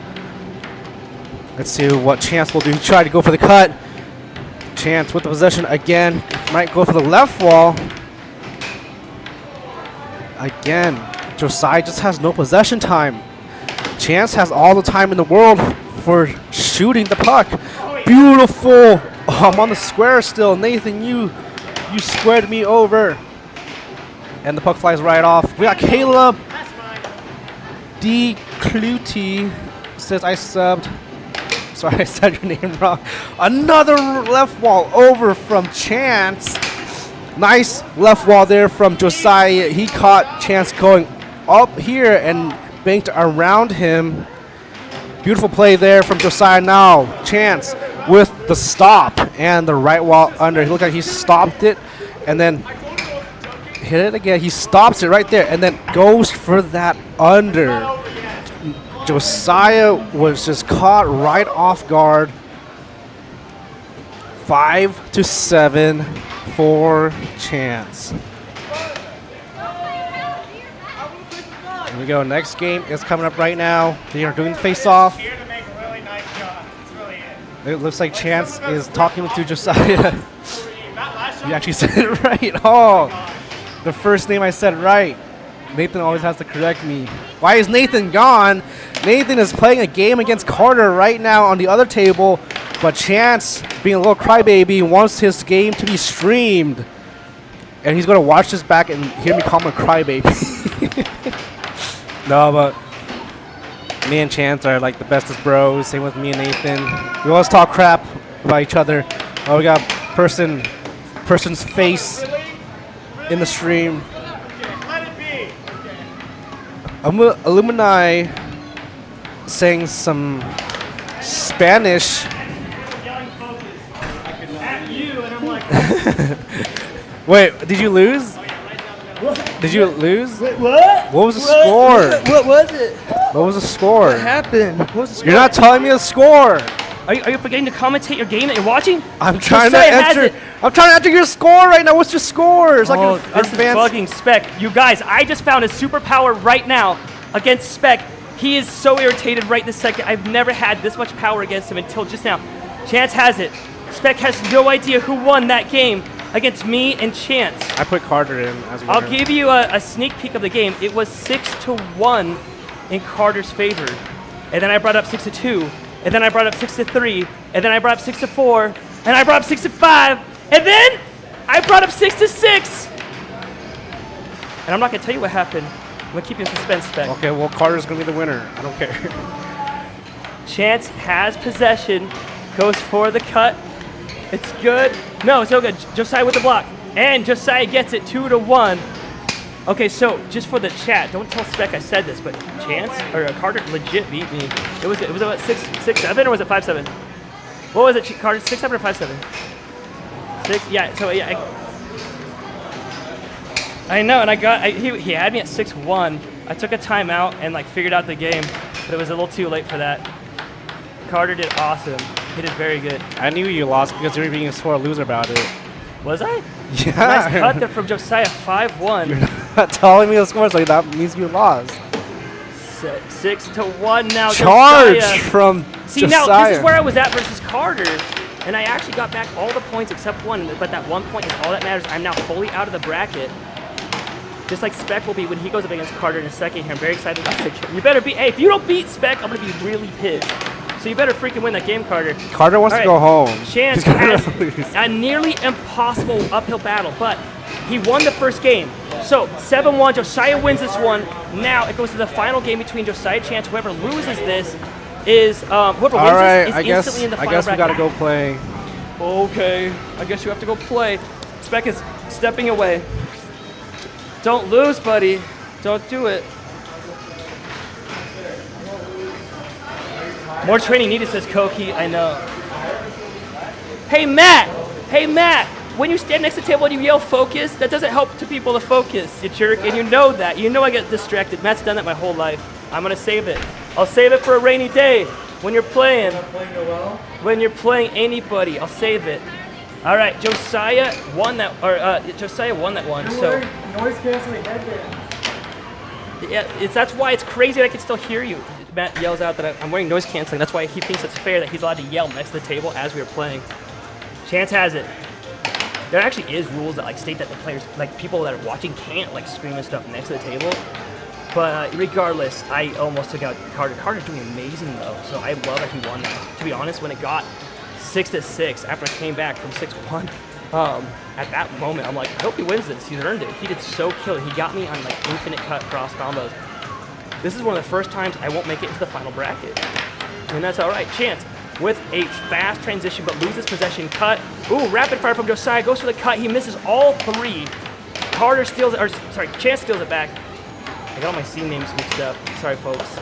Let's see what Chance will do. Try to go for the cut. Chance with the possession again. Might go for the left wall. Again, Josiah just has no possession time. Chance has all the time in the world for shooting the puck. Beautiful. Oh, I'm on the square still. Nathan, you squared me over. And the puck flies right off. We got Caleb D. Clutie says I subbed. Sorry, I said your name wrong. Another left wall over from Chance. Nice left wall there from Josiah. He caught Chance going up here and banked around him. Beautiful play there from Josiah. Now Chance with the stop and the right wall under. He looked like he stopped it and then hit it again. He stops it right there and then goes for that under. Josiah was just caught right off guard. 5-7 for Chance. Here we go. Next game is coming up right now. They are doing face-off. It looks like Chance is talking to Josiah. You actually said it right. Oh, the first name I said right. Nathan always has to correct me. Why is Nathan gone? Nathan is playing a game against Carter right now on the other table, but Chance, being a little crybaby, wants his game to be streamed. And he's going to watch this back and hear me call him a crybaby. No, but me and Chance are like the bestest bros. Same with me and Nathan. We always talk crap about each other. Oh, we got person's face in the stream. Alumni saying some Spanish. Wait, did you lose? Did you lose? Wait, what? What was the score? What was it? What was the score? What happened? What was the score? You're not telling me the score. Are you forgetting to commentate your game that you're watching? I'm trying to Josiah has enter. it. I'm trying to enter your score right now. What's your score? It's like Oh, an this is advanced. bugging Spec. You guys, I just found a superpower right now against Spec. He is so irritated right this second. I've never had this much power against him until just now. Chance has it. Spec has no idea who won that game against me and Chance. I put Carter in as well. I'll give you a sneak peek of the game. It was 6-1 in Carter's favor. And then I brought up 6-2. And then I brought up 6-3. And then I brought up 6-4. And I brought up 6-5. And then I brought up 6-6. And I'm not going to tell you what happened. I'm going to keep you in suspense, Spec. Okay, well, Carter's going to be the winner. I don't care. Chance has possession. Goes for the cut. It's good. No, it's no good. Josiah with the block. And Josiah gets it 2-1. Okay, so just for the chat, don't tell Spec I said this, but Chance or Carter legit beat me. It was what 6-7 or was it 5-7? What was it, Carter? 6-7 or 5-7? 6. Yeah. So yeah, I know, and he had me at 6-1. I took a timeout and like figured out the game, but it was a little too late for that. Carter did awesome. He did very good. I knew you lost because you were being a sore loser about it. Was I? Yeah. Nice cut there from Josiah, 5-1. You're not telling me the score, so that means you lost. 6-1 now. Charge Josiah. from See, Josiah. now this is where I was at versus Carter, and I actually got back all the points except one, but that 1 point is all that matters. I'm now fully out of the bracket. Just like Spec will be when he goes up against Carter in a second here. I'm very excited about that game. You better be, hey, if you don't beat Spec, I'm going to be really pissed. So you better freaking win that game, Carter. Carter wants All to right. go home. Chance He's gonna has lose. a nearly impossible uphill battle, but he won the first game. So 7-1, Josiah wins this one. Now it goes to the final game between Josiah and Chance. Whoever loses this is whoever wins All right, this is I guess instantly in the final we bracket. gotta go play. Okay, I guess you have to go play. Spec is stepping away. Don't lose, buddy. Don't do it. More training needed, says Koki. I know. Hey, Matt. Hey, Matt. When you stand next to the table and you yell focus, that doesn't help to people to focus, you jerk. And you know that. You know I get distracted. Matt's done that my whole life. I'm going to save it. I'll save it for a rainy day when you're playing. When you're playing anybody, I'll save it. All right, Josiah won that, Josiah won that one. So Noise canceling headband. yeah, that's why it's crazy that I can still hear you. Matt yells out that I'm wearing noise canceling. That's why he thinks it's fair that he's allowed to yell next to the table as we are playing. Chance has it. There actually is rules that like state that the players, like people that are watching, can't like scream and stuff next to the table. But regardless, I almost took out Carter. Carter's doing amazing though, so I love that he won that. To be honest, when it got 6-6 after I came back from 6-1, at that moment I'm like, I hope he wins this. He's earned it. He did so killer. He got me on like infinite cut cross combos. This is one of the first times I won't make it into the final bracket, and that's all right. Chance with a fast transition, but loses possession. Cut. Ooh, rapid fire from Josiah. Goes for the cut. He misses all three. Carter steals it, or sorry, Chance steals it back. I got all my scene names mixed up. Sorry, folks.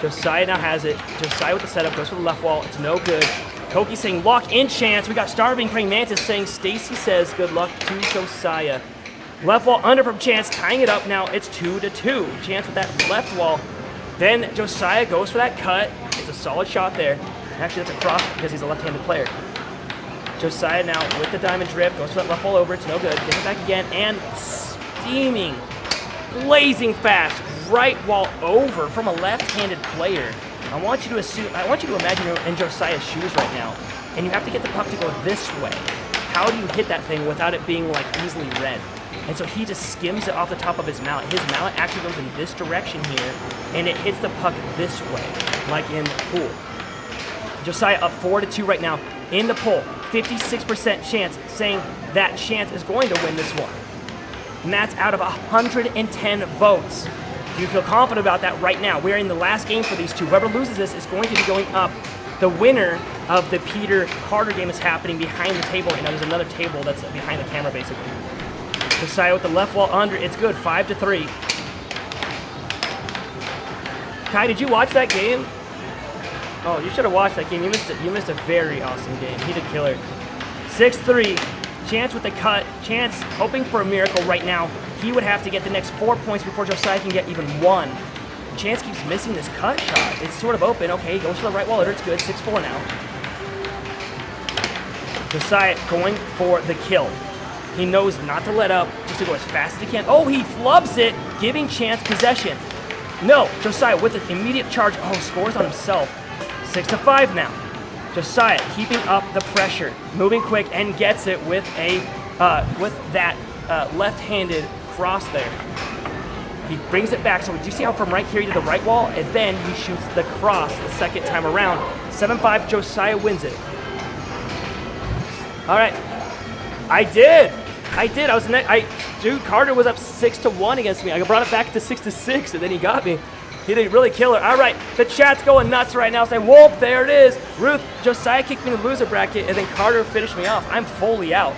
Josiah now has it. Josiah with the setup. Goes for the left wall. It's no good. Koki saying lock in Chance. We got Starving Praying Mantis saying Stacy says good luck to Josiah. Left wall under from Chance, tying it up now. It's 2-2. Chance with that left wall. Then Josiah goes for that cut. It's a solid shot there. Actually, that's a cross because he's a left-handed player. Josiah now with the diamond drift. Goes for that left wall over. It's no good. Gets it back again. And steaming, blazing fast, right wall over from a left-handed player. I want you to imagine you're in Josiah's shoes right now. And you have to get the puck to go this way. How do you hit that thing without it being like easily read? And so he just skims it off the top of his mallet. His mallet actually goes in this direction here, and it hits the puck this way, like in the pool. Josiah up 4-2 right now in the poll. 56% chance, saying that Chance is going to win this one. And that's out of 110 votes. Do you feel confident about that right now? We're in the last game for these two. Whoever loses this is going to be going up. The winner of the Peter Carter game is happening behind the table, and there's another table that's behind the camera, basically. Josiah with the left wall under. It's good. 5-3. Kai, did you watch that game? Oh, you should have watched that game. You missed it. You missed a very awesome game. He did killer. 6-3. Chance with the cut. Chance hoping for a miracle right now. He would have to get the next 4 points before Josiah can get even one. Chance keeps missing this cut shot. It's sort of open. Okay, goes for the right wall under. It's good. 6-4 now. Josiah going for the kill. He knows not to let up, just to go as fast as he can. Oh, he flubs it, giving Chance possession. No, Josiah with an immediate charge. Oh, scores on himself. 6-5 now. Josiah keeping up the pressure, moving quick, and gets it with a that left-handed cross there. He brings it back. So do you see how from right here he did the right wall, and then he shoots the cross the second time around. 7-5. Josiah wins it. All right. I did. I was dude, Carter was up 6-1 against me. I brought it back to 6-6, and then he got me. He did really killer. All right, the chat's going nuts right now, saying, whoop, there it is. Ruth, Josiah kicked me in the loser bracket, and then Carter finished me off. I'm fully out.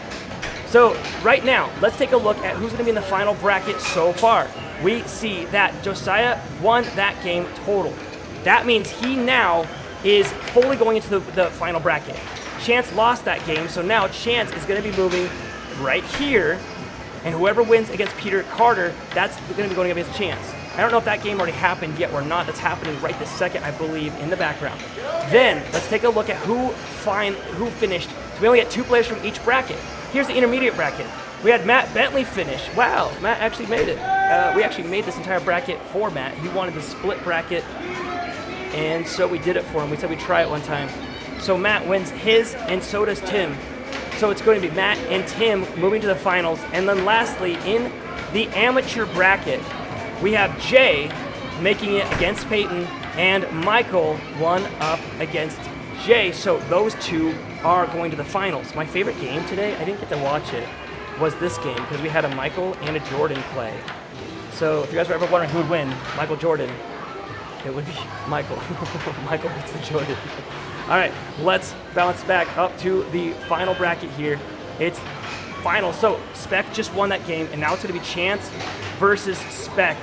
So right now, let's take a look at who's going to be in the final bracket so far. We see that Josiah won that game total. That means he now is fully going into the final bracket. Chance lost that game, so now Chance is going to be moving right here, and whoever wins against Peter Carter, that's going to be going against Chance. I don't know if that game already happened yet or not. That's happening right this second, I believe, in the background. Then let's take a look at who finished. So we only get 2 players from each bracket. Here's the intermediate bracket. We had Matt Bentley finish. Wow, Matt actually made it. We actually made this entire bracket for Matt. He wanted the split bracket, and so we did it for him. We said we'd try it one time. So Matt wins his, and so does Tim. So it's going to be Matt and Tim moving to the finals. And then lastly, in the amateur bracket, we have Jay making it against Peyton, and Michael one up against Jay. So those two are going to the finals. My favorite game today, I didn't get to watch it, was this game because we had a Michael and a Jordan play. So if you guys were ever wondering who would win, Michael Jordan, it would be Michael. Michael beats the Jordan. All right, let's bounce back up to the final bracket here. It's final. So Spec just won that game, and now it's going to be Chance versus Spec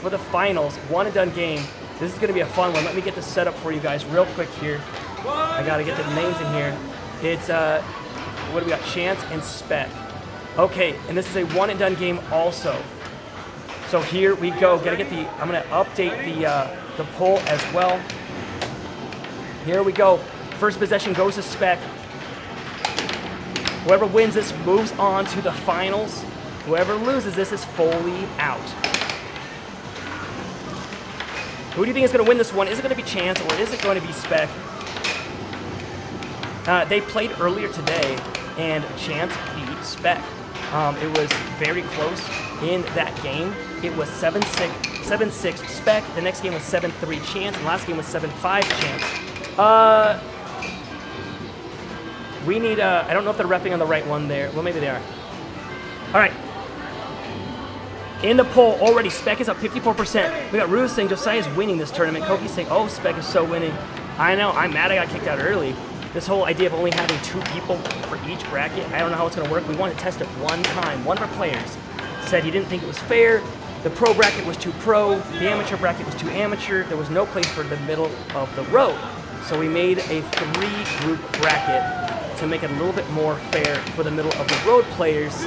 for the finals. One and done game. This is going to be a fun one. Let me get this set up for you guys real quick here. I got to get the names in here. It's, what do we got? Chance and Spec. Okay, and this is a one and done game also. So here we go. I'm going to update the poll as well. Here we go. First possession goes to Spec. Whoever wins this moves on to the finals. Whoever loses this is fully out. Who do you think is going to win this one? Is it going to be Chance or is it going to be Spec? They played earlier today, and Chance beat Spec. It was very close in that game. It was 7-6 Spec. The next game was 7-3 Chance, and last game was 7-5 Chance. We need, I don't know if they're repping on the right one there. Well, maybe they are. All right. In the poll already, Spec is up 54%. We got Ruth saying Josiah's winning this tournament. Koki's saying, oh, Spec is so winning. I know, I'm mad I got kicked out early. This whole idea of only having 2 people for each bracket, I don't know how it's going to work. We wanted to test it one time. One of our players said he didn't think it was fair. The pro bracket was too pro. The amateur bracket was too amateur. There was no place for the middle of the road. So we made a 3-group bracket to make it a little bit more fair for the middle of the road players.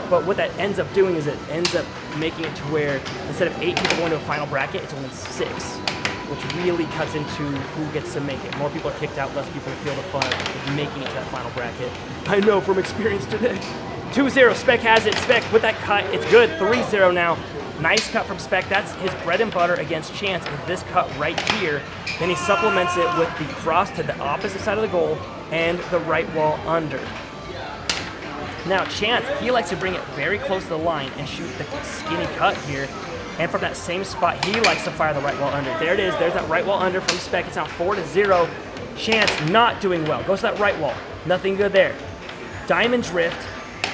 But what that ends up doing is it ends up making it to where instead of 8 people going to a final bracket, it's only 6, which really cuts into who gets to make it. More people are kicked out, less people feel the fun of making it to that final bracket. I know from experience today. 2-0, Spec has it. Spec with that cut, it's good. 3-0 now. Nice cut from Spec. That's his bread and butter against Chance is this cut right here. Then he supplements it with the cross to the opposite side of the goal and the right wall under. Now Chance, he likes to bring it very close to the line and shoot the skinny cut here. And from that same spot, he likes to fire the right wall under. There it is. There's that right wall under from Spec. It's now 4-0. Chance not doing well. Goes to that right wall. Nothing good there. Diamond drift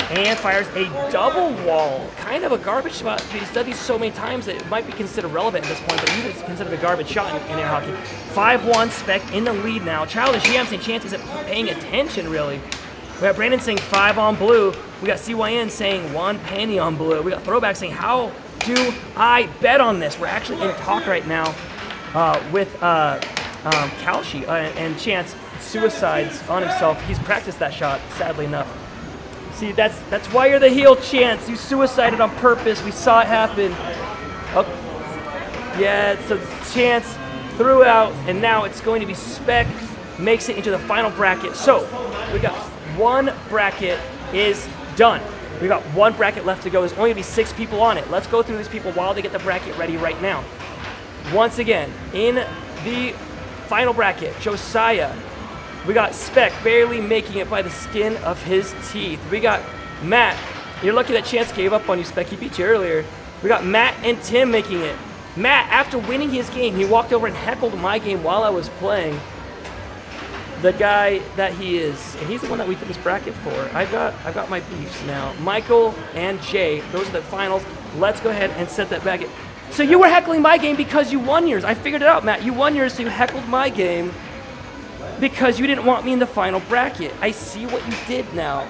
and fires a double wall. Kind of a garbage spot. He's done these so many times that it might be considered relevant at this point, but usually it's considered a garbage shot in air hockey. 5-1, Spec in the lead now. Childish GM saying Chance isn't paying attention, really. We got Brandon saying 5 on blue. We got CYN saying 1 penny on blue. We got Throwback saying, how do I bet on this? We're actually in talk right now with Kalshi and Chance suicides on himself. He's practiced that shot, sadly enough. See, that's why you're the heel, Chance. You suicided on purpose. We saw it happen. Oh, yeah, so Chance threw out, and now it's going to be Spec makes it into the final bracket. So we got 1 bracket is done. We got 1 bracket left to go. There's only going to be 6 people on it. Let's go through these people while they get the bracket ready right now. Once again, in the final bracket, Josiah. We got Spec barely making it by the skin of his teeth. We got Matt. You're lucky that Chance gave up on you, Spec. He beat you earlier. We got Matt and Tim making it. Matt, after winning his game, he walked over and heckled my game while I was playing. The guy that he is, and he's the one that we did this bracket for. I've got my beefs now. Michael and Jay, those are the finals. Let's go ahead and set that bracket. So you were heckling my game because you won yours. I figured it out, Matt. You won yours, so you heckled my game because you didn't want me in the final bracket. I see what you did now.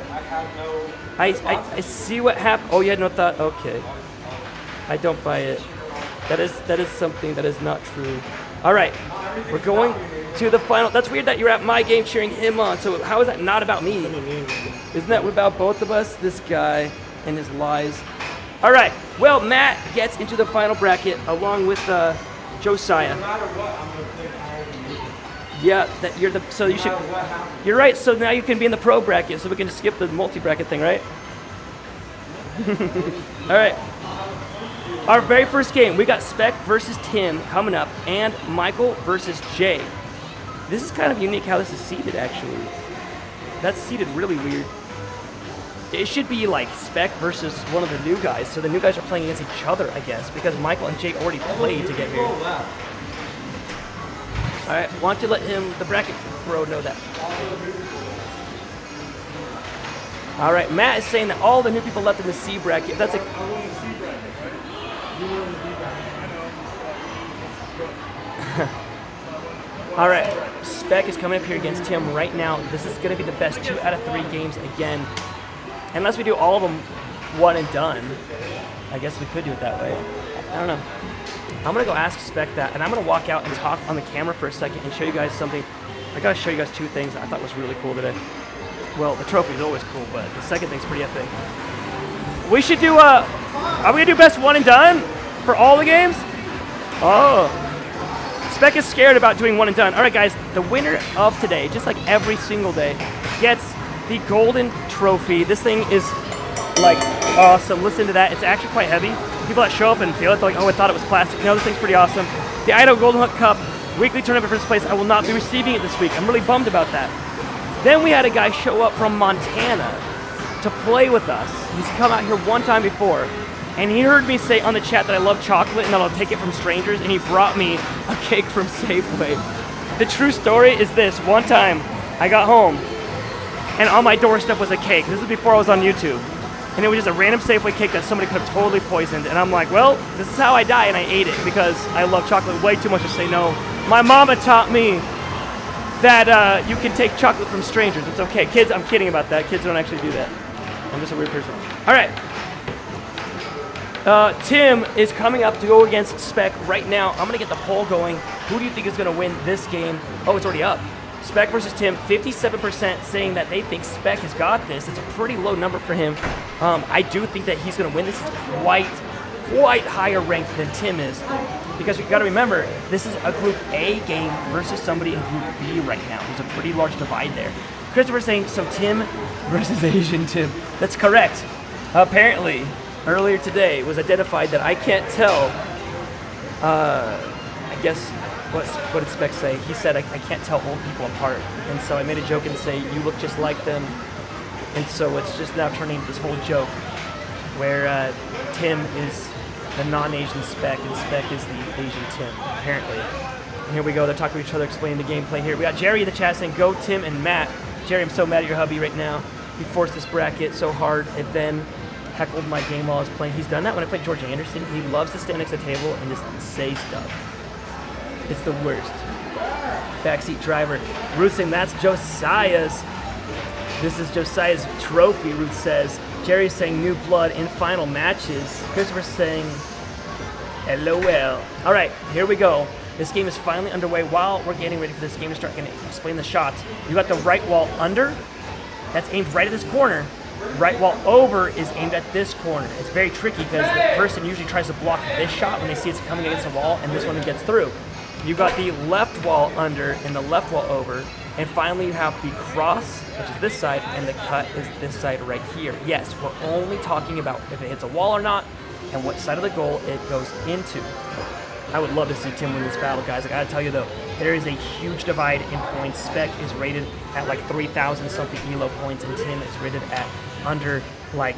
I see what happened. Oh, you had no thought. Okay. I don't buy it. That is something that is not true. All right. We're going to the final. That's weird that you're at my game cheering him on. So how is that not about me? Isn't that about both of us? This guy and his lies. All right. Well, Matt gets into the final bracket along with Josiah. Yeah, that you're the. So you should. You're right. So now you can be in the pro bracket. So we can just skip the multi-bracket thing, right? All right. Our very first game, we got Spec versus Tim coming up, and Michael versus Jay. This is kind of unique how this is seated, actually. That's seated really weird. It should be like Spec versus one of the new guys. So the new guys are playing against each other, I guess, because Michael and Jay already played to get here. All right, why don't you let him, the bracket bro, know that. All right, Matt is saying that all the new people left in the C bracket. That's a. All right, Spec is coming up here against Tim right now. This is going to be the best 2 out of 3 games again. Unless we do all of them 1 and done. I guess we could do it that way. I don't know. I'm going to go ask Spec that, and I'm going to walk out and talk on the camera for a second and show you guys something. I got to show you guys 2 things I thought was really cool today. Well, the trophy is always cool, but the second thing's pretty epic. We should do, are we going to do best 1 and done for all the games? Oh. Spec is scared about doing 1 and done. All right, guys, the winner of today, just like every single day, gets the golden trophy. This thing is, like, awesome. Listen to that. It's actually quite heavy. People that show up and feel it, they're like, oh, I thought it was plastic. No, this thing's pretty awesome. The Idaho Golden Hook Cup weekly tournament first place. I will not be receiving it this week. I'm really bummed about that. Then we had a guy show up from Montana to play with us. He's come out here one time before, and he heard me say on the chat that I love chocolate and that I'll take it from strangers, and he brought me a cake from Safeway. The true story is this. One time, I got home, and on my doorstep was a cake. This is before I was on YouTube. And it was just a random Safeway cake that somebody could have totally poisoned. And I'm like, well, this is how I die, and I ate it because I love chocolate way too much to say no. My mama taught me that you can take chocolate from strangers. It's okay. Kids, I'm kidding about that. Kids don't actually do that. I'm just a weird person. All right. Tim is coming up to go against Spec right now. I'm going to get the poll going. Who do you think is going to win this game? Oh, it's already up. Spec versus Tim, 57% saying that they think Spec has got this. It's a pretty low number for him. I do think that he's going to win. This is quite higher ranked than Tim is. Because you've got to remember, this is a Group A game versus somebody in Group B right now. There's a pretty large divide there. Christopher's saying, so Tim versus Asian Tim. That's correct. Apparently, earlier today, it was identified that I can't tell, I guess, what did Spec say? He said, I can't tell old people apart. And so I made a joke and say, you look just like them. And so it's just now turning into this whole joke where Tim is the non-Asian Spec and Spec is the Asian Tim, apparently. And here we go. They're talking to each other, explaining the gameplay here. We got Jerry in the chat saying, go Tim and Matt. Jerry, I'm so mad at your hubby right now. He forced this bracket so hard and then heckled my game while I was playing. He's done that when I played George Anderson. He loves to stand next to the table and just say stuff. It's the worst. Backseat driver. Ruth saying that's Josiah's. This is Josiah's trophy, Ruth says. Jerry's saying new blood in final matches. Christopher's saying LOL. All right, here we go. This game is finally underway. While we're getting ready for this game to start, I'm going to explain the shots. You got the right wall under. That's aimed right at this corner. Right wall over is aimed at this corner. It's very tricky because the person usually tries to block this shot when they see it's coming against the wall, and this one gets through. You got the left wall under and the left wall over. And finally, you have the cross, which is this side, and the cut is this side right here. Yes, we're only talking about if it hits a wall or not and what side of the goal it goes into. I would love to see Tim win this battle, guys. I gotta tell you, though, there is a huge divide in points. Spec is rated at like 3,000 something ELO points, and Tim is rated at under like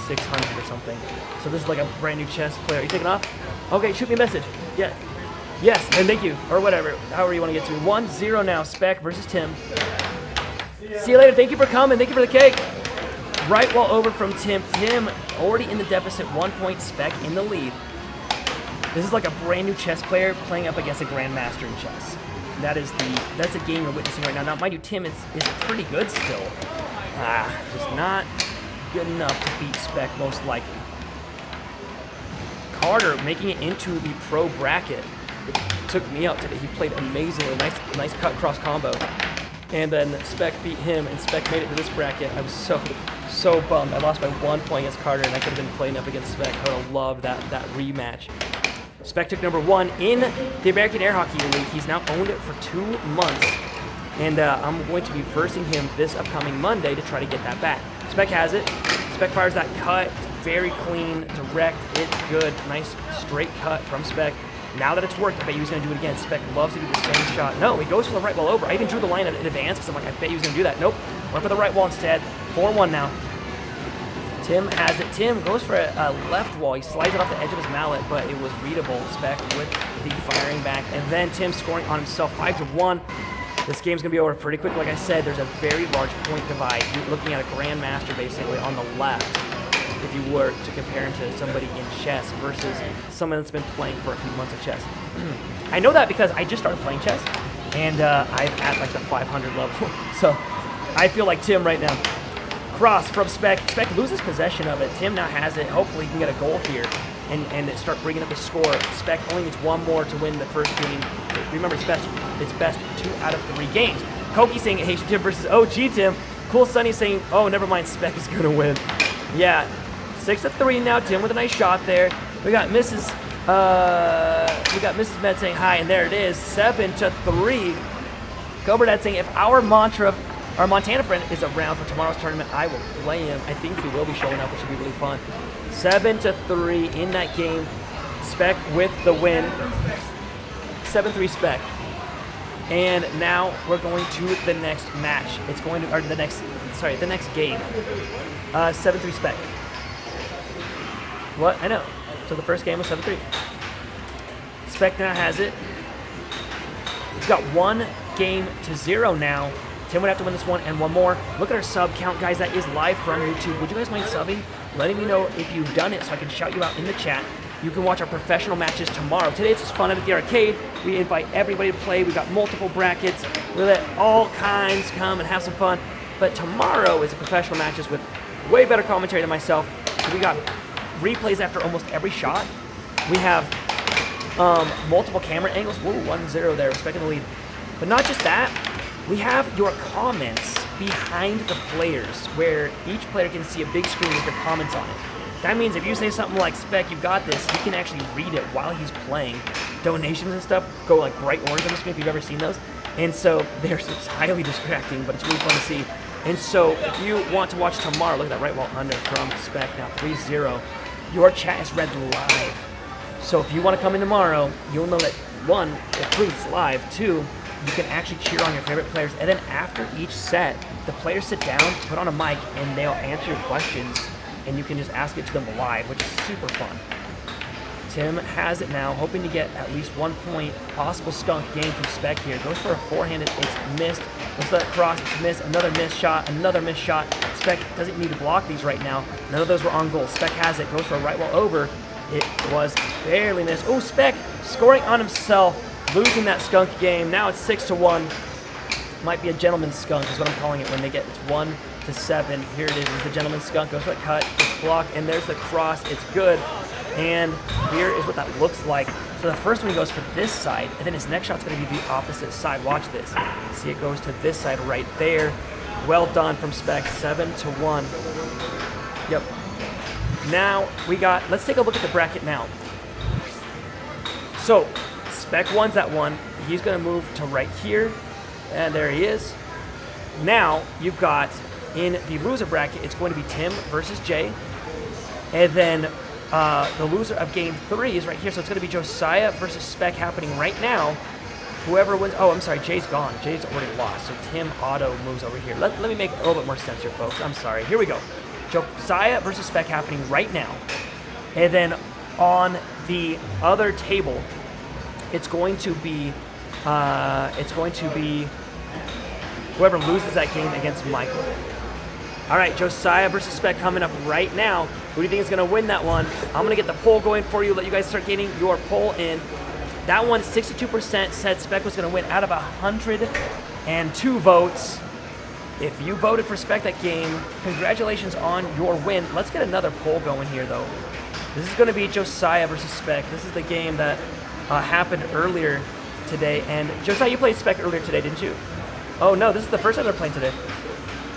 600 or something. So this is like a brand new chess player. Are you taking off? Okay, shoot me a message. Yeah. Yes, and thank you, or whatever, however you want to get to. 1-0 now, Spec versus Tim. See you later. Thank you for coming. Thank you for the cake. Right wall over from Tim. Tim already in the deficit, 1 point. Spec in the lead. This is like a brand new chess player playing up against a grandmaster in chess. That's a game you're witnessing right now. Now, mind you, Tim is pretty good still. Just not good enough to beat Spec, most likely. Carter making it into the pro bracket. It took me out today. He played amazingly. Nice cut cross combo. And then Spec beat him, and Spec made it to this bracket. I was so bummed. I lost by 1 point against Carter, and I could have been playing up against Spec. I would have loved that rematch. Spec took number 1 in the American Air Hockey League. He's now owned it for 2 months. And I'm going to be versing him this upcoming Monday to try to get that back. Spec has it. Spec fires that cut. Very clean, direct. It's good. Nice straight cut from Spec. Now that it's worked, I bet he was going to do it again. Spec loves to do the same shot. No, he goes for the right wall over. I even drew the line in advance because I'm like, I bet he was going to do that. Nope. Went for the right wall instead. 4-1 now. Tim has it. Tim goes for a left wall. He slides it off the edge of his mallet, but it was readable. Spec with the firing back. And then Tim scoring on himself, 5-1. This game's going to be over pretty quick. Like I said, there's a very large point divide. You're looking at a grandmaster basically on the left, if you were to compare him to somebody in chess versus someone that's been playing for a few months of chess. I know that because I just started playing chess, and I'm at like the 500 level. So I feel like Tim right now. Cross from Spec. Spec loses possession of it. Tim now has it. Hopefully he can get a goal here and start bringing up the score. Spec only needs 1 more to win the first game. Remember, it's best 2 out of 3 games. Koki saying Haitian Tim versus OG Tim. Cool Sunny saying, oh, never mind, Spec is going to win. Yeah, 6-3 now. Tim with a nice shot there. We got Mrs. Med saying hi, and there it is, 7-3. Cobra Dad saying if our Montana friend is around for tomorrow's tournament, I will play him. I think he will be showing up, which should be really fun. 7-3 in that game. Spec with the win. 7-3 Spec. And now we're going to the next match. It's going to, or the next game. 7-3 Spec. What? I know. So the first game was 7-3. Spec now has it. It's got 1-0 now. Tim would have to win this one and one more. Look at our sub count, guys. That is live from YouTube. Would you guys mind subbing? Letting me know if you've done it so I can shout you out in the chat. You can watch our professional matches tomorrow. Today it's just fun at the arcade. We invite everybody to play. We've got multiple brackets. We let all kinds come and have some fun. But tomorrow is a professional matches with way better commentary than myself. So we got replays after almost every shot. We have multiple camera angles. Whoa, 1-0 there, respecting the lead. But not just that, we have your comments behind the players, where each player can see a big screen with your comments on it. That means if you say something like, Spec, you got this, he can actually read it while he's playing. Donations and stuff go like bright orange on the screen if you've ever seen those. And so they're highly distracting, but it's really fun to see. And so if you want to watch tomorrow, look at that right wall under from Spec, now 3-0. Your chat is read live. So if you want to come in tomorrow, you'll know that, one, it proves live. Two, you can actually cheer on your favorite players. And then after each set, the players sit down, put on a mic, and they'll answer your questions. And you can just ask it to them live, which is super fun. Tim has it now, hoping to get at least 1 point. Possible skunk game from Spec here. Goes for a forehanded, it's missed. Goes for that cross, it's missed. Another missed shot, another missed shot. Spec doesn't need to block these right now. None of those were on goal. Spec has it, goes for a right wall over. It was barely missed. Oh, Spec scoring on himself, losing that skunk game. Now it's 6-1. Might be a gentleman's skunk is what I'm calling it when they get, it's 1-7. Here it is, it's the gentleman's skunk. Goes for the cut, it's blocked, and there's the cross. It's good. And here is what that looks like. So the first one goes for this side, and then his next shot's going to be the opposite side. Watch this. See, it goes to this side right there. Well done from Spec, 7-1. Yep. Now we got, let's take a look at the bracket now. So Spec wins that one. He's going to move to right here, and there he is. Now you've got, in the loser bracket, it's going to be Tim versus Jay, and then the loser of game 3 is right here, so it's going to be Josiah versus Spec happening right now. Whoever wins, oh, I'm sorry, Jay's gone. Jay's already lost, so Tim Otto moves over here. Let me make a little bit more sense here, folks. I'm sorry. Here we go. Josiah versus Spec happening right now. And then on the other table, it's going to be whoever loses that game against Michael. All right, Josiah versus Spec coming up right now. Who do you think is going to win that one? I'm going to get the poll going for you, let you guys start getting your poll in. That one, 62% said Spec was going to win out of 102 votes. If you voted for Spec that game, congratulations on your win. Let's get another poll going here, though. This is going to be Josiah versus Spec. This is the game that happened earlier today. And Josiah, you played Spec earlier today, didn't you? Oh, no, this is the first time they're playing today.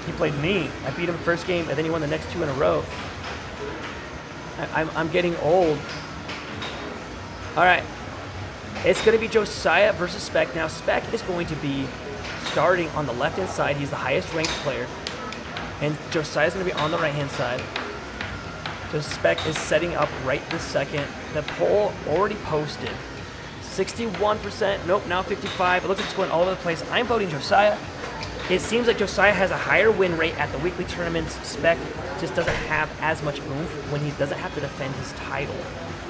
He played me. I beat him first game, and then he won the next 2 in a row. I'm getting old. All right. It's going to be Josiah versus Spec. Now, Spec is going to be starting on the left-hand side. He's the highest ranked player. And Josiah is going to be on the right-hand side. So Spec is setting up right this second. The poll already posted. 61%. Nope, now 55. It looks like it's going all over the place. I'm voting Josiah. It seems like Josiah has a higher win rate at the weekly tournaments. Spec just doesn't have as much oomph when he doesn't have to defend his title.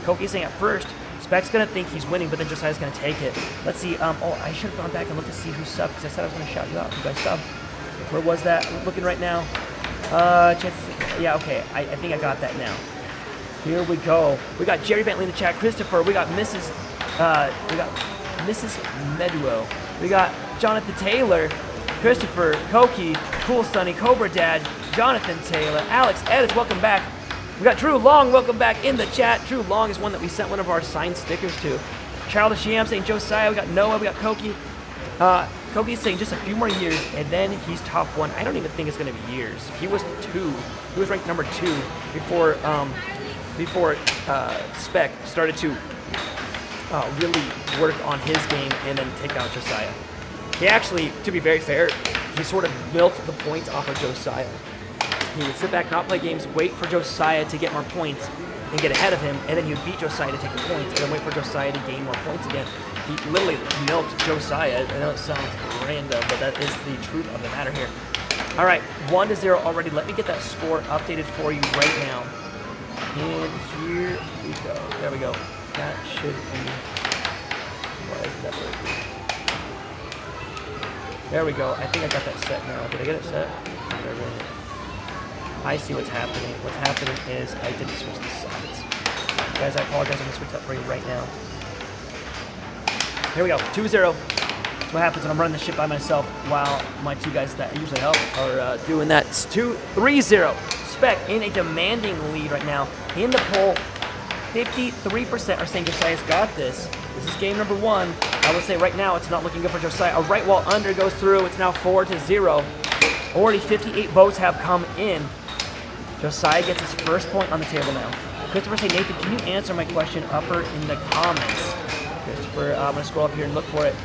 Koki's saying at first, Spec's going to think he's winning, but then Josiah's going to take it. Let's see. Oh, I should have gone back and looked to see who subbed, because I said I was going to shout you out if you guys subbed. Where was that? I'm looking right now. Yeah, okay. I think I got that now. Here we go. We got Jerry Bentley in the chat. Christopher. We got Mrs. Meduo. We got Jonathan Taylor. Christopher, Koki, Cool Sunny, Cobra Dad, Jonathan Taylor, Alex Edits, welcome back. We got Drew Long, welcome back in the chat. Drew Long is one that we sent one of our signed stickers to. Childish Yam saying Josiah, we got Noah, we got Koki. Koki's saying just a few more years, and then he's top 1. I don't even think it's going to be years. He was 2. He was ranked number 2 before Spec started to really work on his game and then take out Josiah. He actually, to be very fair, he sort of milked the points off of Josiah. He would sit back, not play games, wait for Josiah to get more points, and get ahead of him, and then you'd beat Josiah to take the points, and then wait for Josiah to gain more points again. He literally milked Josiah. I know it sounds random, but that is the truth of the matter here. All right, 1-0 already. Let me get that score updated for you right now. And here we go. There we go. That should be... Why isn't that working? There we go. I think I got that set now. Did I get it set? I see what's happening. What's happening is I didn't switch the sides. Guys, I apologize. I'm going to switch that for you right now. Here we go. 2-0. That's what happens when I'm running the ship by myself while my two guys that usually help are doing that. It's 3-0. Spec in a demanding lead right now. In the poll, 53% are saying Josiah's got this. This is game number 1. I would say right now it's not looking good for Josiah. A right wall under goes through. It's now 4-0. Already 58 votes have come in. Josiah gets his first point on the table now. Christopher say, Nathan, can you answer my question upper in the comments? Christopher, I'm going to scroll up here and look for it.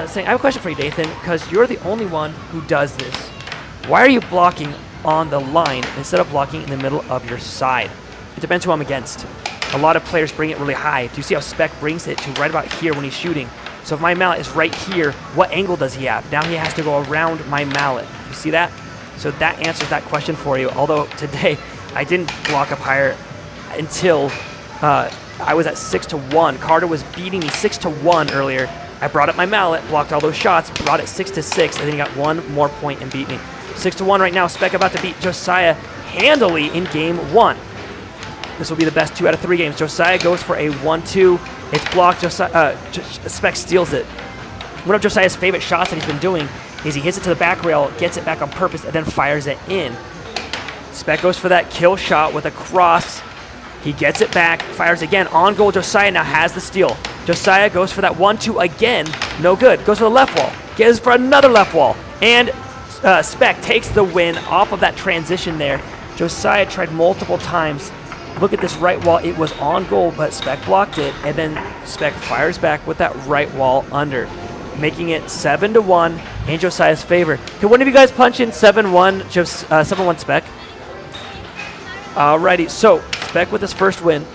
Saying, I have a question for you, Nathan, because you're the only one who does this. Why are you blocking on the line instead of blocking in the middle of your side? It depends who I'm against. A lot of players bring it really high. Do you see how Spec brings it to right about here when he's shooting? So if my mallet is right here, what angle does he have? Now he has to go around my mallet. You see that? So that answers that question for you. Although today I didn't block up higher until I was at 6-1. Carter was beating me 6-1 earlier. I brought up my mallet, blocked all those shots, brought it 6-6, and then he got one more point and beat me. 6-1 right now. Spec about to beat Josiah handily in game 1. This will be the best 2 out of 3 games. Josiah goes for a 1-2. It's blocked. Spec steals it. One of Josiah's favorite shots that he's been doing is he hits it to the back rail, gets it back on purpose, and then fires it in. Spec goes for that kill shot with a cross. He gets it back, fires again. On goal, Josiah now has the steal. Josiah goes for that 1-2 again. No good. Goes for the left wall. Gets for another left wall. And Spec takes the win off of that transition there. Josiah tried multiple times. Look at this right wall. It was on goal, but Spec blocked it. And then Spec fires back with that right wall under, making it 7-1 in Josiah's favor. Can one of you guys punch in 7-1 7-1 Spec? Alrighty, so Spec with his first win.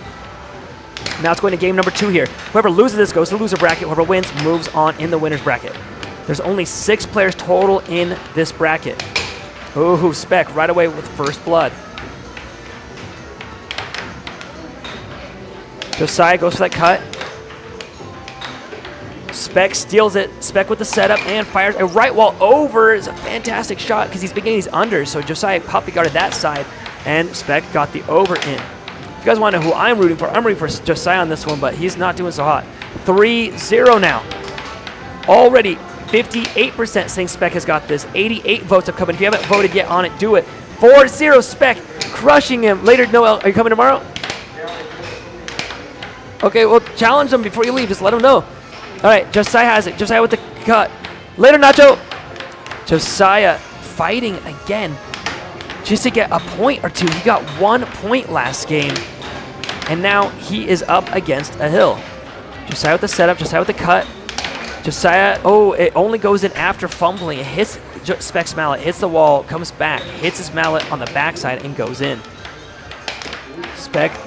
Now it's going to game number 2 here. Whoever loses this goes to the loser bracket. Whoever wins moves on in the winner's bracket. There's only 6 players total in this bracket. Ooh, Spec right away with first blood. Josiah goes for that cut. Spec steals it. Spec with the setup and fires a right wall over. It's a fantastic shot because he's been getting these unders. So Josiah puppy guarded that side, and Spec got the over in. If you guys want to know who I'm rooting for Josiah on this one, but he's not doing so hot. 3-0 now. Already 58% saying Spec has got this. 88 votes have come in. If you haven't voted yet on it, do it. 4-0 Spec crushing him. Later, Noel, are you coming tomorrow? Okay, well, challenge them before you leave. Just let them know. All right, Josiah has it. Josiah with the cut. Later, Nacho. Josiah fighting again just to get a point or 2. He got 1 point last game, and now he is up against a hill. Josiah with the setup. Josiah with the cut. Josiah, oh, it only goes in after fumbling. It hits Spec's mallet, hits the wall, comes back, hits his mallet on the backside, and goes in. Spec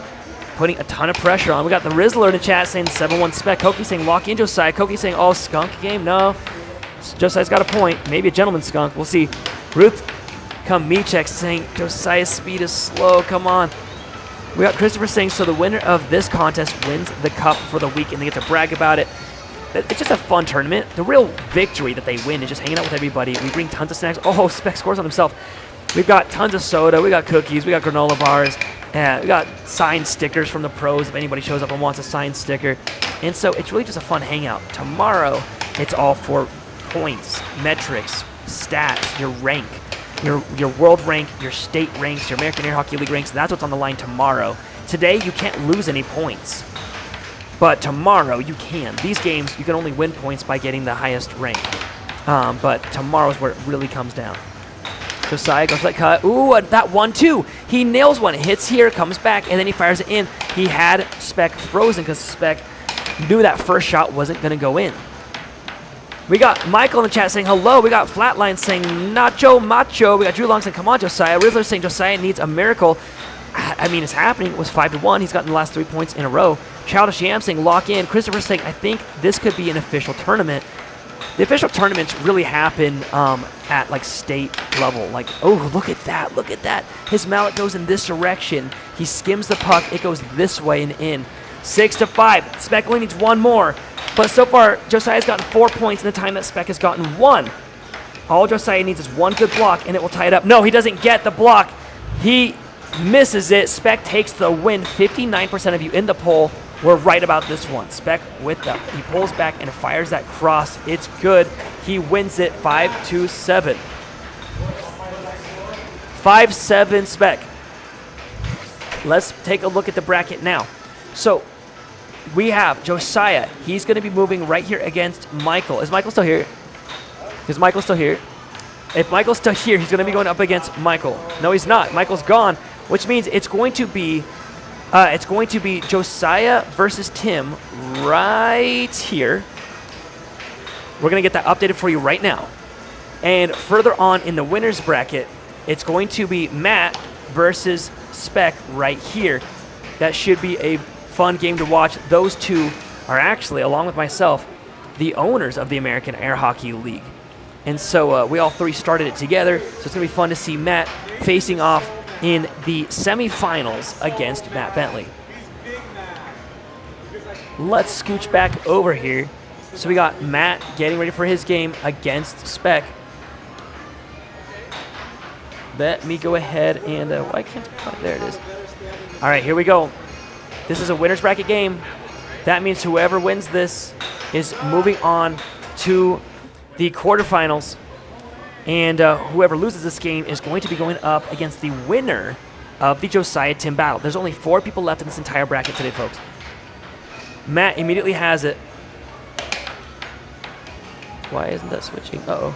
putting a ton of pressure on. We got the Rizzler in the chat saying 7-1 Spec. Koki saying lock in Josiah. Koki saying, oh, skunk game? No. Josiah's got a point. Maybe a gentleman skunk. We'll see. Ruth come me check saying Josiah's speed is slow. Come on. We got Christopher saying, so the winner of this contest wins the cup for the week, and they get to brag about it. It's just a fun tournament. The real victory that they win is just hanging out with everybody. We bring tons of snacks. Oh, Spec scores on himself. We've got tons of soda. We got cookies. We got granola bars. We got signed stickers from the pros if anybody shows up and wants a signed sticker. And so it's really just a fun hangout. Tomorrow, it's all for points, metrics, stats, your rank, your world rank, your state ranks, your American Air Hockey League ranks. That's what's on the line tomorrow. Today, you can't lose any points. But tomorrow, you can. These games, you can only win points by getting the highest rank. But tomorrow's where it really comes down. Josiah goes for that cut. Ooh, that 1-2. He nails one. Hits here, comes back, and then he fires it in. He had Spec frozen because Spec knew that first shot wasn't going to go in. We got Michael in the chat saying hello. We got Flatline saying Nacho Macho. We got Drew Long saying come on, Josiah. Rizzler saying Josiah needs a miracle. I mean, it's happening. It was 5-1. He's gotten the last 3 points in a row. Childish Yam saying lock in. Christopher's saying, I think this could be an official tournament. The official tournaments really happen at like state level. Like, oh, look at that. Look at that. His mallet goes in this direction. He skims the puck. It goes this way and in. 6-5. Spec only needs one more. But so far, Josiah's gotten 4 points in the time that Spec has gotten 1. All Josiah needs is one good block, and it will tie it up. No, he doesn't get the block. He misses it. Spec takes the win. 59% of you in the poll were right about this one. Spec with the, he pulls back and fires that cross. It's good. He wins it 5-7. 5-7 Spec. Let's take a look at the bracket now. So we have Josiah. He's going to be moving right here against Michael. Is Michael still here? Is Michael still here? If Michael's still here, he's going to be going up against Michael. No, he's not. Michael's gone, which means it's going to be Josiah versus Tim right here. We're going to get that updated for you right now. And further on in the winner's bracket, it's going to be Matt versus Spec right here. That should be a fun game to watch. Those two are actually, along with myself, the owners of the American Air Hockey League. And so we all three started it together, so it's going to be fun to see Matt facing off in the semifinals against Matt Bentley. Let's scooch back over here. So we got Matt getting ready for his game against Spec. Let me go ahead and, why can't I find, there it is. All right, here we go. This is a winner's bracket game. That means whoever wins this is moving on to the quarterfinals, and whoever loses this game is going to be going up against the winner of the Josiah Tim battle. There's only 4 people left in this entire bracket today, folks. Matt immediately has it. Why isn't that switching? Uh-oh.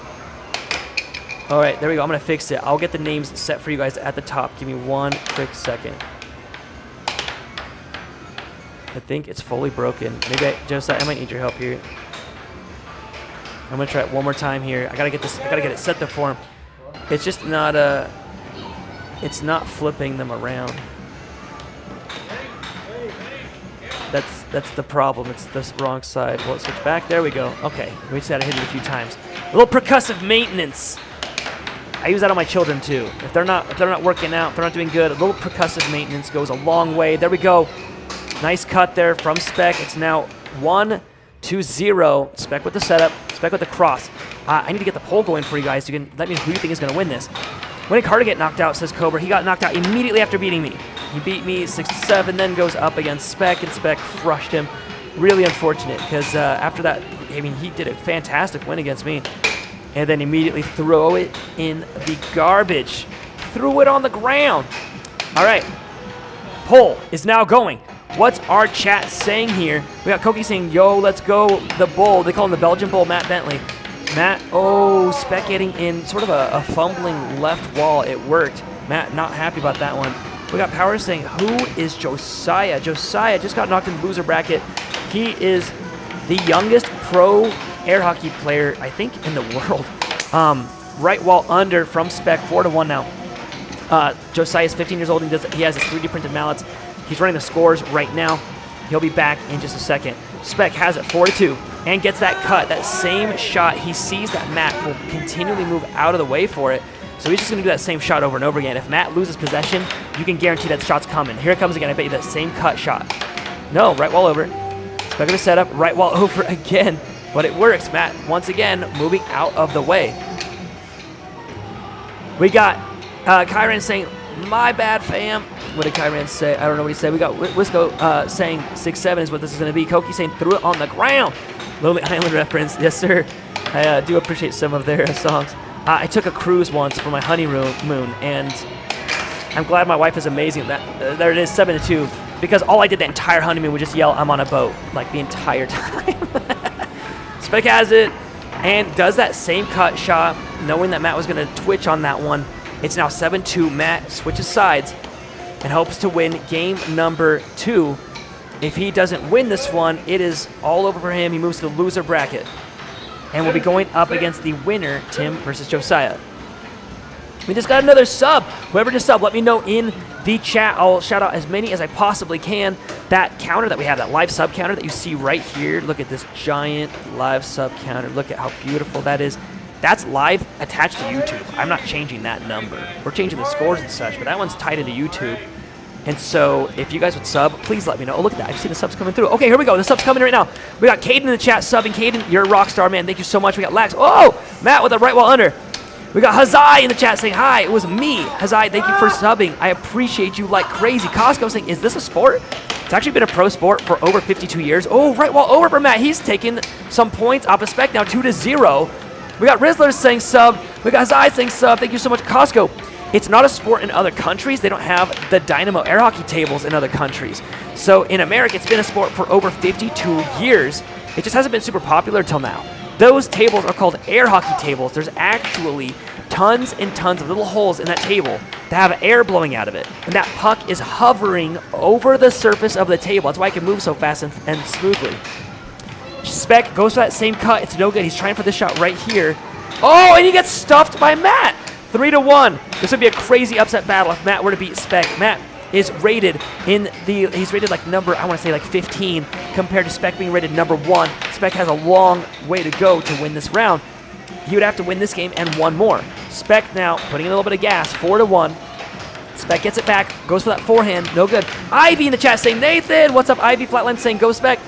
All right, there we go. I'm going to fix it. I'll get the names set for you guys at the top. Give me one quick second. I think it's fully broken. Maybe Josiah, I might need your help here. I'm gonna try it one more time here. I gotta get this. I gotta get it set to form. It's just not it's not flipping them around. That's the problem. It's the wrong side. Well, switch back. There we go. Okay, we just gotta hit it a few times. A little percussive maintenance. I use that on my children too. If they're not working out, if they're not doing good, a little percussive maintenance goes a long way. There we go. Nice cut there from Spec. It's now 1-0. Spec with the setup. Spec with the cross. I need to get the poll going for you guys. You can let me know who you think is going to win this. When did Carter get knocked out, says Cobra. He got knocked out immediately after beating me. He beat me 6-7, then goes up against Spec, and Spec crushed him. Really unfortunate, because after that, I mean, he did a fantastic win against me. And then immediately throw it in the garbage. Threw it on the ground. All right. Poll is now going. What's our chat saying here? We got Koki saying, yo, let's go the Bull. They call him the Belgian Bull, Matt Bentley. Matt, oh, Spec getting in sort of a fumbling left wall. It worked. Matt not happy about that one. We got Power saying, who is Josiah? Josiah just got knocked in the loser bracket. He is the youngest pro air hockey player, I think, in the world. Right wall under from Spec, 4-1 now. Josiah is 15 years old. And he has his 3D printed mallets. He's running the scores right now. He'll be back in just a second. Spec has it 4-2 and gets that cut, that same shot. He sees that Matt will continually move out of the way for it. So he's just going to do that same shot over and over again. If Matt loses possession, you can guarantee that shot's coming. Here it comes again. I bet you that same cut shot. No, right wall over. Spec with the setup, right wall over again. But it works. Matt, once again, moving out of the way. We got Kyran saying, my bad, fam. What did Kyran say? I don't know what he said. We got Wisco saying 6-7 is what this is going to be. Koki saying threw it on the ground. Lonely Island reference. Yes, sir. I do appreciate some of their songs. I took a cruise once for my honeymoon, and I'm glad my wife is amazing. There it is, 7-2. Because all I did the entire honeymoon was just yell, I'm on a boat, like the entire time. Spec has it and does that same cut shot, knowing that Matt was going to twitch on that one. It's now 7-2. Matt switches sides and hopes to win game number 2. If he doesn't win this one, it is all over for him. He moves to the loser bracket and will be going up against the winner, Tim versus Josiah. We just got another sub. Whoever just subbed, let me know in the chat. I'll shout out as many as I possibly can. That counter that we have, that live sub counter that you see right here. Look at this giant live sub counter. Look at how beautiful that is. That's live attached to YouTube. I'm not changing that number. We're changing the scores and such, but that one's tied into YouTube. And so if you guys would sub, please let me know. Oh, look at that. I've seen the subs coming through. Okay, here we go. The subs coming right now. We got Caden in the chat subbing. Caden, you're a rock star, man. Thank you so much. We got Lax. Oh, Matt with a right wall under. We got Hazai in the chat saying, hi, it was me. Hazai, thank you for subbing. I appreciate you like crazy. Costco saying, is this a sport? It's actually been a pro sport for over 52 years. Oh, right wall over for Matt. He's taking some points off of Spec now, 2-0. We got Rizzler saying sub. We got Hazai saying sub. Thank you so much, Costco. It's not a sport in other countries. They don't have the Dynamo air hockey tables in other countries. So in America, it's been a sport for over 52 years. It just hasn't been super popular till now. Those tables are called air hockey tables. There's actually tons and tons of little holes in that table that have air blowing out of it. And that puck is hovering over the surface of the table. That's why it can move so fast and smoothly. Spec goes for that same cut. It's no good. He's trying for this shot right here. Oh, and he gets stuffed by Matt. 3-1. This would be a crazy upset battle if Matt were to beat Spec. Matt is rated he's rated like number, I want to say like 15 compared to Spec being rated number 1. Spec has a long way to go to win this round. He would have to win this game and one more. Spec now putting a little bit of gas, 4-1. Spec gets it back, goes for that forehand, no good. Ivy in the chat saying, Nathan, what's up? Ivy Flatline saying, go Spec.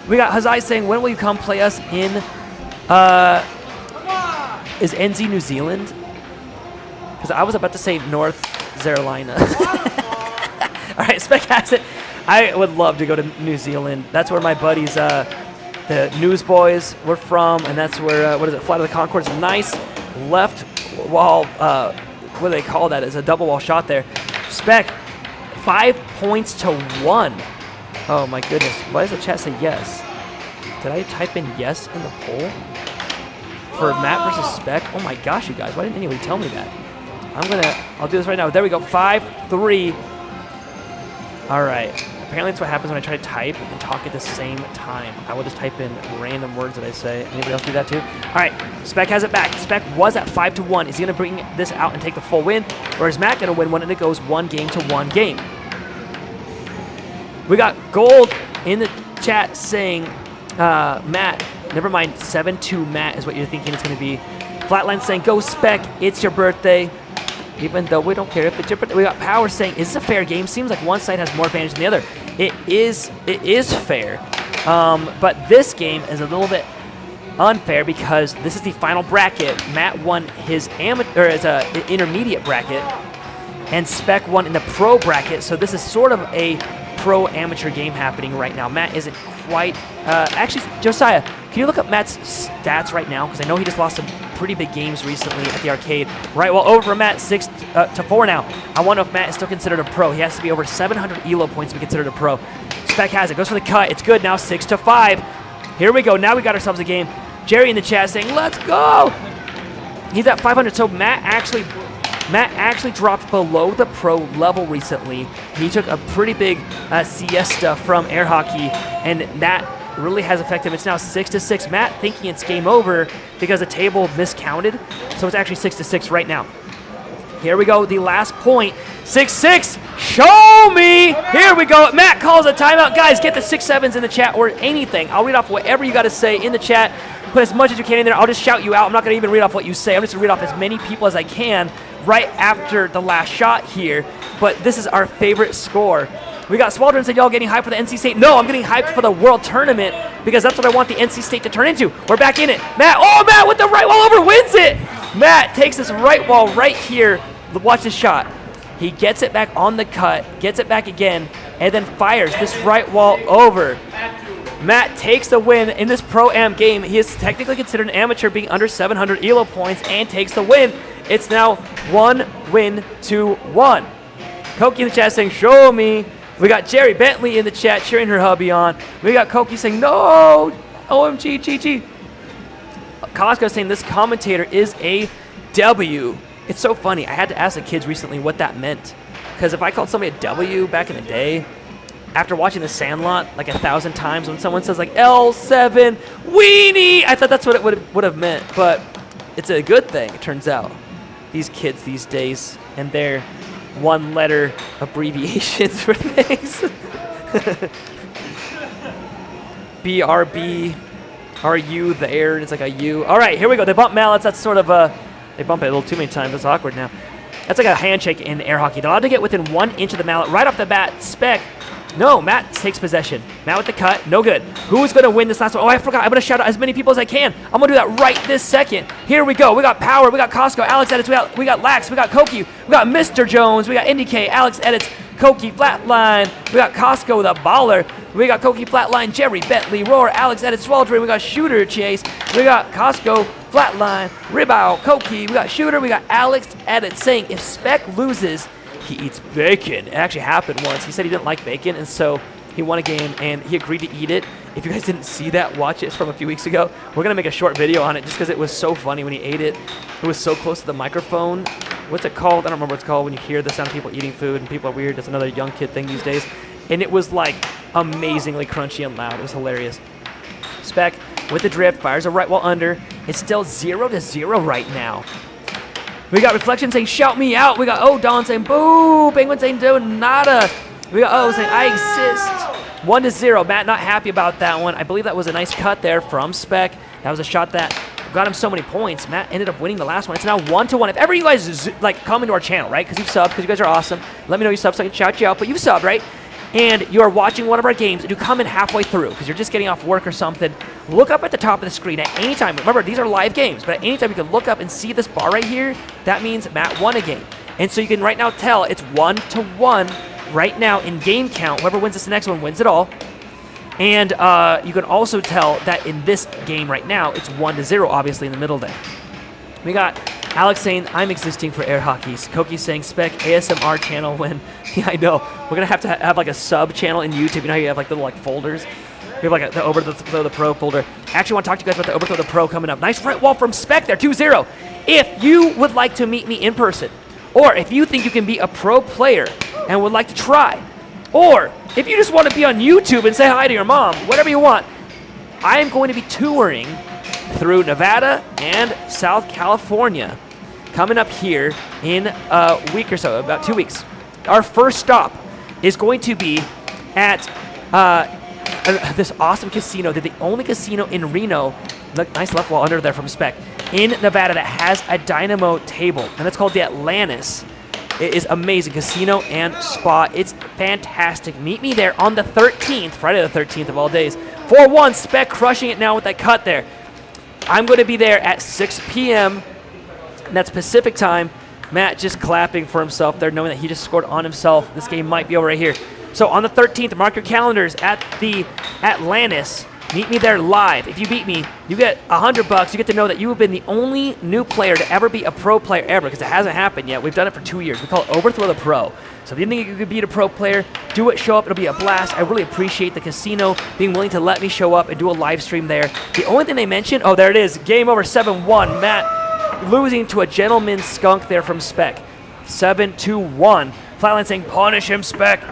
We got Hazai saying, when will you come play us in, is NZ New Zealand? Because I was about to say North Carolina. All right, Spec has it. I would love to go to New Zealand. That's where my buddies, the Newsboys, were from, and that's where, what is it, Flight of the Conchords. Nice left wall, what do they call that? It's a double wall shot there. Spec, 5 points to 1. Oh my goodness. Why does the chat say yes? Did I type in yes in the poll? For Matt versus Spec? Oh my gosh, you guys. Why didn't anybody tell me that? I'll do this right now. There we go. 5-3. All right. Apparently that's what happens when I try to type and talk at the same time. I will just type in random words that I say. Anybody else do that too? All right. Spec has it back. Spec was at 5-1. Is he going to bring this out and take the full win? Or is Matt going to win when it goes 1 game to 1 game? We got Gold in the chat saying, Matt, never mind, 7-2 Matt is what you're thinking it's going to be. Flatline saying, go Spec, it's your birthday. Even though we don't care if it's your birthday. We got Power saying, is this a fair game? Seems like one side has more advantage than the other. It is fair. But this game is a little bit unfair because this is the final bracket. Matt won his intermediate bracket, and Spec won in the pro bracket. So this is sort of a pro amateur game happening right now. Matt isn't quite, actually, Josiah, can you look up Matt's stats right now? Because I know he just lost some pretty big games recently at the arcade. Right, well, over for Matt, 6-4 now. I wonder if Matt is still considered a pro. He has to be over 700 ELO points to be considered a pro. Spec has it, goes for the cut. It's good now, 6-5. Here we go, now we got ourselves a game. Jerry in the chat saying, let's go! He's at 500, so Matt actually dropped below the pro level recently. He took a pretty big siesta from air hockey, and that really has affected him. It's now 6-6. Matt thinking it's game over because the table miscounted, so it's actually 6-6 right now. Here we go, the last point. 6-6, show me! Here we go, Matt calls a timeout. Guys, get the 6-7s in the chat or anything. I'll read off whatever you got to say in the chat. Put as much as you can in there. I'll just shout you out. I'm not going to even read off what you say. I'm just going to read off as many people as I can right after the last shot here. But this is our favorite score. We got Swaldron said, y'all getting hyped for the NC State? No, I'm getting hyped for the World Tournament because that's what I want the NC State to turn into. We're back in it. Matt with the right wall over wins it. Matt takes this right wall right here. Watch this shot. He gets it back on the cut, gets it back again, and then fires this right wall over. Matt takes the win in this Pro-Am game. He is technically considered an amateur, being under 700 ELO points, and takes the win. It's now 1-1. Koki in the chat saying, show me. We got Jerry Bentley in the chat cheering her hubby on. We got Koki saying, no, OMG, GG. Costco saying this commentator is a W. It's so funny. I had to ask the kids recently what that meant. Because if I called somebody a W back in the day, after watching The Sandlot like 1,000 times, when someone says like L7, weenie, I thought that's what it would have meant. But it's a good thing, it turns out. these kids these days and their one-letter abbreviations for things. BRB, are you there? And it's like a U. All right, here we go. They bump mallets. That's sort of a, they bump it a little too many times. That's awkward now. That's like a handshake in air hockey. They're allowed to get within 1 inch of the mallet right off the bat. Spec. No, Matt takes possession. Matt with the cut. No good. Who's going to win this last one? Oh, I forgot. I'm going to shout out as many people as I can. I'm going to do that right this second. Here we go. We got Power. We got Costco. Alex edits. We got Lax. We got Koki. We got Mr. Jones. We got IndyK. Alex edits. Koki Flatline. We got Costco with a baller. We got Koki Flatline. Jerry Bentley. Roar. Alex edits. Sweltering. We got Shooter Chase. We got Costco Flatline. Ribao. Koki. We got Shooter. We got Alex edits saying if Spec loses, he eats bacon. It actually happened once. He said he didn't like bacon, and so he won a game, and he agreed to eat it. If you guys didn't see that, watch it. It's from a few weeks ago. We're going to make a short video on it just because it was so funny when he ate it. It was so close to the microphone. What's it called? I don't remember what it's called when you hear the sound of people eating food, and people are weird. That's another young kid thing these days. And it was, like, amazingly crunchy and loud. It was hilarious. Spec with the drift, fires a right wall under. It's still 0-0 right now. We got Reflection saying, shout me out. We got Don saying, boo. Penguin saying, do nada. We got O saying, I exist. 1-0. Matt not happy about that one. I believe that was a nice cut there from Spec. That was a shot that got him so many points. Matt ended up winning the last one. It's now 1-1. If ever you guys come into our channel, right? Because you've subbed, because you guys are awesome. Let me know you subbed so I can shout you out. But you've subbed, right? And you're watching one of our games, and you come in halfway through because you're just getting off work or something, look up at the top of the screen at any time. Remember, these are live games, but at any time you can look up and see this bar right here. That means Matt won a game. And so you can right now tell it's 1-1 right now in game count. Whoever wins this next one wins it all. And you can also tell that in this game right now, it's 1-0, obviously, in the middle there. We got Alex saying, I'm existing for air hockeys. Koki saying, Spec ASMR channel when, yeah, I know. We're going to have like a sub channell in YouTube. You know how you have like little like folders? We have like the Overthrow the Pro folder. Actually want to talk to you guys about the Overthrow the Pro coming up. Nice right wall from Spec there, 2-0. If you would like to meet me in person, or if you think you can be a pro player and would like to try, or if you just want to be on YouTube and say hi to your mom, whatever you want, I am going to be touring through Nevada and South California coming up here in a week or so, about 2 weeks. Our first stop is going to be at this awesome casino. They're the only casino in Reno, look, nice left wall under there from Spec, in Nevada that has a dynamo table, and it's called the Atlantis. It is amazing casino and spa. It's fantastic. Meet me there on the 13th, Friday the 13th of all days. 4-1, Spec crushing it now with that cut there. I'm going to be there at 6 p.m. and that's Pacific time. Matt just clapping for himself there, knowing that he just scored on himself. This game might be over right here. So on the 13th, mark your calendars at the Atlantis. Meet me there live. If you beat me, you get $100. You get to know that you have been the only new player to ever be a pro player ever, because it hasn't happened yet. We've done it for 2 years. We call it Overthrow the Pro. So if you think you could beat a pro player, do it, show up. It'll be a blast. I really appreciate the casino being willing to let me show up and do a live stream there. The only thing they mentioned, oh, there it is. Game over 7-1. Matt losing to a gentleman skunk there from Spec. 7-1. Flatline saying, punish him, Spec.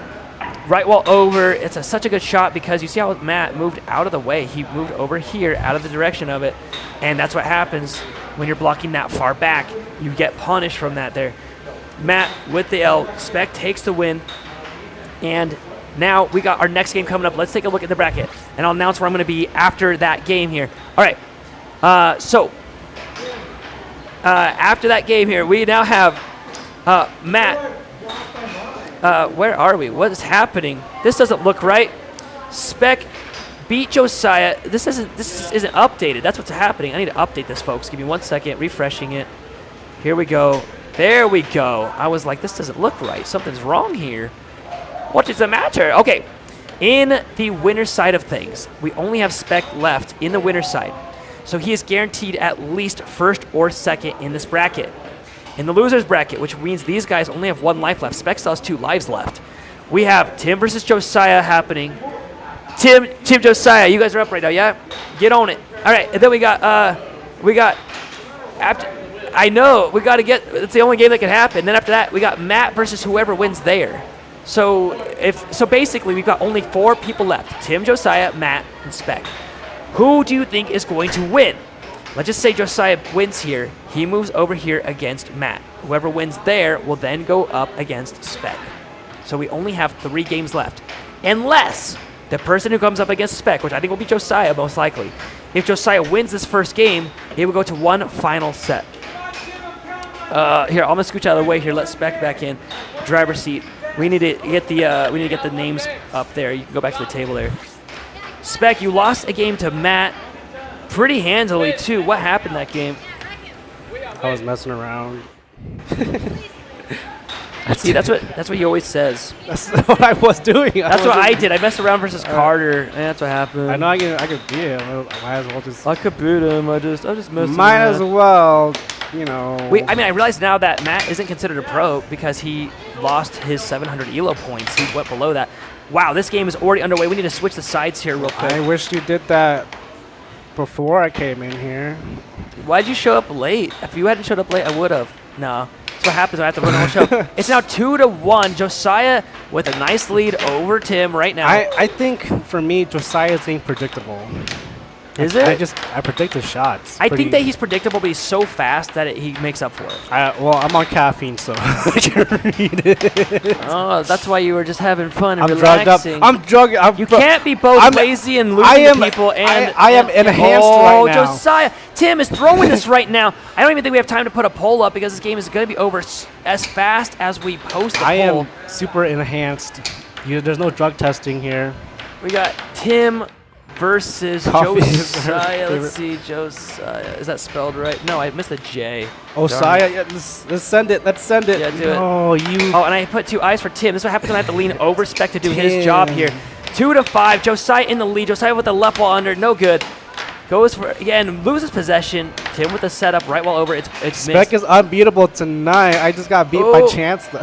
Right wall over. It's such a good shot because you see how Matt moved out of the way. He moved over here out of the direction of it. And that's what happens when you're blocking that far back. You get punished from that there. Matt with the L. Spec takes the win. And now we got our next game coming up. Let's take a look at the bracket. And I'll announce where I'm going to be after that game here. All right. After that game here, we now have Matt. Where are we? What is happening? This doesn't look right. Spec beat Josiah. This isn't updated. That's what's happening. I need to update this, folks. Give me 1 second. Refreshing it. Here we go. There we go. I was like, this doesn't look right. Something's wrong here. What is the matter? Okay. In the winner's side of things, we only have Spec left in the winner's side. So he is guaranteed at least first or second in this bracket. In the loser's bracket, which means these guys only have 1 life left. Spec still has 2 lives left. We have Tim versus Josiah happening. Tim, Josiah, you guys are up right now, yeah? Get on it. All right, and then we got after. I know we got to get. It's the only game that can happen. Then after that, we got Matt versus whoever wins there. So basically, we've got only 4 people left: Tim, Josiah, Matt, and Spec. Who do you think is going to win? Let's just say Josiah wins here. He moves over here against Matt. Whoever wins there will then go up against Spec. So we only have 3 games left. Unless the person who comes up against Spec, which I think will be Josiah most likely, if Josiah wins this first game, he will go to one final set. Here, I'm gonna scooch out of the way here. Let Spec back in. Driver's seat. We need to get the names up there. You can go back to the table there. Spec, you lost a game to Matt pretty handily too. What happened that game? I was messing around. See, that's what he always says. That's what I was doing. That's what I did. I messed around versus Carter, and that's what happened. I know I could beat him. I might as well just. I could beat him. I just messed. Might as well, you know. I mean, I realize now that Matt isn't considered a pro because he lost his 700 ELO points. He went below that. Wow, this game is already underway. We need to switch the sides here real quick. I wish you did that before I came in here. Why'd you show up late? If you hadn't showed up late, I would have. No. That's what happens when I have to run the whole show. It's now 2-1. Josiah with a nice lead over Tim right now. I think for me, Josiah is being predictable. Is it? I predict his shots. I think that he's predictable, but he's so fast that he makes up for it. Well, I'm on caffeine, so I can read it. Oh, that's why you were just having fun and I'm drugged up. relaxing. I'm drugged. You can't be both lazy and losing to people and I am enhanced right now. Josiah, Tim is throwing this right now. I don't even think we have time to put a poll up because this game is going to be over as fast as we post the poll. I am super enhanced. There's no drug testing here. We got Tim versus Coffee is Josiah. their Let's see, Josiah. Is that spelled right? No, I missed the J. Josiah, yeah, let's send it. Let's send it. Yeah, do it. Oh, you. Oh, and I put 2 eyes for Tim. This is what happens when I have to lean over Spec to do his job here. 2-5. Josiah in the lead. Josiah with the left wall under. No good. Goes for again, loses possession. Tim with the setup right wall over. It's Spec missed. is unbeatable tonight. I just got beat by chance though.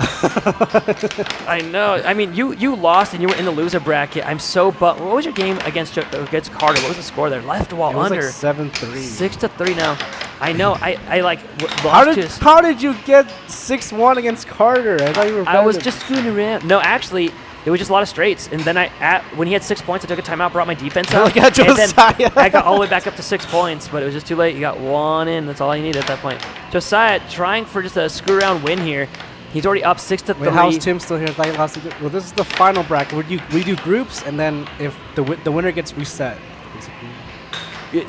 I know. I mean, you lost and you were in the loser bracket. I'm so What was your game against Carter? What was the score there? Left wall It was under. like 7-3. 6-3 now. I know. I like lost How did you get 6-1 against Carter? I thought you were. I was just screwing around. No, actually, it was just a lot of straights. And then when he had 6 points, I took a timeout, brought my defense up. Look at and then Josiah. I got all the way back up to 6 points, but it was just too late. You got 1 in. That's all you needed at that point. Josiah trying for just a screw around win here. He's already up 6-3. Wait, how's Tim still here? Well, this is the final bracket. We do groups, and then if the winner gets reset, basically.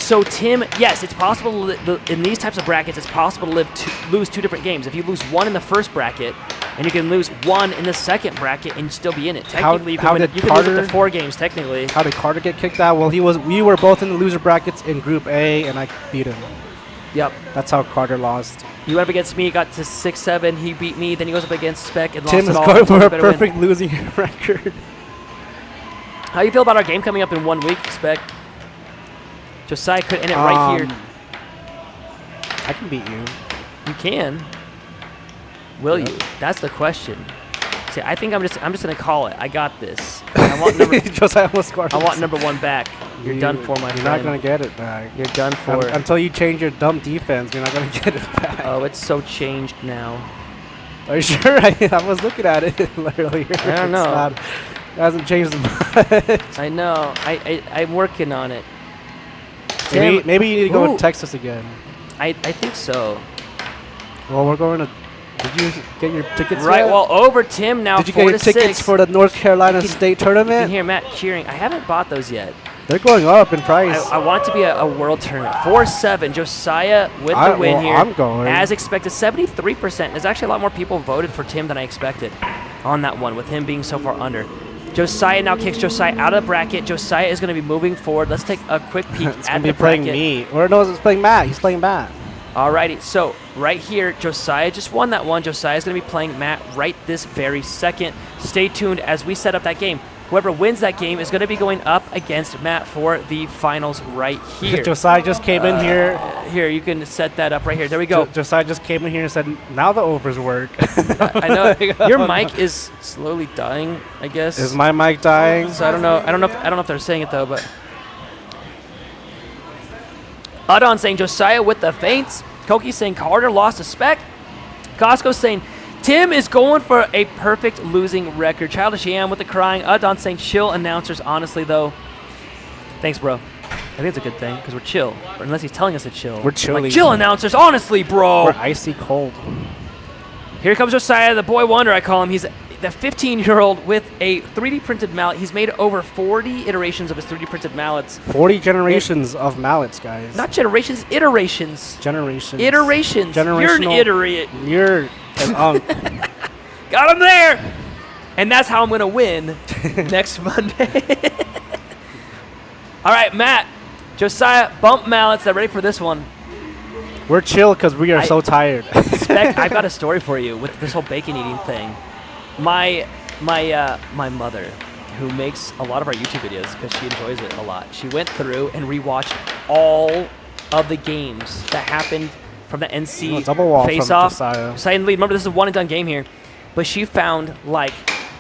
So Tim, yes, it's possible in these types of brackets. It's possible to lose 2 different games. If you lose 1 in the first bracket, and you can lose 1 in the second bracket and still be in it. Technically, you can lose up to 4 games. Technically. How did Carter get kicked out? Well, we were both in the loser brackets in Group A, and I beat him. Yep. That's how Carter lost. He went up against me, got to 6-7. He beat me. Then he goes up against Spec and Tim lost is it all. going for a perfect losing record. How do you feel about our game coming up in 1 week, Spec? Josiah could end it right here. I can beat you. You can. Will you? That's the question. See, I think I'm just gonna call it. I got this. I want Josiah almost scored. I want number 1 back. You're done for, my friend. You're not gonna get it back. You're done for. Until you change your dumb defense, you're not gonna get it back. Oh, it's so changed now. Are you sure? I was looking at it earlier. I don't know. It hasn't changed much. I know. I'm working on it. Maybe you need to go to Texas again. I think so. Well, we're going to. Did you get your tickets? Right. Yet? Well, over Tim now. Did you get your tickets for the North Carolina State tournament? You can hear Matt cheering. I haven't bought those yet. They're going up in price. I want it to be a world tournament. 4-7. Josiah with the win here. I'm going. As expected, 73%. There's actually a lot more people voted for Tim than I expected on that one, with him being so far under. Josiah now kicks Josiah out of the bracket. Josiah is going to be moving forward. Let's take a quick peek it's at gonna the be playing bracket. me. Or no, it's playing Matt. He's playing Matt. Alrighty, so right here, Josiah just won that one. Josiah is going to be playing Matt right this very second. Stay tuned as we set up that game. Whoever wins that game is going to be going up against Matt for the finals right here. Josiah just came in here. Here, you can set that up right here. There we go. Josiah just came in here and said, now the overs work. I know. Your mic is slowly dying, I guess. Is my mic dying? So I don't know. I don't know if they're saying it though, but Adon saying Josiah with the feints. Koki saying Carter lost a Spec. Costco saying Tim is going for a perfect losing record. Childish Yam with the crying. Adon saying chill announcers. Honestly though, thanks bro. I think it's a good thing because we're chill. Or unless he's telling us to chill. We're chilly. Like, chill, announcers. Honestly, bro. We're icy cold. Here comes Josiah, the boy wonder, I call him. He's the 15-year-old with a 3D printed mallet. He's made over 40 iterations of his 3D printed mallets. 40 generations of mallets, guys. Not generations, iterations. generations. Iterations. You're an iterate. You're an unk. Got him there. And that's how I'm going to win next Monday. All right, Matt. Josiah, bump mallets. They're ready for this one. We're chill because we are so tired. Spec, I've got a story for you with this whole bacon eating thing. My mother, who makes a lot of our YouTube videos because she enjoys it a lot, she went through and rewatched all of the games that happened from the NC double wall from face-off. Josiah. Josiah and lead. Remember, this is a one-and-done game here. But she found, like,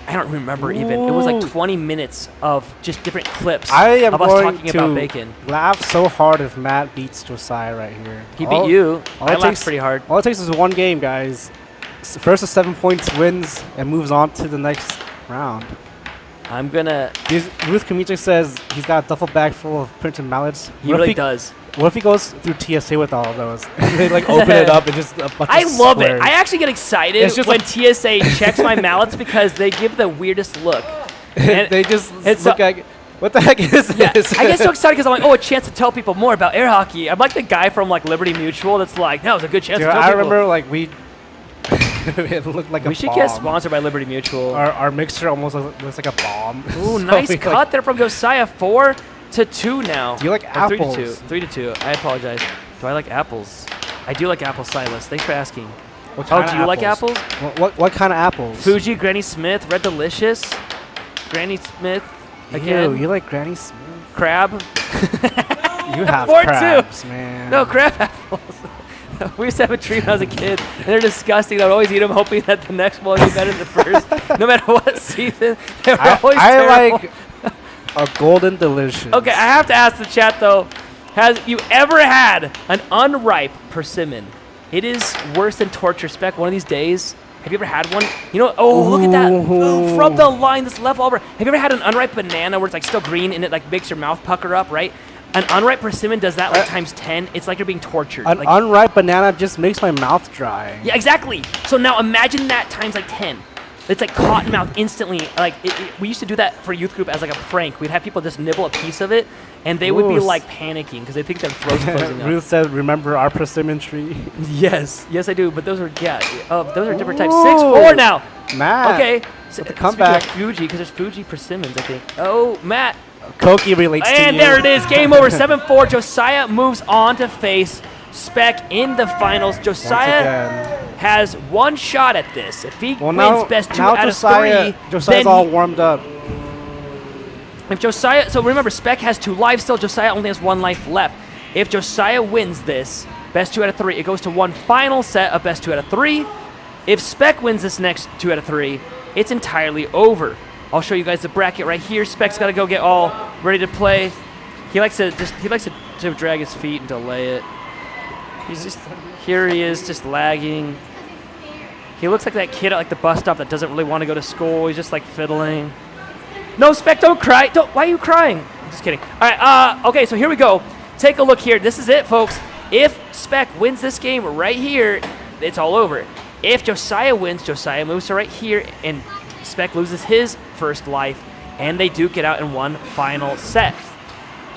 I don't remember even. It was like 20 minutes of just different clips I am of us going talking to about bacon. laugh so hard if Matt beats Josiah right here. He beat you. all I it laughed takes- pretty hard. All it takes is one game, guys. First to 7 points wins and moves on to the next round. I'm going to... Ruth Kamicha says he's got a duffel bag full of printed mallets. He really does. What if he goes through TSA with all of those? They like open it up and just a bunch I of love it. squares. I actually get excited It's just when TSA checks my mallets because they give the weirdest look. And they just it's look so- like, what the heck is Yeah, this? I get so excited because I'm like, oh, a chance to tell people more about air hockey. I'm like the guy from like Liberty Mutual that's like, no, it's a good chance Dude, to tell I people. remember like it looked like a We should bomb. get sponsored by Liberty Mutual. Our mixture almost looks like a bomb. Ooh, So nice we, cut like, there from Josiah. 4-2 now. Do you like Or 3-2. apples? 3-2. I apologize. Do I like apples? I do like apples, Silas. Thanks for asking. What Oh, kind do of you like apples? What kind of apples? Fuji, Granny Smith, Red Delicious, Granny Smith, again, Ew, you like Granny Smith? crab. You have 4-2. crabs, man. No, crab apples. We used to have a tree when I was a kid, and they're disgusting. I'd always eat them, hoping that the next one would be better than the first. No matter what season, they were always I terrible. like a golden delicious. Okay, I have to ask the chat though. Has you ever had an unripe persimmon? It is worse than torture, Spec. One of these days. Have you ever had one? You know, oh, look at that. Ooh, from the line, this level over. Have you ever had an unripe banana where it's like still green and it like makes your mouth pucker up, right? An unripe persimmon does that like times 10. It's like you're being tortured. An Like, unripe banana just makes my mouth dry. yeah, exactly. So now imagine that times like 10. It's like cotton mouth instantly. Like we used to do that for youth group as like a prank. We'd have people just nibble a piece of it, and they would be Ooh. like panicking because they think their throat's closing up. Ruth said, "Remember our persimmon tree?" Yes, yes I do. But those are those are different types. Ooh. 6-4 now. Matt. Okay. the comeback. Fuji, because there's Fuji persimmons, I think. Oh, Matt. Koki relates to you. And there it is. Game over. 7-4. Josiah moves on to face Spec in the finals. Josiah again. has one shot at this. If he Well, wins now, best 2 now out Josiah, of 3, Josiah's then all warmed up. if Josiah, so remember, Spec has 2 lives still. Josiah only has 1 life left. If Josiah wins this, best 2 out of 3, it goes to 1 final set of best 2 out of 3. If Spec wins this next 2 out of 3, it's entirely over. I'll show you guys the bracket right here. Spec's got to go get all ready to play. He likes to drag his feet and delay it. He's just here. He is just lagging. He looks like that kid at like the bus stop that doesn't really want to go to school. He's just like fiddling. No, Spec, don't cry. Don't. Why are you crying? I'm just kidding. All right. Okay. So here we go. Take a look here. This is it, folks. If Spec wins this game right here, it's all over. If Josiah wins, Josiah moves to right here, and Spec loses his first life, and they duke it out in 1 final set.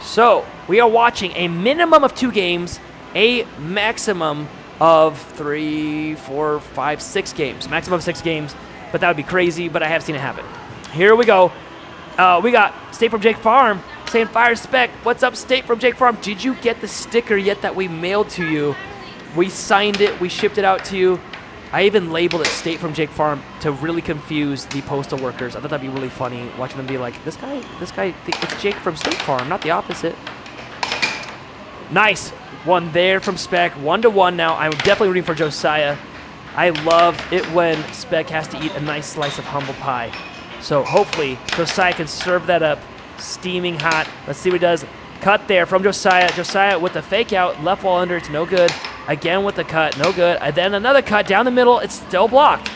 So we are watching a minimum of 2 games, a maximum of 3, 4, 5, 6 games. Maximum of 6 games, but that would be crazy, but I have seen it happen. Here we go. We got State from Jake Farm saying, Fire Spec. What's up, State from Jake Farm? Did you get the sticker yet that we mailed to you? We signed it. We shipped it out to you. I even labeled it State from Jake Farm to really confuse the postal workers. I thought that'd be really funny, watching them be like, this guy, it's Jake from State Farm, not the opposite. Nice. One there from Spec. 1-1 now. I'm definitely rooting for Josiah. I love it when Spec has to eat a nice slice of humble pie. So hopefully Josiah can serve that up steaming hot. Let's see what he does. Cut there from Josiah. Josiah with the fake out. Left wall under. It's no good. Again with the cut. No good. And then another cut down the middle. It's still blocked.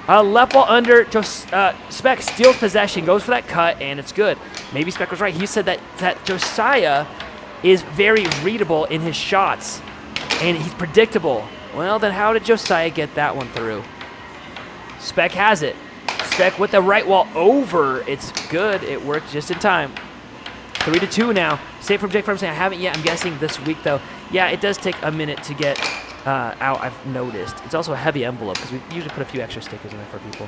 Left wall under. Spec steals possession. Goes for that cut. And it's good. Maybe Spec was right. He said that Josiah is very readable in his shots, and he's predictable. Well, then how did Josiah get that one through? Spec has it. Spec with the right wall over. It's good. It worked just in time. 3-2 now. Save from Jake Farm saying I haven't yet. I'm guessing this week, though. Yeah, it does take a minute to get out, I've noticed. It's also a heavy envelope because we usually put a few extra stickers in there for people.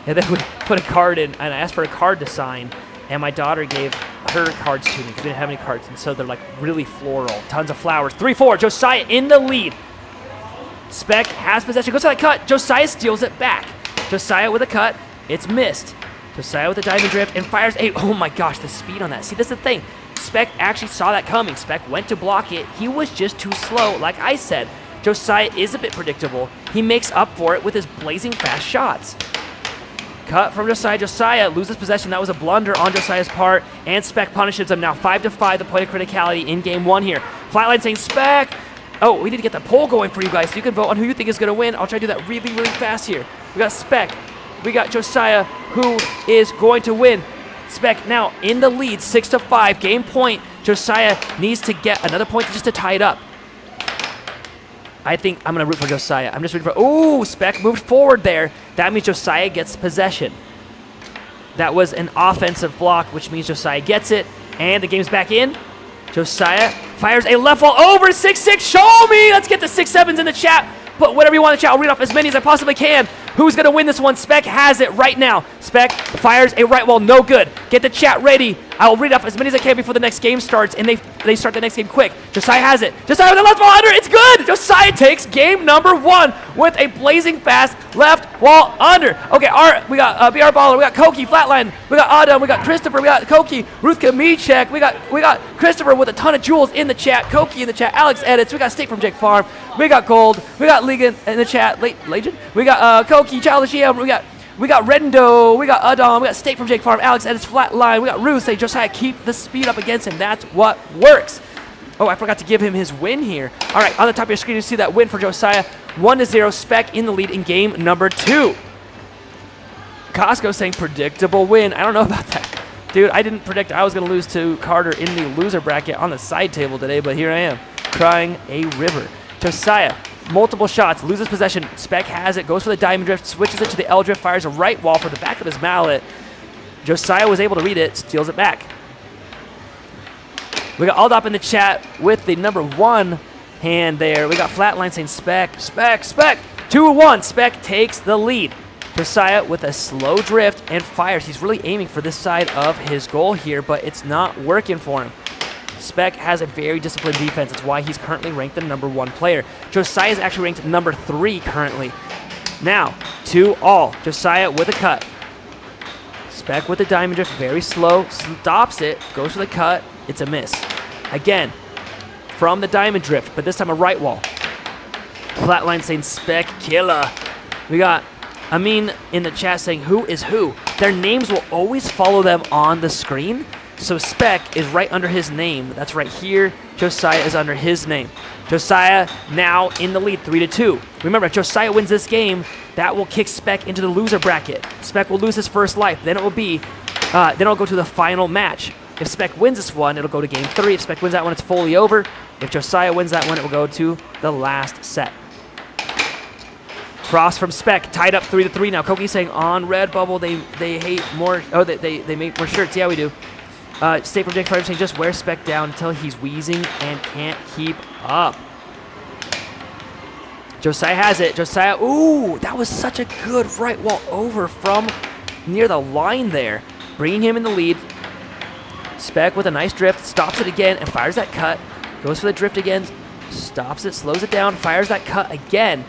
And then we put a card in, and I asked for a card to sign, and my daughter gave her cards to me because we didn't have any cards, and so they're like really floral. Tons of flowers. 3-4. Josiah in the lead. Spec has possession. Goes to that cut. Josiah steals it back. Josiah with a cut. It's missed. Josiah with a diamond drift and fires a... Oh my gosh, the speed on that. See, this is the thing. Spec actually saw that coming. Spec went to block it. He was just too slow. Like I said, Josiah is a bit predictable. He makes up for it with his blazing fast shots. Cut from Josiah. Josiah loses possession. That was a blunder on Josiah's part, and Spec punishes him now. 5-5, the point of criticality in game 1 here. Flatline saying Spec... Oh, we need to get the poll going for you guys so you can vote on who you think is going to win. I'll try to do that really, really fast here. We got Spec. We got Josiah, who is going to win. Spec now in the lead, 6-5. Game point. Josiah needs to get another point just to tie it up. I think I'm going to root for Josiah. I'm just rooting for... Ooh, Spec moved forward there. That means Josiah gets possession. That was an offensive block, which means Josiah gets it. And the game's back in. Josiah fires a left wall over 6-6. Show me! Let's get the 6-7s in the chat. Put whatever you want in the chat. I'll read off as many as I possibly can. Who's going to win this one? Spec has it right now. Spec fires a right wall. No good. Get the chat ready. I'll read off as many as I can before the next game starts, and they start the next game quick. Josiah has it. Josiah with the left wall under. It's good. Josiah takes game number 1 with a blazing fast left wall under. Okay, we got BR Baller. We got Koki, Flatline. We got Adam. We got Christopher. We got Koki. Ruth Kamichek. We got Christopher with a ton of jewels in the chat. Koki in the chat. Alex Edits. We got Steak from Jake Farm. We got Gold. We got Legan in the chat. Legend. We got Koki, Childish EM. We got Redendo, we got Adam, we got Steak from Jake Farm, Alex Edits Flatline, we got Ruth saying Josiah keep the speed up against him. That's what works. Oh, I forgot to give him his win here. All right, on the top of your screen, you see that win for Josiah. 1-0, Spec in the lead in game number 2. Costco saying predictable win. I don't know about that. Dude, I didn't predict I was going to lose to Carter in the loser bracket on the side table today, but here I am, crying a river. Josiah, multiple shots, loses possession. Spec has it, goes for the diamond drift, switches it to the L drift, fires a right wall for the back of his mallet. Josiah was able to read it, steals it back. We got Aldop in the chat with the number 1 hand there. We got Flatline saying Spec, Spec, Spec. 2-1, Spec takes the lead. Josiah with a slow drift and fires. He's really aiming for this side of his goal here, but it's not working for him. Spec has a very disciplined defense. That's why he's currently ranked the number 1 player. Josiah is actually ranked number 3 currently. Now, 2-all. Josiah with a cut. Spec with the diamond drift, very slow, stops it, goes for the cut. It's a miss. Again, from the diamond drift, but this time a right wall. Flatline saying Spec killer. We got Amin in the chat saying who is who. Their names will always follow them on the screen. So Spec is right under his name. That's right here. Josiah is under his name. Josiah now in the lead, 3-2. Remember, if Josiah wins this game, that will kick Spec into the loser bracket. Spec will lose his first life. Then it will be, then it'll go to the final match. If Spec wins this one, it'll go to game 3. If Spec wins that one, it's fully over. If Josiah wins that one, it will go to the last set. Cross from Spec, tied up 3-3 now. Koki's saying on Redbubble they hate more. Oh, they make more shirts. Yeah, we do. State from Jake Farm saying just wear Spec down until he's wheezing and can't keep up. Josiah has it. Josiah, ooh, that was such a good right wall over from near the line there, bringing him in the lead. Spec with a nice drift, stops it again and fires that cut. Goes for the drift again, stops it, slows it down, fires that cut again.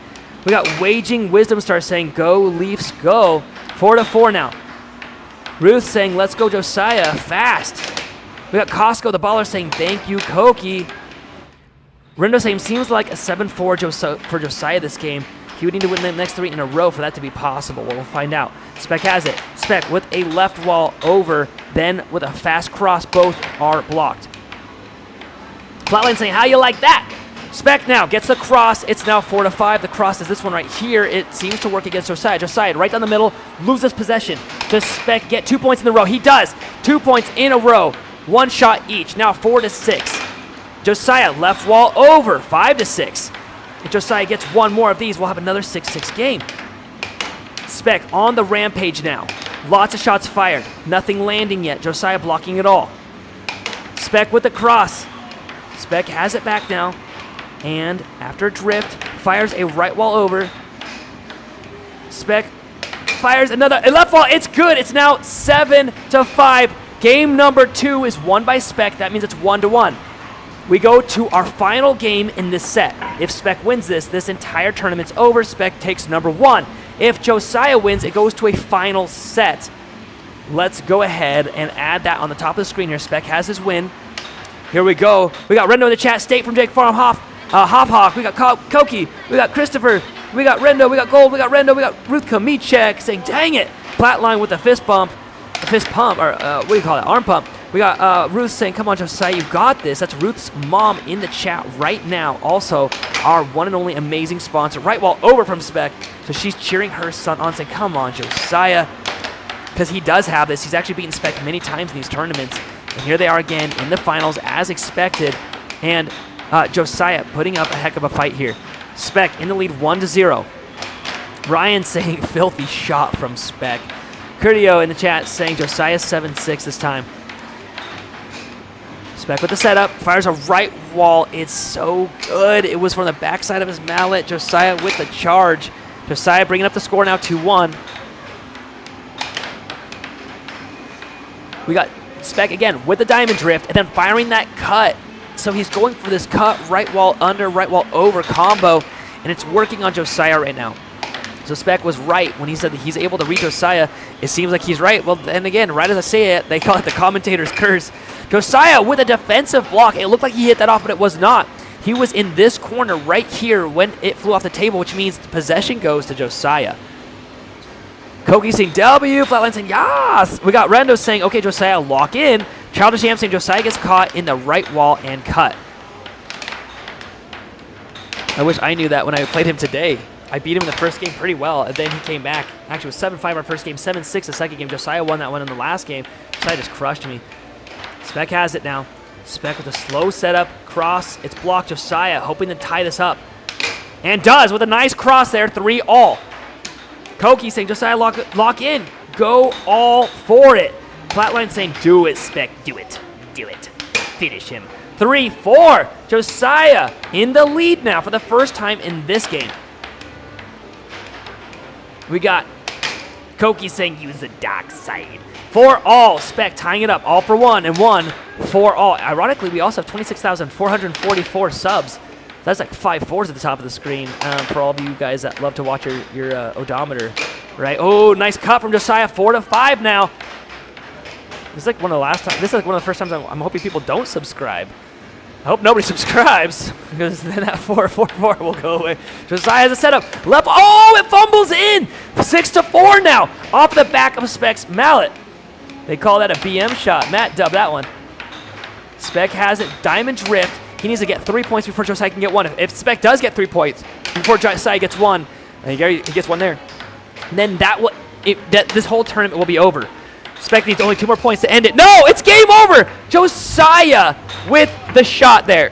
We got Waging Wisdom Star saying go Leafs go. 4-4 now. Ruth saying, let's go Josiah, fast. We got Costco, the baller, saying, thank you, Koki. Rendo saying, seems like a 7-4 for Josiah this game. He would need to win the next 3 in a row for that to be possible. Well, we'll find out. Spec has it. Spec with a left wall over, then with a fast cross. Both are blocked. Flatline saying, how you like that? Spec now gets the cross. It's now 4-5. The cross is this one right here. It seems to work against Josiah. Josiah right down the middle, loses possession. Does Spec get 2 points in a row? He does. 2 points in a row. One shot each. Now 4-6. Josiah, left wall over, 5-6. If Josiah gets one more of these, we'll have another 6-6 game. Spec on the rampage now. Lots of shots fired. Nothing landing yet. Josiah blocking it all. Spec with the cross. Spec has it back now. And after a drift, fires a right wall over. Spec fires a left wall. It's good. It's now 7-5. Game number 2 is won by Spec. That means it's 1-1. We go to our final game in this set. If Spec wins this entire tournament's over. Spec takes number 1. If Josiah wins, it goes to a final set. Let's go ahead and add that on the top of the screen here. Spec has his win. Here we go. We got Rendo in the chat. State from Jake Farm. Hop. We got Koki. We got Christopher. We got Rendo. We got Gold. We got Rendo. We got Ruth Kamichek saying, dang it. Flatline with a fist pump. A fist pump. Or what do you call it? Arm pump. We got Ruth saying, come on, Josiah, you've got this. That's Ruth's mom in the chat right now. Also, our one and only amazing sponsor. Right wall over from Spec. So she's cheering her son on, saying, come on, Josiah. Because he does have this. He's actually beaten Spec many times in these tournaments. And here they are again in the finals as expected. And Josiah putting up a heck of a fight here. Spec in the lead 1-0. Ryan saying filthy shot from Spec. Curtio in the chat saying Josiah 7-6 this time. Spec with the setup, fires a right wall. It's so good. It was from the backside of his mallet. Josiah with the charge. Josiah bringing up the score now 2-1. We got Spec again with the diamond drift and then firing that cut. So he's going for this cut, right wall under, right wall over combo, and it's working on Josiah right now. So Spec was right when he said that he's able to read Josiah. It seems like he's right. Well, and again, right as I say it, they call it the commentator's curse. Josiah with a defensive block. It looked like he hit that off, but it was not. He was in this corner right here when it flew off the table, which means the possession goes to Josiah. Kogi saying W, Flatline saying yes. We got Rendo saying, okay, Josiah, lock in. Childish Yam saying Josiah gets caught in the right wall and cut. I wish I knew that when I played him today. I beat him in the first game pretty well, and then he came back. Actually, it was 7-5 our first game, 7-6 the second game. Josiah won that one in the last game. Josiah just crushed me. Spec has it now. Spec with a slow setup, cross. It's blocked. Josiah hoping to tie this up. And does with a nice cross there, 3-all. Koki saying, Josiah, lock in. Go all for it. Flatline saying, do it, Spec, do it. Do it. Finish him. 3-4. Josiah in the lead now for the first time in this game. We got Koki saying, use the dark side. 4-all. Spec tying it up. All for one and 1-4-all. Ironically, we also have 26,444 subs. That's like 5 4s at the top of the screen for all of you guys that love to watch your odometer, right? Oh, nice cut from Josiah. 4-5 now. This is like one of the last times. This is like one of the first times I'm hoping people don't subscribe. I hope nobody subscribes because then that 4-4-4 will go away. Josiah has a setup. Left. Oh, it fumbles in. 6-4 now. Off the back of Spec's mallet. They call that a BM shot. Matt dubbed that one. Spec has it. Diamond drift. He needs to get 3 points before Josiah can get one. If Spec does get 3 points before Josiah gets one, and he gets one there, and then this whole tournament will be over. Spec needs only 2 more points to end it. No, it's game over. Josiah with the shot there.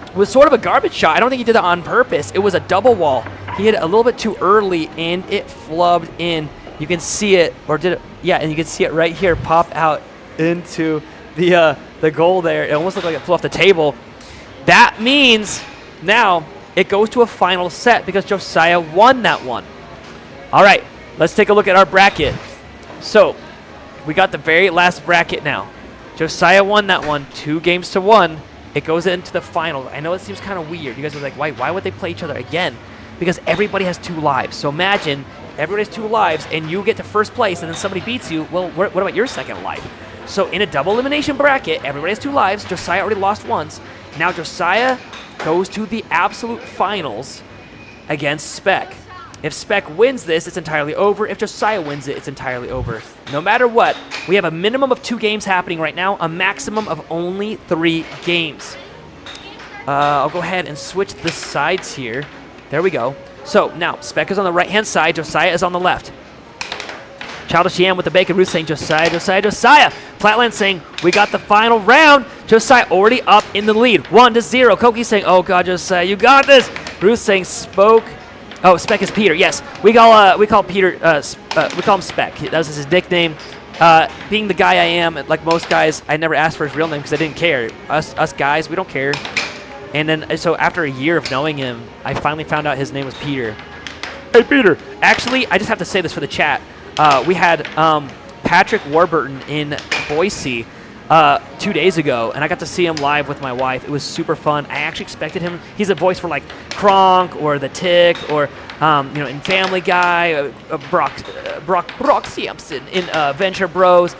It was sort of a garbage shot. I don't think he did that on purpose. It was a double wall. He hit it a little bit too early, and it flubbed in. You can see it, or did it? Yeah, and you can see it right here pop out into the goal there. It almost looked like it flew off the table. That means now it goes to a final set because Josiah won that one. All right, let's take a look at our bracket. So we got the very last bracket now. Josiah won that one, 2-1. It goes into the final. I know it seems kind of weird. You guys are like, why would they play each other again? Because everybody has 2 lives. So imagine everybody has 2 lives and you get to first place and then somebody beats you. Well, what about your second life? So in a double elimination bracket, everybody has 2 lives. Josiah already lost once. Now Josiah goes to the absolute finals against Spec. If Spec wins this, it's entirely over. If Josiah wins it, it's entirely over. No matter what, we have a minimum of 2 games happening right now, a maximum of only 3 games. I'll go ahead and switch the sides here. There we go. So now Spec is on the right-hand side. Josiah is on the left. Childish Yam with the bacon. Ruth saying Josiah, Josiah, Josiah. Flatland saying we got the final round. Josiah already up in the lead, 1-0. Koki saying, oh God, Josiah, you got this. Ruth saying Spoke. Oh, Spec is Peter. Yes, we call Peter. We call him Spec. That was his nickname. Being the guy I am, like most guys, I never asked for his real name because I didn't care. Us guys, we don't care. And then, so after a year of knowing him, I finally found out his name was Peter. Hey, Peter. Actually, I just have to say this for the chat. We had Patrick Warburton in Boise 2 days ago, and I got to see him live with my wife. It was super fun. I actually expected him. He's a voice for like Kronk or The Tick or in Family Guy, Brock Sampson in Venture Bros.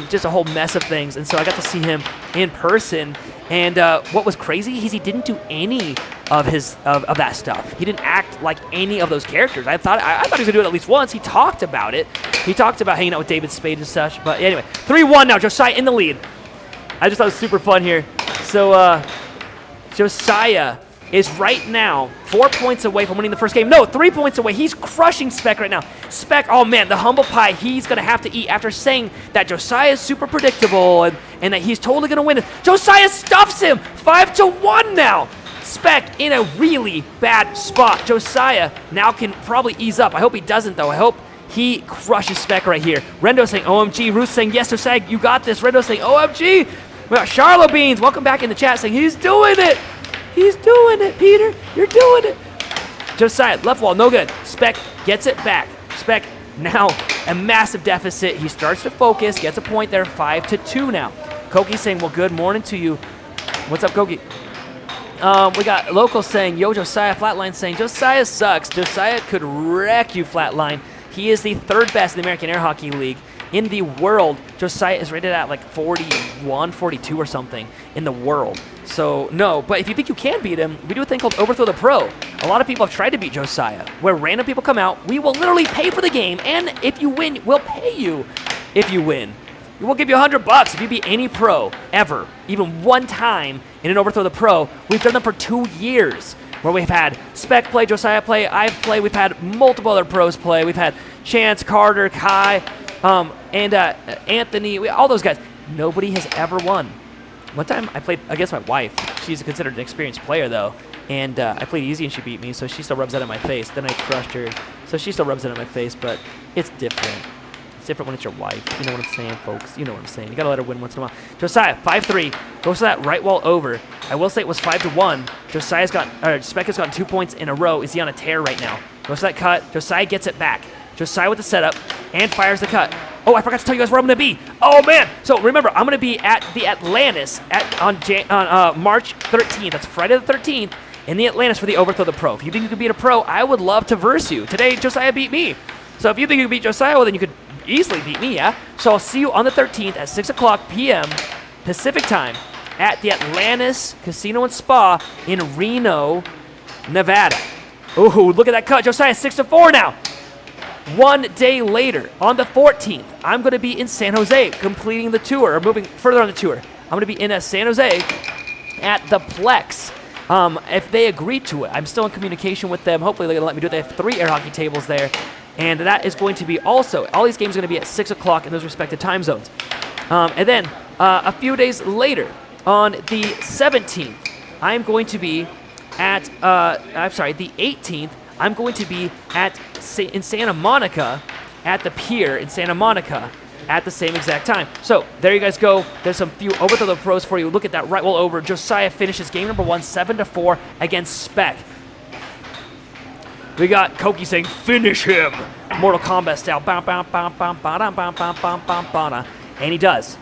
Just a whole mess of things. And so I got to see him in person. And what was crazy is he didn't do any of his of that stuff. He didn't act like any of those characters. I thought he was gonna do it at least once. He talked about it. He talked about hanging out with David Spade and such. But anyway, 3-1 now. Josiah in the lead. I just thought it was super fun here. So Josiah is right now 4 points away from winning the first game. No, 3 points away. He's crushing Spec right now. Spec, oh man, the humble pie he's going to have to eat after saying that Josiah is super predictable and that he's totally going to win it. Josiah stuffs him 5-1 now. Spec in a really bad spot. Josiah now can probably ease up. I hope he doesn't, though. I hope he crushes Spec right here. Rendo saying OMG. Ruth saying yes, Josiah, you got this. Rendo saying OMG. We got Charlo Beans, welcome back in the chat, saying he's doing it. He's doing it, Peter. You're doing it. Josiah, left wall, no good. Spec gets it back. Spec now a massive deficit. He starts to focus, gets a point there, 5-2 now. Koki saying, well, good morning to you. What's up, Koki? We got Local saying, yo, Josiah. Flatline saying, Josiah sucks. Josiah could wreck you, Flatline. He is the third best in the American Air Hockey League. In the world, Josiah is rated at like 41, 42 or something in the world. So, no. But if you think you can beat him, we do a thing called Overthrow the Pro. A lot of people have tried to beat Josiah, where random people come out. We will literally pay for the game, and if you win, we'll pay you if you win. We will give you $100 if you beat any pro ever, even one time in an Overthrow the Pro. We've done them for 2 years, where we've had Spec play, Josiah play, I've played. We've had multiple other pros play. We've had Chance, Carter, Kai, and Anthony, all those guys. Nobody has ever won. One time I played against my wife. She's considered an experienced player, though, and I played easy and she beat me, so she still rubs that in my face. Then I crushed her, so she still rubs it in my face, but it's different. It's different when it's your wife. You know what I'm saying, folks? You know what I'm saying. You gotta let her win once in a while. Josiah, 5-3, goes to that right wall over. I will say it was 5-1. Spec has gotten 2 points in a row. Is he on a tear right now? Goes to that cut. Josiah gets it back. Josiah with the setup and fires the cut. Oh, I forgot to tell you guys where I'm going to be. Oh, man. So, remember, I'm going to be at the Atlantis on March 13th. That's Friday the 13th in the Atlantis for the Overthrow the Pro. If you think you can beat a pro, I would love to verse you. Today, Josiah beat me. So, if you think you can beat Josiah, well, then you could easily beat me, yeah? So, I'll see you on the 13th at 6 o'clock p.m. Pacific time at the Atlantis Casino and Spa in Reno, Nevada. Ooh, look at that cut. Josiah, 6-4 now. 1 day later, on the 14th, I'm going to be in San Jose completing the tour, or moving further on the tour. I'm going to be in San Jose at the Plex. If they agree to it, I'm still in communication with them. Hopefully they're going to let me do it. They have 3 air hockey tables there. And that is going to be also, all these games are going to be at 6 o'clock in those respective time zones. And then a few days later, on the 17th, I'm going to be at, the 18th, I'm going to be in Santa Monica at the pier in Santa Monica at the same exact time. So there you guys go. There's some few Overthrow the Pros for you. Look at that right wall over. Josiah finishes game number 1, 7-4 against Spec. We got Koki saying, finish him. Mortal Kombat style. And he does.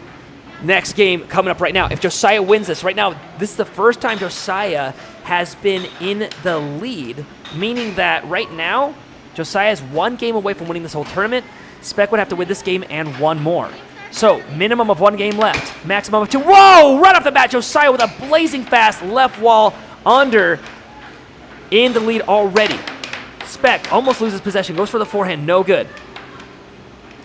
Next game coming up right now. If Josiah wins this, right now, this is the first time Josiah has been in the lead, meaning that right now, Josiah is 1 game away from winning this whole tournament. Spec would have to win this game and 1 more. So, minimum of 1 game left. Maximum of 2. Whoa! Right off the bat, Josiah with a blazing fast left wall under in the lead already. Spec almost loses possession. Goes for the forehand. No good.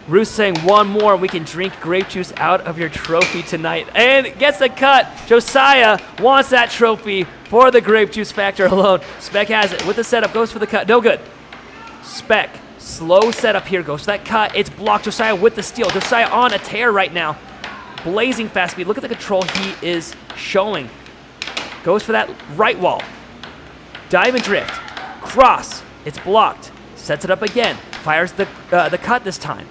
Ruth saying 1 more and we can drink grape juice out of your trophy tonight. And gets the cut. Josiah wants that trophy for the grape juice factor alone. Spec has it with the setup. Goes for the cut. No good. Spec Slow setup here. Goes for that cut. It's blocked. Josiah with the steal. Josiah on a tear right now. Blazing fast speed. Look at the control he is showing. Goes for that right wall. Dive and drift. Cross. It's blocked. Sets it up again. Fires the cut this time.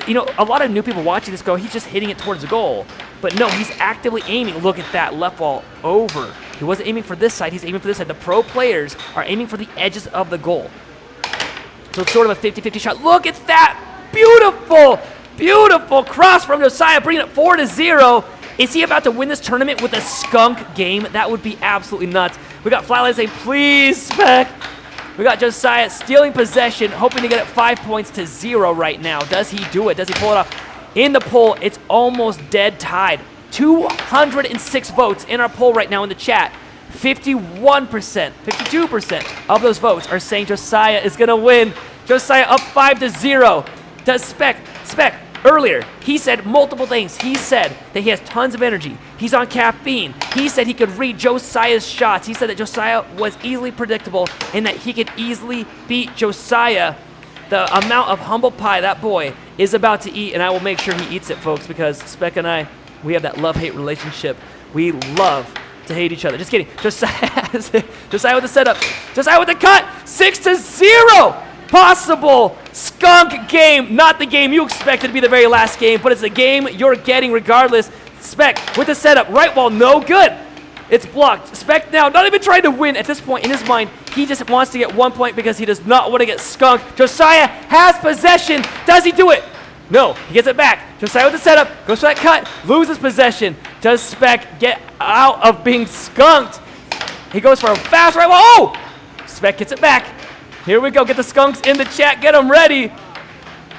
You know, a lot of new people watching this go, he's just hitting it towards the goal. But no, he's actively aiming. Look at that left wall over. He wasn't aiming for this side. He's aiming for this side. The pro players are aiming for the edges of the goal. So it's sort of a 50-50 shot. Look at that. Beautiful, beautiful cross from Josiah, bringing it 4-0. Is he about to win this tournament with a skunk game? That would be absolutely nuts. We got Flatline saying, please, Spec. We got Josiah stealing possession, hoping to get it 5 points to 0 right now. Does he do it? Does he pull it off? In the poll, it's almost dead tied. 206 votes in our poll right now in the chat. 51%, 52% of those votes are saying Josiah is going to win. Josiah up 5-0. Does Spec, earlier, he said multiple things. He said that he has tons of energy. He's on caffeine. He said he could read Josiah's shots. He said that Josiah was easily predictable and that he could easily beat Josiah. The amount of humble pie that boy is about to eat, and I will make sure he eats it, folks, because Spec and I, we have that love-hate relationship. We love to hate each other. Just kidding. Josiah with the setup. Josiah with the cut. 6-0. Possible skunk game. Not the game you expected to be the very last game, but it's the game you're getting regardless. Spec with the setup. Right wall, no good. It's blocked. Spec now not even trying to win at this point in his mind. He just wants to get 1 point because he does not want to get skunked. Josiah has possession. Does he do it? No, he gets it back. Josiah with the setup, goes for that cut, loses possession. Does Spec get out of being skunked? He goes for a fast right wall. Oh! Spec gets it back. Here we go. Get the skunks in the chat. Get them ready.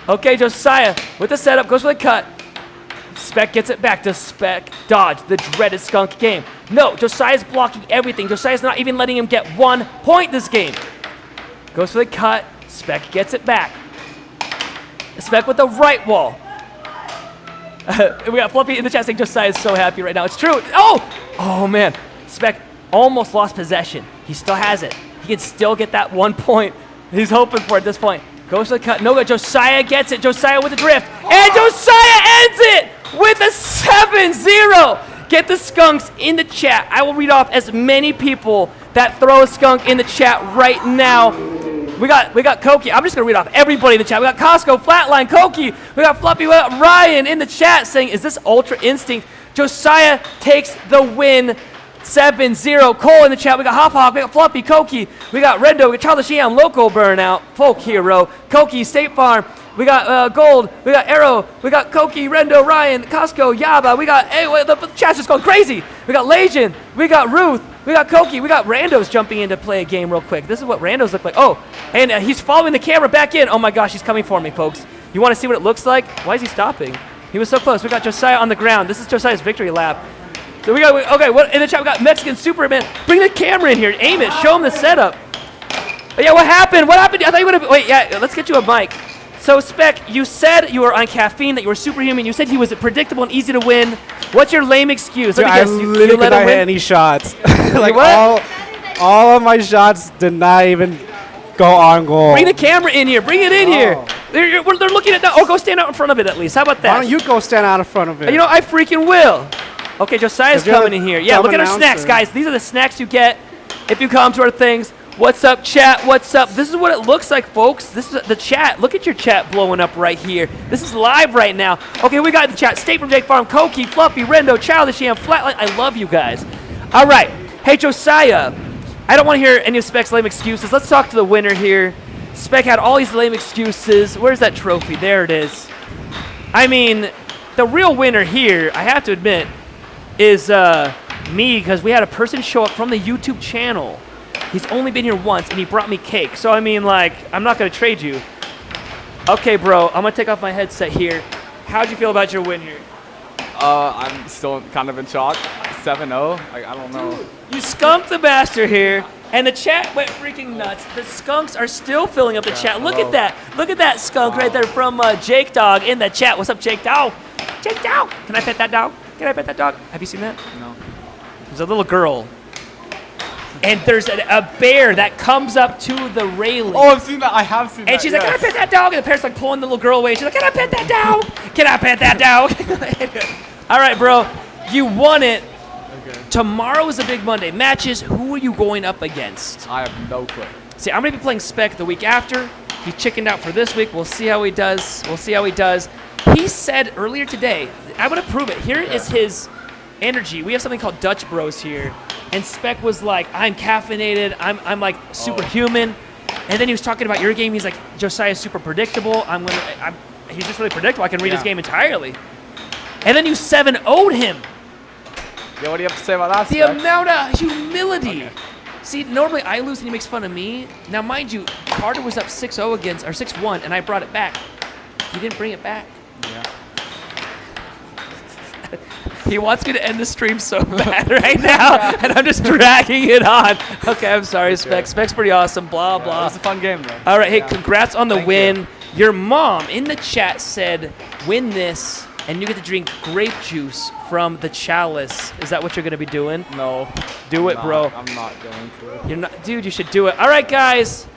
Okay, Josiah with the setup, goes for the cut. Spec gets it back. Does Spec dodge the dreaded skunk game? No, Josiah's blocking everything. Josiah's not even letting him get 1 point this game. Goes for the cut. Spec gets it back. Spec with the right wall. We got Fluffy in the chat saying Josiah is so happy right now. It's true. Oh man. Spec almost lost possession. He still has it. He can still get that 1 point. He's hoping for it at this point. Goes to the cut. No good. Josiah gets it. Josiah with the drift. And Josiah ends it with a 7-0. Get the skunks in the chat. I will read off as many people that throw a skunk in the chat right now. We got Koki. I'm just going to read off everybody in the chat. We got Costco, Flatline, Koki. We got Fluffy. We got Ryan in the chat saying, is this Ultra Instinct? Josiah takes the win. 7-0. Cole in the chat. We got Hop Hop. We got Fluffy, Koki. We got Rendo. We got Charlie Sheehan, Local Burnout, Folk Hero, Koki, State Farm. We got Gold. We got Arrow. We got Koki, Rendo, Ryan, Costco, Yaba. We got, the chat's just going crazy. We got Legion. We got Ruth. We got Koki. We got Randos jumping in to play a game real quick. This is what Randos look like. Oh, and he's following the camera back in. Oh my gosh, he's coming for me, folks. You want to see what it looks like? Why is he stopping? He was so close. We got Josiah on the ground. This is Josiah's victory lap. So we got, okay, what in the chat? We got Mexican Superman. Bring the camera in here. Aim it. Show him the setup. Oh, yeah, what happened? What happened? I thought you would have, wait, yeah, let's get you a mic. So, Spec, you said you were on caffeine, that you were superhuman. You said he was predictable and easy to win. What's your lame excuse? Let me guess. I literally let could not him hit win? any shots. Like, what? all of my shots did not even go on goal. Bring the camera in here. Bring it in here. They're looking at that. Oh, go stand out in front of it at least. How about that? Why don't you go stand out in front of it? You know, I freaking will. Okay, Josiah's coming in here. Yeah, look at our snacks, guys. These are the snacks you get if you come to our things. What's up, chat? What's up? This is what it looks like, folks. This is the chat. Look at your chat blowing up right here. This is live right now. Okay, we got the chat. State from Jake Farm, Koki, Fluffy, Rendo, Childish Sham, Flatline. I love you guys. All right. Hey, Josiah. I don't want to hear any of Spec's lame excuses. Let's talk to the winner here. Spec had all these lame excuses. Where's that trophy? There it is. I mean, the real winner here, I have to admit, is me, because we had a person show up from the YouTube channel. He's only been here once, and he brought me cake. So, I mean, like, I'm not going to trade you. Okay, bro, I'm going to take off my headset here. How'd you feel about your win here? I'm still kind of in shock. 7-0. Like, I don't know. You skunked the master here, and the chat went freaking nuts. The skunks are still filling up the chat. Look at that. Look at that skunk right there from Jake Dog in the chat. What's up, Jake Dog? Jake Dog. Can I pet that dog? Can I pet that dog? Have you seen that? No. There's a little girl. and there's a bear that comes up to the railing. Oh, I've seen that. I have seen that. And she's like, can I pet that dog? And the parent's like pulling the little girl away. She's like, can I pet that dog? Can I pet that dog? All right, bro. You won it. Okay. Tomorrow is a big Monday. Matches, who are you going up against? I have no clue. See, I'm going to be playing Spec the week after. He chickened out for this week. We'll see how he does. He said earlier today, I'm going to prove it. Here is his energy. We have something called Dutch Bros here. And Spec was like, I'm caffeinated. I'm like superhuman. And then he was talking about your game. He's like, Josiah's super predictable. He's just really predictable. I can read his game entirely. And then you 7-0'd him. Yeah, what do you have to say about that, The Spec? amount of humility. Okay. See, normally I lose and he makes fun of me. Now, mind you, Carter was up 6-0 against, or 6-1, and I brought it back. He didn't bring it back. Yeah. He wants me to end the stream so bad right now, and I'm just dragging it on. Okay, I'm sorry, Spec. Spec's pretty awesome, blah, It blah. was a fun game, though. All right, hey, Yeah. congrats on the Thank win. you. Your mom in the chat said, win this, and you get to drink grape juice from the chalice. Is that what you're going to be doing? No. Do it, I'm bro. not. I'm not going to. You're not, dude, you should do it. All right, guys.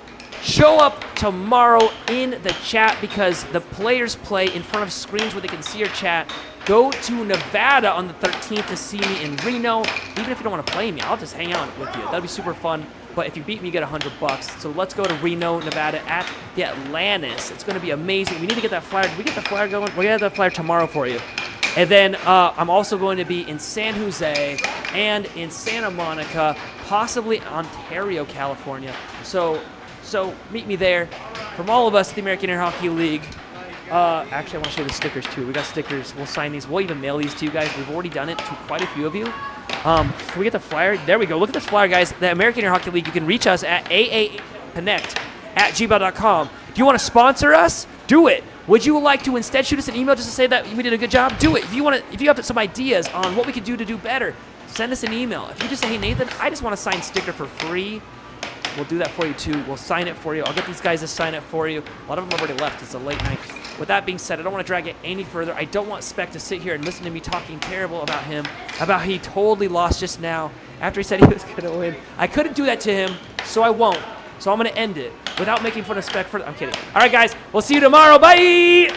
Show up tomorrow in the chat because the players play in front of screens where they can see your chat. Go to Nevada on the 13th to see me in Reno. Even if you don't want to play me, I'll just hang out with you. That'll be super fun. But if you beat me, you get $100. So let's go to Reno, Nevada at the Atlantis. It's going to be amazing. We need to get that flyer. Did we get the flyer going? We're going to have that flyer tomorrow for you. And then I'm also going to be in San Jose and in Santa Monica, possibly Ontario, California. So meet me there. From all of us at the American Air Hockey League. Actually, I want to show you the stickers too. We got stickers. We'll sign these. We'll even mail these to you guys. We've already done it to quite a few of you. Can we get the flyer? There we go. Look at this flyer, guys. The American Air Hockey League. You can reach us at aaconnect@gmail.com. Do you want to sponsor us? Do it. Would you like to instead shoot us an email just to say that we did a good job? Do it. If you have some ideas on what we could do to do better, send us an email. If you just say, hey Nathan, I just want a signed sticker for free, we'll do that for you too. We'll sign it for you. I'll get these guys to sign it for you. A lot of them have already left. It's a late night. With that being said, I don't want to drag it any further. I don't want Spec to sit here and listen to me talking terrible about him, about he totally lost just now after he said he was going to win. I couldn't do that to him, so I won't. So I'm going to end it without making fun of Spec further. I'm kidding. All right, guys. We'll see you tomorrow. Bye!